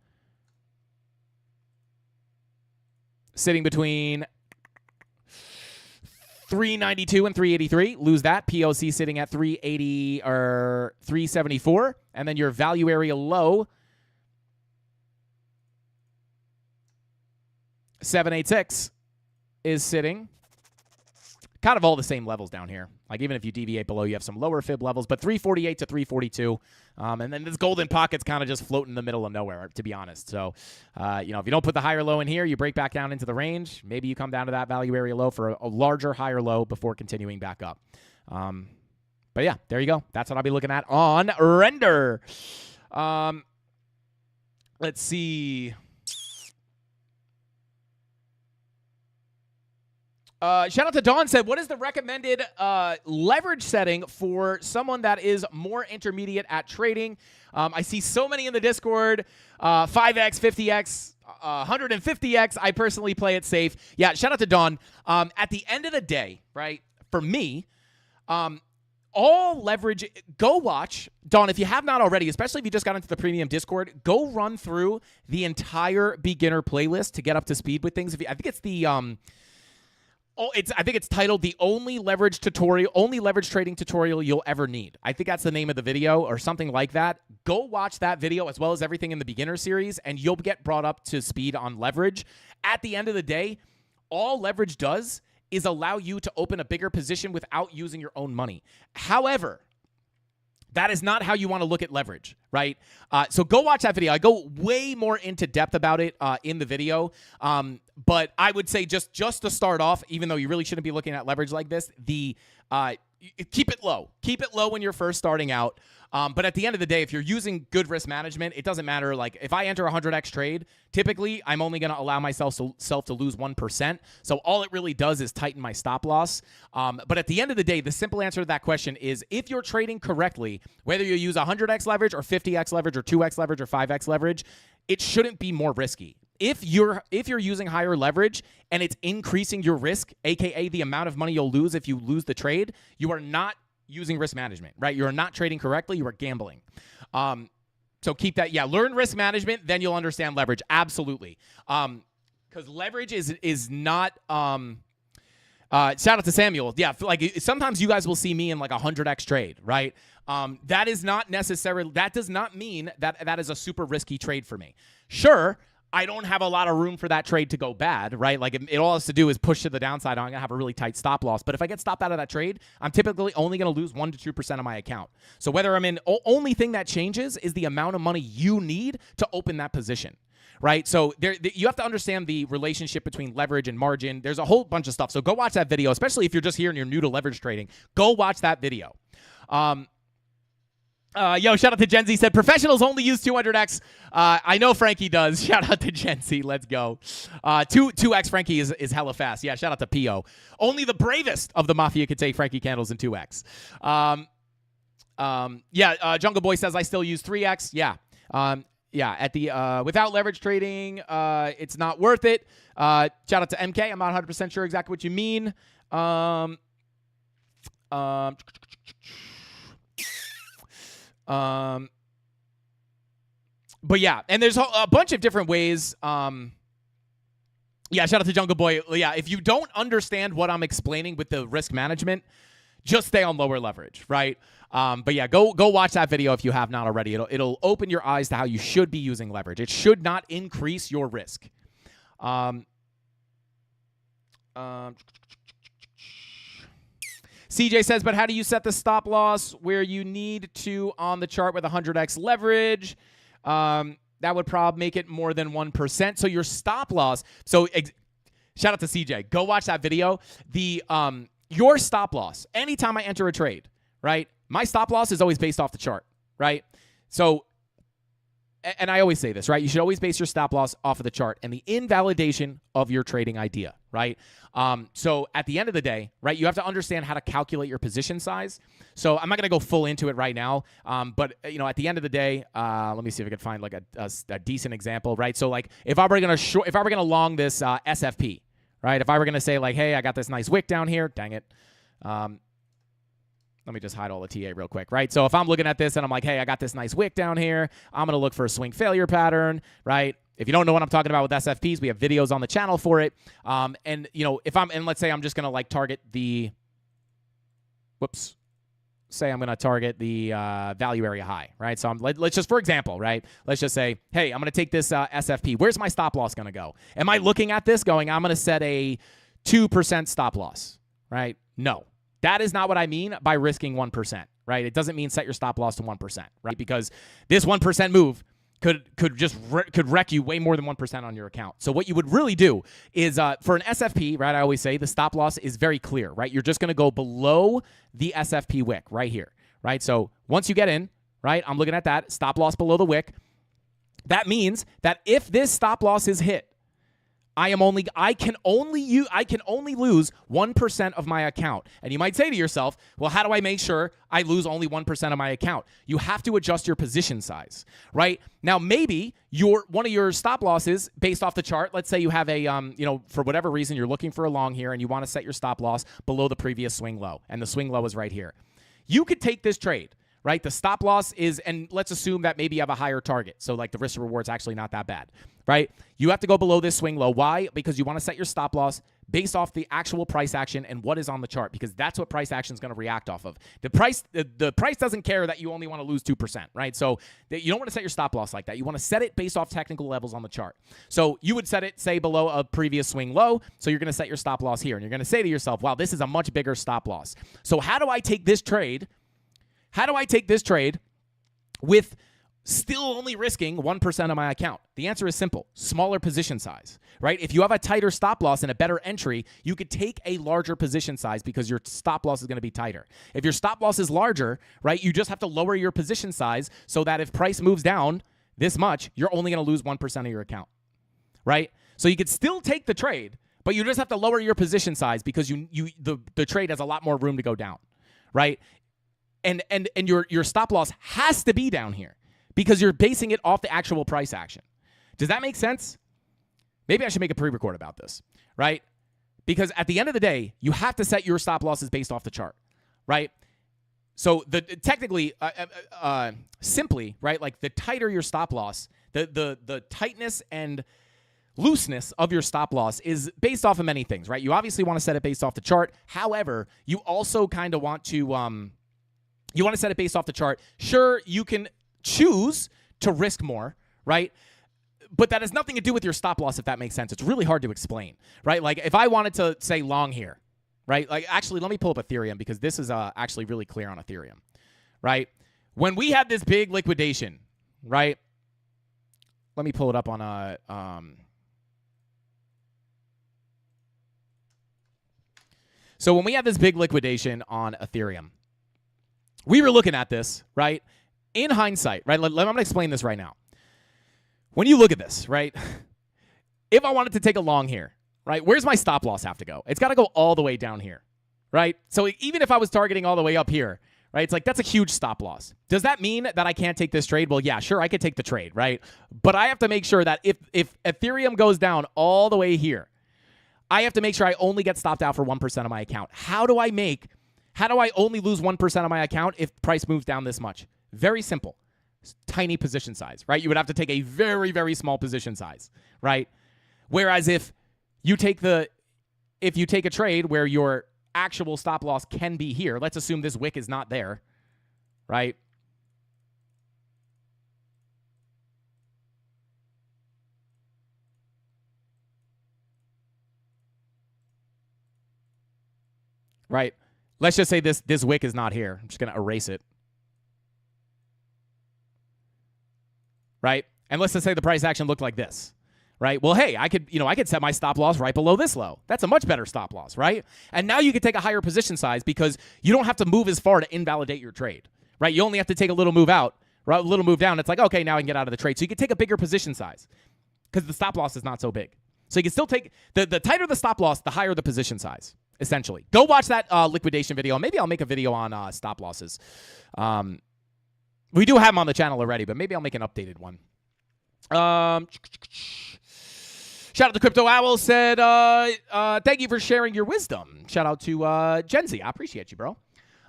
Sitting between 392 and 383. Lose that. POC sitting at 380 or 374. And then your value area low, 786, is sitting kind of all the same levels down here. Like even if you deviate below, you have some lower fib levels, but 348 to 342. And then this golden pocket's kind of just floating in the middle of nowhere, to be honest. So, if you don't put the higher low in here, you break back down into the range. Maybe you come down to that value area low for a larger, higher low before continuing back up. But yeah, there you go. That's what I'll be looking at on render. Let's see. Shout out to Dawn said, what is the recommended leverage setting for someone that is more intermediate at trading? I see so many in the Discord, 5x, 50x, 150x. I personally play it safe. Yeah, shout out to Dawn. At the end of the day, right, for me, all leverage, go watch, Dawn, if you have not already, especially if you just got into the premium Discord, go run through the entire beginner playlist to get up to speed with things. I think it's the... Oh, I think it's titled "The Only Leverage Trading Tutorial You'll Ever Need." I think that's the name of the video or something like that. Go watch that video as well as everything in the beginner series, and you'll get brought up to speed on leverage. At the end of the day, all leverage does is allow you to open a bigger position without using your own money. However, that is not how you want to look at leverage, right? So go watch that video. I go way more into depth about it in the video. But I would say just to start off, even though you really shouldn't be looking at leverage like this, keep it low. Keep it low when you're first starting out. But at the end of the day, if you're using good risk management, it doesn't matter. Like if I enter a 100x trade, typically I'm only going to allow myself to lose 1%. So all it really does is tighten my stop loss. But at the end of the day, the simple answer to that question is if you're trading correctly, whether you use 100x leverage or 50x leverage or 2x leverage or 5x leverage, it shouldn't be more risky. If you're using higher leverage and it's increasing your risk, aka the amount of money you'll lose if you lose the trade, you are not using risk management, right? You are not trading correctly. You are gambling. So keep that. Yeah, learn risk management, then you'll understand leverage. Absolutely. Because leverage is not. Shout out to Samuel. Yeah, like sometimes you guys will see me in like a 100x trade, right? That is not necessarily. That does not mean that is a super risky trade for me. Sure. I don't have a lot of room for that trade to go bad, right? Like it all has to do is push to the downside. I'm going to have a really tight stop loss. But if I get stopped out of that trade, I'm typically only going to lose 1 to 2% of my account. So whether I'm in, only thing that changes is the amount of money you need to open that position, right? So you have to understand the relationship between leverage and margin. There's a whole bunch of stuff. So go watch that video, especially if you're just here and you're new to leverage trading. Go watch that video. Shout out to Gen Z, said professionals only use 200x. I know Frankie does. Shout out to Gen Z. Let's go. 2x Frankie is hella fast. Yeah, shout out to P.O. Only the bravest of the Mafia could take Frankie candles in 2x. Jungle Boy says I still use 3x. Yeah. At the without leverage trading, it's not worth it. Shout out to MK. I'm not 100% sure exactly what you mean. But yeah, and there's a bunch of different ways. Shout out to Jungle Boy. Yeah, if you don't understand what I'm explaining with the risk management, just stay on lower leverage, right? But yeah, go watch that video if you have not already. It'll open your eyes to how you should be using leverage. It should not increase your risk. CJ says, but how do you set the stop loss where you need to on the chart with 100x leverage? That would probably make it more than 1%. So your stop loss. So shout out to CJ. Go watch that video. Your stop loss, anytime I enter a trade, right? My stop loss is always based off the chart, right? So, and I always say this, right? You should always base your stop loss off of the chart and the invalidation of your trading idea, right? So at the end of the day, right, you have to understand how to calculate your position size. So I'm not going to go full into it right now, but at the end of the day, let me see if I can find like a decent example, right? So like if I were going to long this SFP, right? If I were going to say like, hey, I got this nice wick down here, dang it. Let me just hide all the TA real quick, right? So if I'm looking at this and I'm like, hey, I got this nice wick down here, I'm going to look for a swing failure pattern, right? If you don't know what I'm talking about with SFPs, we have videos on the channel for it. And let's say I'm just going to like target the, say I'm going to target the value area high, right? So let's just, for example, right? Let's just say, hey, I'm going to take this SFP. Where's my stop loss going to go? Am I looking at this going, I'm going to set a 2% stop loss, right? No. That is not what I mean by risking 1%, right? It doesn't mean set your stop loss to 1%, right? Because this 1% move could wreck you way more than 1% on your account. So what you would really do is for an SFP, right? I always say the stop loss is very clear, right? You're just going to go below the SFP wick right here, right? So once you get in, right? I'm looking at that stop loss below the wick. That means that if this stop loss is hit, I can only lose 1% of my account. And you might say to yourself, well, how do I make sure I lose only 1% of my account? You have to adjust your position size, right? Now, maybe one of your stop losses based off the chart, let's say you have a, for whatever reason, you're looking for a long here and you want to set your stop loss below the previous swing low. And the swing low is right here. You could take this trade. Right? The stop loss is, and let's assume that maybe you have a higher target. So like the risk to reward's actually not that bad, right? You have to go below this swing low. Why? Because you want to set your stop loss based off the actual price action and what is on the chart, because that's what price action is going to react off of. The price doesn't care that you only want to lose 2%, right? So you don't want to set your stop loss like that. You want to set it based off technical levels on the chart. So you would set it, say, below a previous swing low. So you're going to set your stop loss here, and you're going to say to yourself, wow, this is a much bigger stop loss. So how do I take this trade? How do I take this trade with still only risking 1% of my account? The answer is simple: smaller position size, right? If you have a tighter stop loss and a better entry, you could take a larger position size because your stop loss is going to be tighter. If your stop loss is larger, right, you just have to lower your position size so that if price moves down this much, you're only going to lose 1% of your account, right? So you could still take the trade, but you just have to lower your position size because the trade has a lot more room to go down, right? And your stop loss has to be down here, because you're basing it off the actual price action. Does that make sense? Maybe I should make a pre-record about this, right? Because at the end of the day, you have to set your stop losses based off the chart, right? So simply, right, like the tighter your stop loss, the tightness and looseness of your stop loss is based off of many things, right? You obviously want to set it based off the chart. However, you also kind of want to set it based off the chart. Sure, you can choose to risk more, right? But that has nothing to do with your stop loss, if that makes sense. It's really hard to explain, right? Like if I wanted to say long here, right? Like actually, let me pull up Ethereum, because this is actually really clear on Ethereum, right? When we had this big liquidation, right? Let me pull it up on So when we had this big liquidation on Ethereum, we were looking at this, right? In hindsight, right? I'm going to explain this right now. When you look at this, right? If I wanted to take a long here, right? Where's my stop loss have to go? It's got to go all the way down here, right? So even if I was targeting all the way up here, right? It's like, that's a huge stop loss. Does that mean that I can't take this trade? Well, yeah, sure, I could take the trade, right? But I have to make sure that if Ethereum goes down all the way here, I have to make sure I only get stopped out for 1% of my account. How do I only lose 1% of my account if price moves down this much? Very simple. Tiny position size, right? You would have to take a very, very small position size, right? Whereas if you take a trade where your actual stop loss can be here, let's assume this wick is not there, right? Right? Let's just say this wick is not here. I'm just going to erase it. Right? And let's just say the price action looked like this, right? Well, hey, I could set my stop loss right below this low. That's a much better stop loss, right? And now you can take a higher position size because you don't have to move as far to invalidate your trade, right? You only have to take a little move out, right? A little move down. It's like, okay, now I can get out of the trade. So you can take a bigger position size because the stop loss is not so big. So you can still take the tighter the stop loss, the higher the position size, essentially. Go watch that liquidation video. Maybe I'll make a video on stop losses. We do have them on the channel already, but maybe I'll make an updated one. Shout out to Crypto Owl, said, thank you for sharing your wisdom. Shout out to Gen Z. I appreciate you, bro.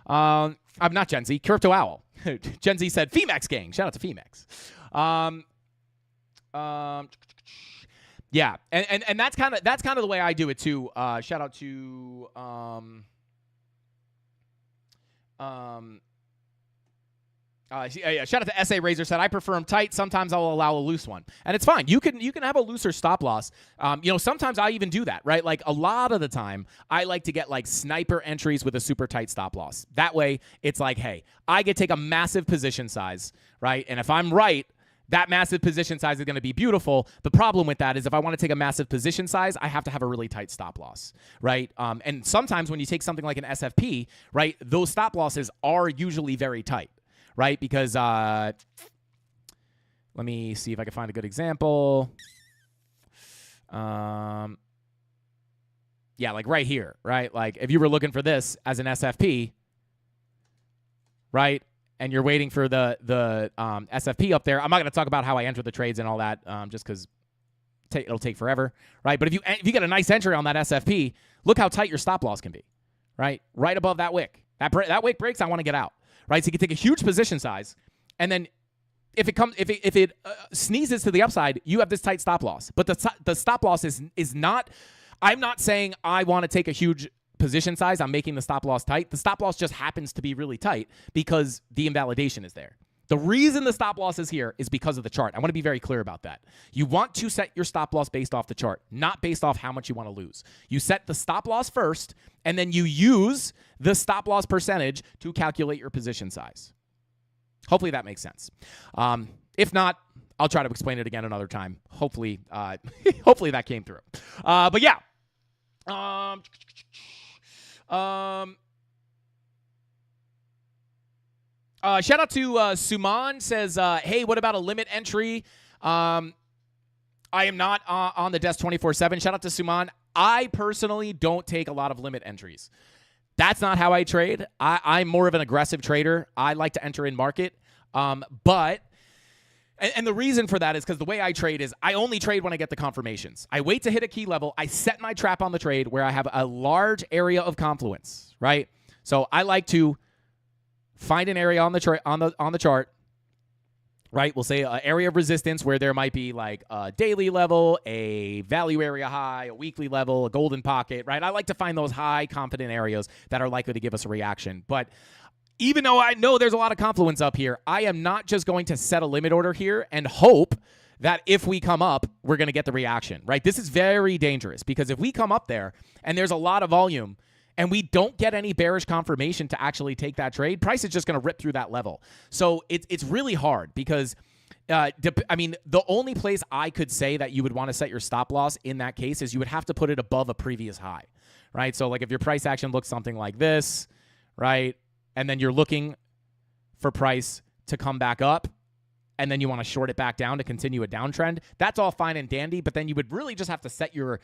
I'm not Gen Z, Crypto Owl. Gen Z said, Femex gang. Shout out to Femex. Yeah, and that's kind of the way I do it too. Shout out to shout out to SA Razor, said I prefer them tight. Sometimes I'll allow a loose one, and it's fine. You can have a looser stop loss. Sometimes I even do that, right? Like a lot of the time, I like to get like sniper entries with a super tight stop loss. That way, it's like, hey, I get to take a massive position size, right? And if I'm right, that massive position size is going to be beautiful. The problem with that is if I want to take a massive position size, I have to have a really tight stop loss, right? And sometimes when you take something like an SFP, right, those stop losses are usually very tight, right? Because let me see if I can find a good example. Yeah, like right here, right? Like if you were looking for this as an SFP, right? And you're waiting for the SFP up there. I'm not going to talk about how I enter the trades and all that, just because it'll take forever, right? But if you get a nice entry on that SFP, look how tight your stop loss can be, right? Right above that wick. That wick breaks, I want to get out, right? So you can take a huge position size, and then if it sneezes to the upside, you have this tight stop loss. But the stop loss is not. I'm not saying I want to take a huge position size. I'm making the stop loss tight. The stop loss just happens to be really tight because the invalidation is there. The reason the stop loss is here is because of the chart. I want to be very clear about that. You want to set your stop loss based off the chart, not based off how much you want to lose. You set the stop loss first, and then you use the stop loss percentage to calculate your position size. Hopefully that makes sense. If not, I'll try to explain it again another time. Hopefully, hopefully that came through. But yeah. Shout out to Suman says, hey, what about a limit entry? I am not on the desk 24/7. Shout out to Suman. I personally don't take a lot of limit entries. That's not how I trade. I'm more of an aggressive trader. I like to enter in market. But the reason for that is because the way I trade is I only trade when I get the confirmations. I wait to hit a key level. I set my trap on the trade where I have a large area of confluence, right? So I like to find an area on the chart, right? We'll say an area of resistance where there might be like a daily level, a value area high, a weekly level, a golden pocket, right? I like to find those high confident areas that are likely to give us a reaction. But even though I know there's a lot of confluence up here, I am not just going to set a limit order here and hope that if we come up, we're going to get the reaction, right? This is very dangerous because if we come up there and there's a lot of volume and we don't get any bearish confirmation to actually take that trade, price is just going to rip through that level. So it's really hard because, the only place I could say that you would want to set your stop loss in that case is you would have to put it above a previous high, right? So like if your price action looks something like this, right? And then you're looking for price to come back up, and then you want to short it back down to continue a downtrend, that's all fine and dandy, but then you would really just have to set your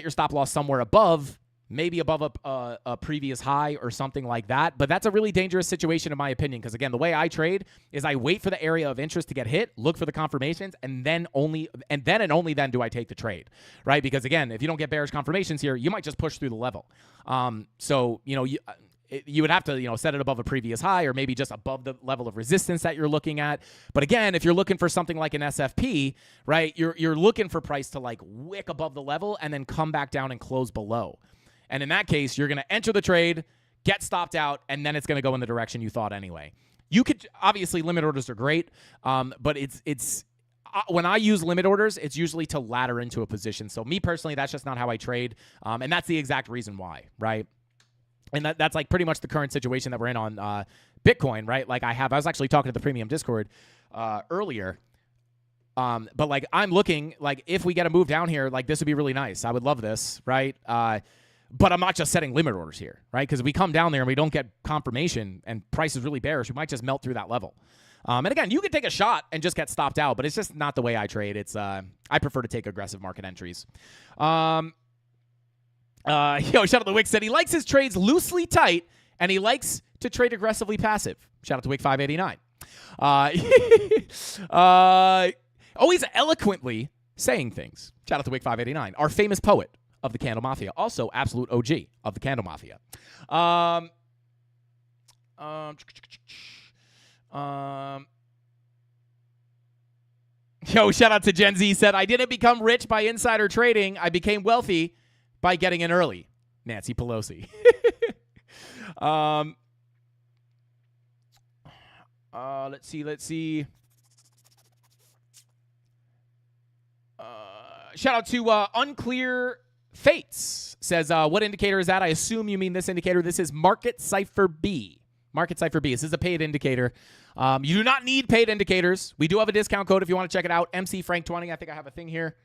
stop loss somewhere above, maybe above a previous high or something like that. But that's a really dangerous situation in my opinion because, again, the way I trade is I wait for the area of interest to get hit, look for the confirmations, and then only then do I take the trade, right? Because, again, if you don't get bearish confirmations here, you might just push through the level. You would have to, set it above a previous high or maybe just above the level of resistance that you're looking at. But again, if you're looking for something like an SFP, right, you're looking for price to like wick above the level and then come back down and close below. And in that case, you're going to enter the trade, get stopped out, and then it's going to go in the direction you thought anyway. You could, obviously, limit orders are great, but it's when I use limit orders, it's usually to ladder into a position. So me personally, that's just not how I trade, and that's the exact reason why, right? And that's like pretty much the current situation that we're in on Bitcoin, right? Like I was actually talking to the premium Discord earlier. But like I'm looking, like if we get a move down here, like this would be really nice. I would love this, right? But I'm not just setting limit orders here, right? Because if we come down there and we don't get confirmation and price is really bearish, we might just melt through that level. And again, you could take a shot and just get stopped out, but it's just not the way I trade. It's I prefer to take aggressive market entries. Shout out to Wick said he likes his trades loosely tight and he likes to trade aggressively passive. Shout out to Wick 589. Always eloquently saying things. Shout out to Wick 589, our famous poet of the CandleMafia, also absolute OG of the CandleMafia. Shout out to Gen Z said, I didn't become rich by insider trading. I became wealthy by getting in early. Nancy Pelosi. Let's see. Shout out to Unclear Fates. Says, what indicator is that? I assume you mean this indicator. This is Market Cipher B. Market Cipher B. This is a paid indicator. You do not need paid indicators. We do have a discount code if you want to check it out. MC Frank 20. I think I have a thing here.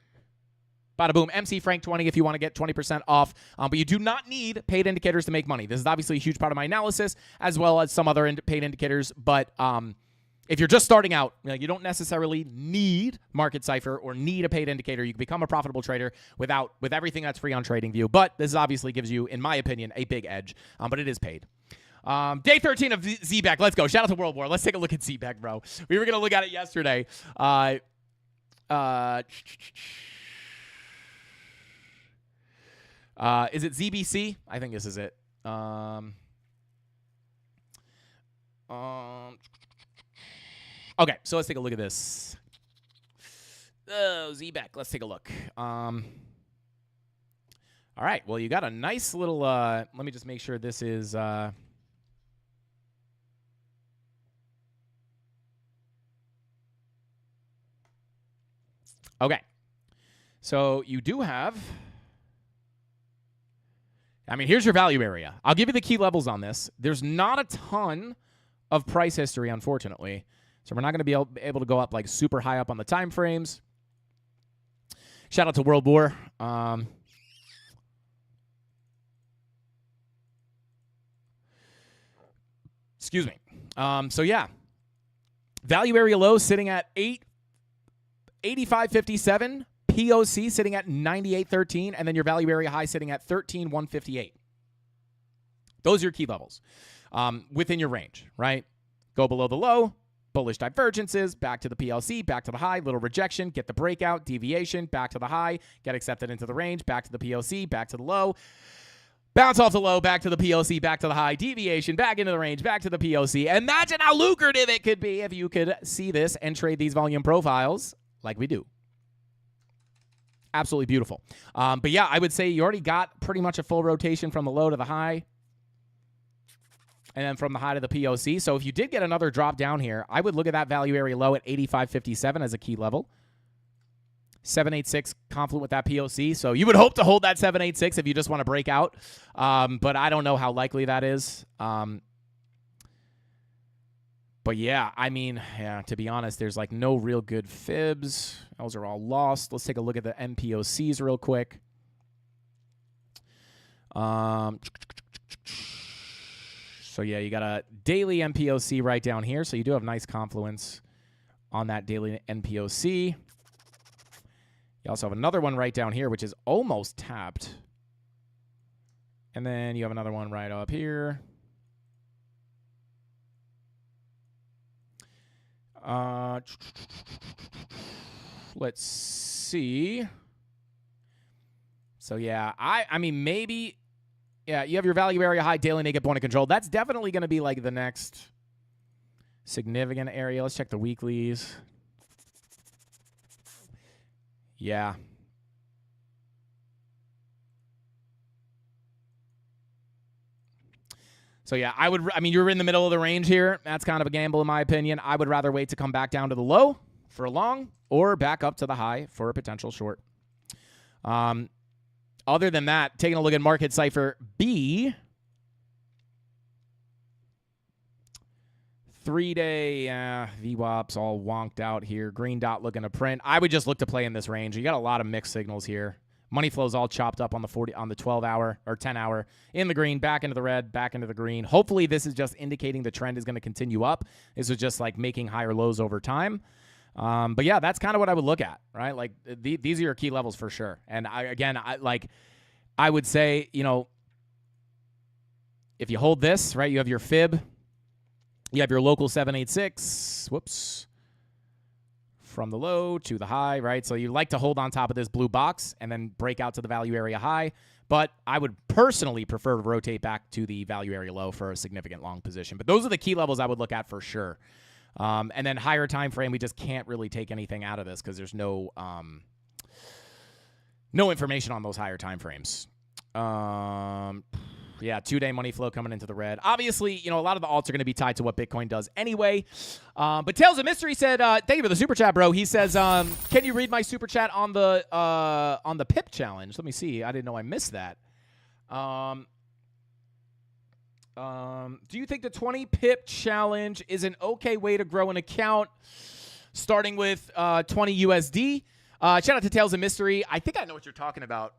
Bada boom, MC Frank 20 if you want to get 20% off. But you do not need paid indicators to make money. This is obviously a huge part of my analysis, as well as some other paid indicators. But if you're just starting out, you don't necessarily need Market Cipher or need a paid indicator. You can become a profitable trader with everything that's free on TradingView. But this obviously gives you, in my opinion, a big edge. But it is paid. Day 13 of ZBEC. Let's go. Shout out to World War. Let's take a look at ZBEC, bro. We were going to look at it yesterday. Is it ZBC? I think this is it. Okay, so let's take a look at this. Oh, ZBEC. Let's take a look. All right. Well, you got a nice little. Let me just make sure this is. Okay. So you do have. I mean, here's your value area. I'll give you the key levels on this. There's not a ton of price history, unfortunately. So we're not going to be able to go up like super high up on the time frames. Shout out to World War. Excuse me. So yeah, value area low sitting at 85.57. POC sitting at 98.13, and then your value area high sitting at 13.158. Those are your key levels within your range, right? Go below the low, bullish divergences, back to the PLC, back to the high, little rejection, get the breakout, deviation, back to the high, get accepted into the range, back to the PLC, back to the low, bounce off the low, back to the PLC, back to the high, deviation, back into the range, back to the PLC. Imagine how lucrative it could be if you could see this and trade these volume profiles like we do. Absolutely beautiful. But yeah, I would say you already got pretty much a full rotation from the low to the high and then from the high to the POC. So if you did get another drop down here, I would look at that value area low at 85.57 as a key level. 786 confluent with that POC. So you would hope to hold that 786 if you just want to break out. But I don't know how likely that is. But yeah, I mean, to be honest, there's like no real good fibs. Those are all lost. Let's take a look at the MPOCs real quick. So yeah, you got a daily MPOC right down here. So you do have nice confluence on that daily MPOC. You also have another one right down here, which is almost tapped. And then you have another one right up here. Let's see. So yeah, I mean maybe, yeah, you have your value area high, daily naked point of control. That's definitely going to be like the next significant area. Let's check the weeklies. Yeah. So yeah, I mean, you're in the middle of the range here. That's kind of a gamble in my opinion. I would rather wait to come back down to the low for a long or back up to the high for a potential short. Other than that, taking a look at Market Cipher B. 3-day VWAP's all wonked out here. Green dot looking to print. I would just look to play in this range. You got a lot of mixed signals here. Money flow's all chopped up on the 12-hour or 10-hour in the green, back into the red, back into the green. Hopefully this is just indicating the trend is going to continue up. This is just like making higher lows over time. But yeah, that's kind of what I would look at, right? Like these are your key levels for sure. And I would say, you know, if you hold this, right, you have your fib, you have your local 786, whoops, from the low to the high, right? So you like to hold on top of this blue box and then break out to the value area high. But I would personally prefer to rotate back to the value area low for a significant long position. But those are the key levels I would look at for sure. And then higher time frame, we just can't really take anything out of this because there's no information on those higher time frames. Yeah, 2-day money flow coming into the red. Obviously, you know, a lot of the alts are going to be tied to what Bitcoin does anyway. But Tales of Mystery said, thank you for the super chat, bro. He says, can you read my super chat on the PIP challenge? Let me see. I didn't know I missed that. Do you think the 20 pip challenge is an okay way to grow an account starting with 20 USD? Shout out to Tales of Mystery. I think I know what you're talking about.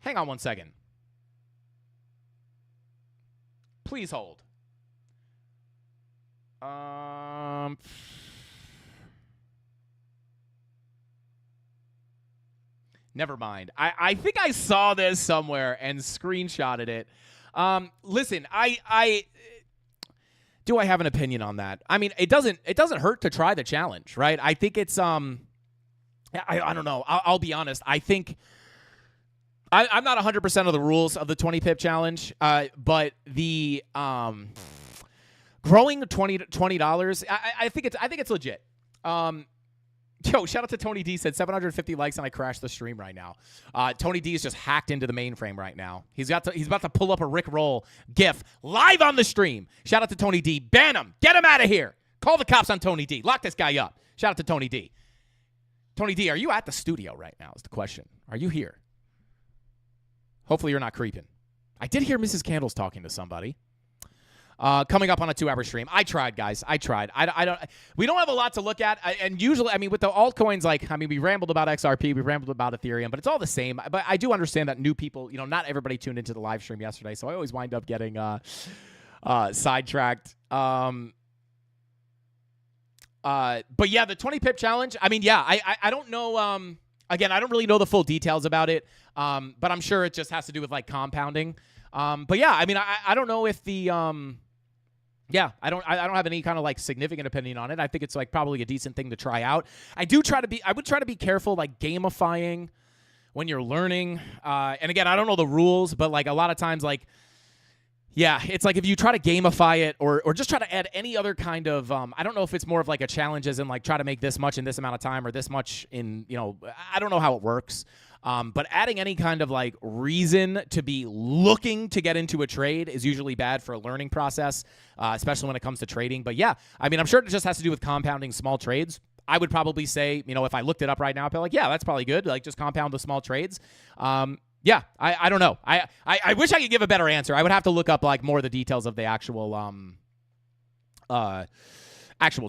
Hang on one second. Please hold. Never mind. I think I saw this somewhere and screenshotted it. Listen, do I have an opinion on that? I mean, it doesn't hurt to try the challenge, right? I think it's I don't know. I'll be honest. I think I'm not 100% of the rules of the 20 pip challenge, but the growing $20, I think it's legit. Yo, shout out to Tony D. Said 750 likes and I crashed the stream right now. Tony D is just hacked into the mainframe right now. He's about to pull up a Rick Roll gif live on the stream. Shout out to Tony D. Ban him. Get him out of here. Call the cops on Tony D. Lock this guy up. Shout out to Tony D. Tony D, are you at the studio right now is the question. Are you here? Hopefully you're not creeping. I did hear Mrs. Candles talking to somebody. Coming up on a 2-hour stream. I tried, guys. I tried. We don't have a lot to look at. And usually, I mean, with the altcoins, we rambled about XRP, we rambled about Ethereum, but it's all the same. But I do understand that new people, not everybody tuned into the live stream yesterday, so I always wind up getting sidetracked. But yeah, the 20 pip challenge. I mean, yeah, I don't know. Again, I don't really know the full details about it. But I'm sure it just has to do with compounding. But yeah, I mean, I don't know if the yeah, I don't have any kind of significant opinion on it. I think it's probably a decent thing to try out. I would try to be careful gamifying when you're learning. And again, I don't know the rules, but a lot of times yeah, it's if you try to gamify it or just try to add any other kind of I don't know if it's more of a challenge as in try to make this much in this amount of time or this much in, I don't know how it works. But adding any kind of reason to be looking to get into a trade is usually bad for a learning process, especially when it comes to trading. But yeah, I mean, I'm sure it just has to do with compounding small trades. I would probably say, if I looked it up right now, I'd be yeah, that's probably good. Just compound the small trades. Yeah, I don't know. I wish I could give a better answer. I would have to look up more of the details of the actual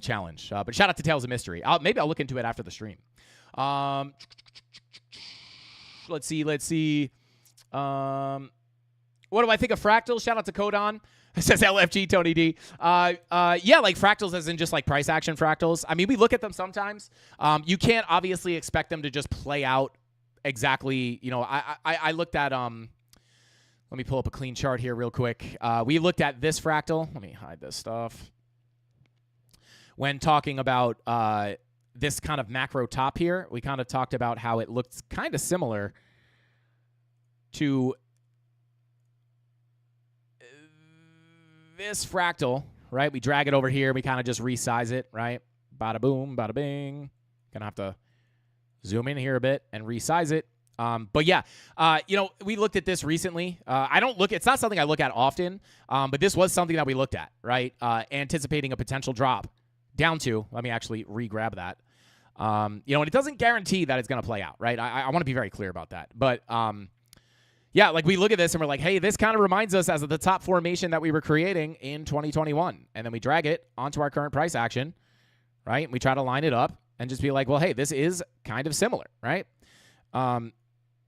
challenge. But shout out to Tales of Mystery. Maybe I'll look into it after the stream. Let's see. What do I think of fractals? Shout out to Codon. Says LFG Tony D. Yeah, fractals as in just price action fractals. I mean, we look at them sometimes. You can't obviously expect them to just play out exactly. I looked at let me pull up a clean chart here real quick. We looked at this fractal. Let me hide this stuff. When talking about this kind of macro top here, we kind of talked about how it looks kind of similar to this fractal, right? We drag it over here. We kind of just resize it, right? Bada boom, bada bing. Gonna have to zoom in here a bit and resize it. But yeah, we looked at this recently. It's not something I look at often, but this was something that we looked at, right? Anticipating a potential drop down to, let me actually re-grab that. And it doesn't guarantee that it's going to play out, right? I want to be very clear about that. But, yeah, we look at this and we're hey, this kind of reminds us as of the top formation that we were creating in 2021. And then we drag it onto our current price action, right? And we try to line it up and just be well, hey, this is kind of similar, right?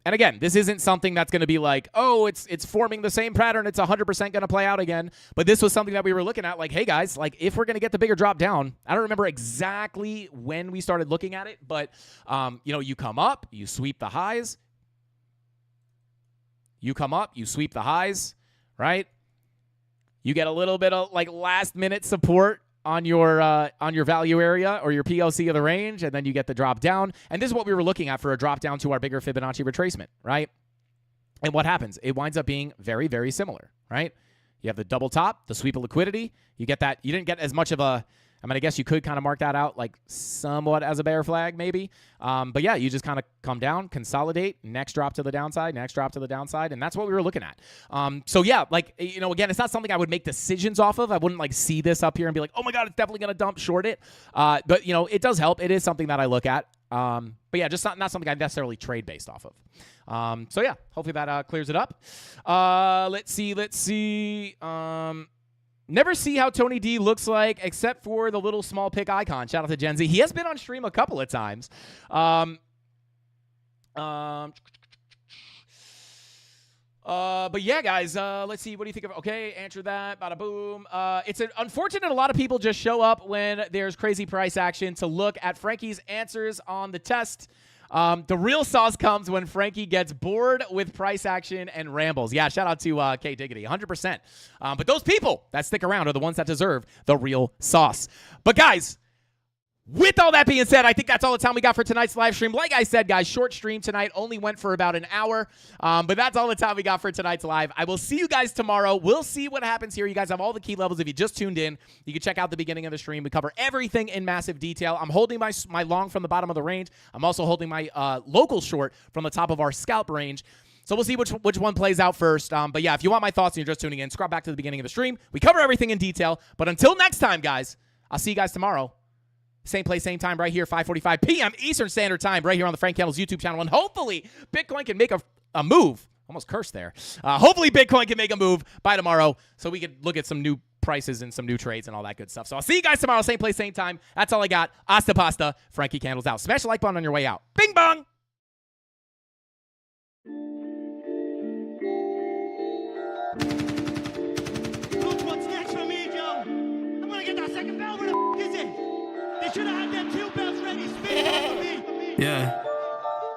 And again, this isn't something that's going to be oh, it's forming the same pattern. It's 100% going to play out again. But this was something that we were looking at hey, guys, if we're going to get the bigger drop down, I don't remember exactly when we started looking at it, but, you come up, you sweep the highs. You come up, you sweep the highs, right? You get a little bit of last minute support on your value area or your PLC of the range, and then you get the drop down. And this is what we were looking at for a drop down to our bigger Fibonacci retracement, right? And what happens? It winds up being very, very similar, right? You have the double top, the sweep of liquidity. You get that. You didn't get as much of a, I guess you could kind of mark that out somewhat as a bear flag maybe. But yeah, you just kind of come down, consolidate, next drop to the downside, next drop to the downside. And that's what we were looking at. So yeah, again, it's not something I would make decisions off of. I wouldn't see this up here and be oh my God, it's definitely going to dump short it. But it does help. It is something that I look at. But yeah, just not something I necessarily trade based off of. So yeah, hopefully that clears it up. Let's see. Never see how Tony D looks like except for the little small pick icon. Shout out to Gen Z. He has been on stream a couple of times. But yeah, guys, let's see. What do you think of? Okay, answer that. Bada boom. It's unfortunate a lot of people just show up when there's crazy price action to look at Frankie's answers on the test. The real sauce comes when Frankie gets bored with price action and rambles. Yeah, shout out to K Diggity, 100%. But those people that stick around are the ones that deserve the real sauce. But guys, With all that being said, I think that's all the time we got for tonight's live stream. Like I said, guys, short stream tonight. Only went for about an hour. But that's all the time we got for tonight's live. I will see you guys tomorrow. We'll see what happens here. You guys have all the key levels. If you just tuned in, you can check out the beginning of the stream. We cover everything in massive detail. I'm holding my long from the bottom of the range. I'm also holding my local short from the top of our scalp range. So we'll see which one plays out first. But yeah, if you want my thoughts and you're just tuning in, scrub back to the beginning of the stream. We cover everything in detail. But until next time, guys, I'll see you guys tomorrow. Same place, same time, right here, 5:45 p.m. Eastern Standard Time, right here on the Frank Candles YouTube channel. And hopefully, Bitcoin can make a move. Almost cursed there. Hopefully, Bitcoin can make a move by tomorrow so we can look at some new prices and some new trades and all that good stuff. So I'll see you guys tomorrow, same place, same time. That's all I got. Hasta pasta. Frankie Candles out. Smash the like button on your way out. Bing bong. Look what's next for me, Joe. I'm gonna get that second bell. Where the is it? They should have had them two bells ready. Spin it for me. Yeah.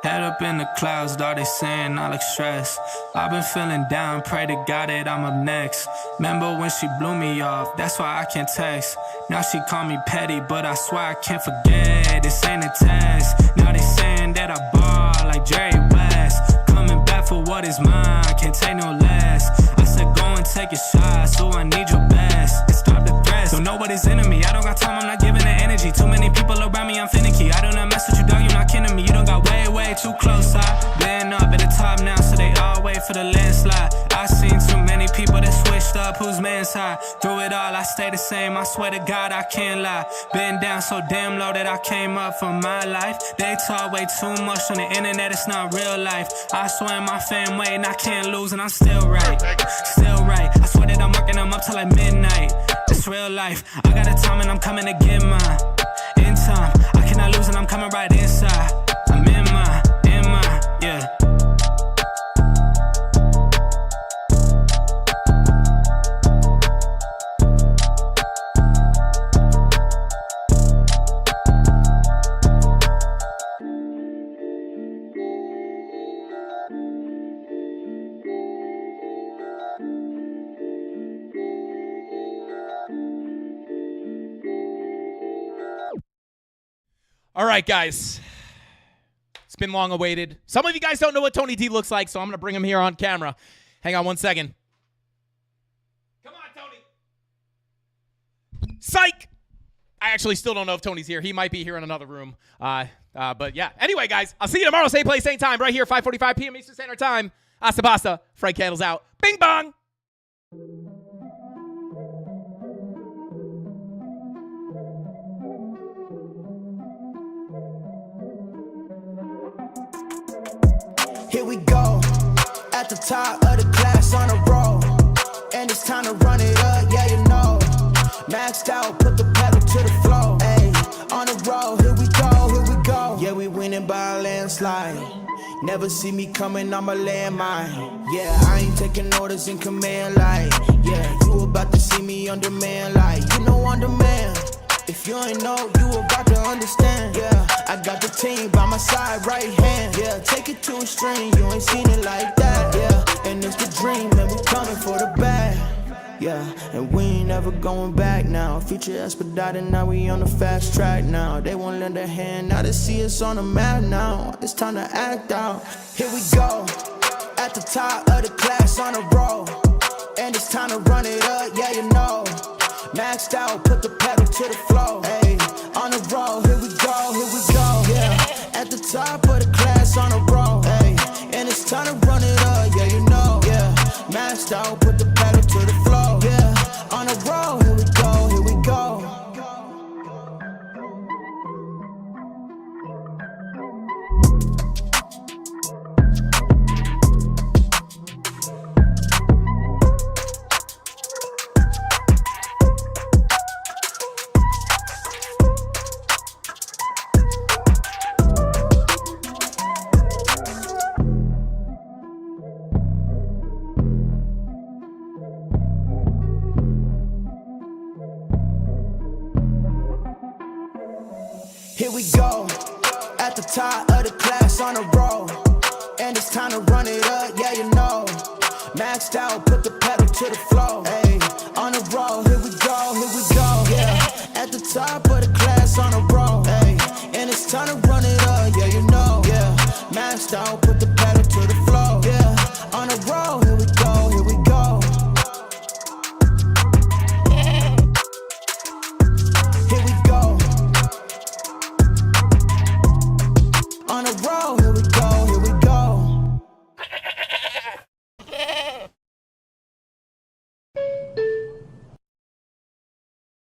Head up in the clouds, dog, they saying I look stressed. I've been feeling down, pray to God that I'm up next. Remember when she blew me off, that's why I can't text. Now she call me petty, but I swear I can't forget. This ain't a test. Now they saying that I ball like Jerry West. Coming back for what is mine, can't take no less. I said go and take a shot, so I need your best. And stop the threats, don't know what is in me. I don't got time, I'm not giving the energy. Too many people around me, I'm finicky. I do not mess with you, dog, you're not kidding me. You don't got way too close. I've been up at the top now, so they all wait for the landslide. I seen too many people that switched up, whose man's high. Through it all, I stay the same, I swear to God, I can't lie. Been down so damn low that I came up for my life. They talk way too much on the internet, it's not real life. I swear my fam waiting, I can't lose, and I'm still right. Still right, I swear that I'm working, I'm up till like midnight. It's real life, I got a time and I'm coming to get mine. In time, I cannot lose and I'm coming right inside. I'm in my, yeah. All right, guys. It's been long awaited. Some of you guys don't know what Tony D looks like, so I'm going to bring him here on camera. Hang on one second. Come on, Tony. Psych! I actually still don't know if Tony's here. He might be here in another room. But yeah. Anyway, guys, I'll see you tomorrow, same place, same time, right here, 5:45 p.m. Eastern Standard Time. Hasta pasta. Frank Candles out. Bing bong! Here we go, at the top of the class on a roll, and it's time to run it up, yeah you know. Maxed out, put the pedal to the floor, ayy, on the road, here we go. Yeah, we winning by a landslide. Never see me coming, I'm a landmine. Yeah, I ain't taking orders in command, like, yeah, you about to see me on demand, like, you know on demand. If you ain't know, you about to understand. Yeah, I got the team by my side, right hand. Yeah, take it to a string, you ain't seen it like that. Yeah, and it's the dream, and we coming for the bag. Yeah, and we ain't never going back now. Future expedited, now we on the fast track now. They won't lend a hand, now they see us on the map now. It's time to act out. Here we go, at the top of the class on a roll, and it's time to run it up, yeah you know. Maxed out, put the pedal to the floor, ayy, on the road, here we go, yeah. At the top of the class on a roll, ayy, and it's time to run it up, yeah you know, yeah. Maxed out, put the pedal to the floor, yeah. On the road, here we go, here we go. Here we go, at the top of the class on a roll, and it's time to run it up, yeah you know. Maxed out, put the pedal to the floor, ayy, on the road, here we go, yeah. At the top of the class on a roll, time to run it up, yeah, you know. Yeah, maxed out, put the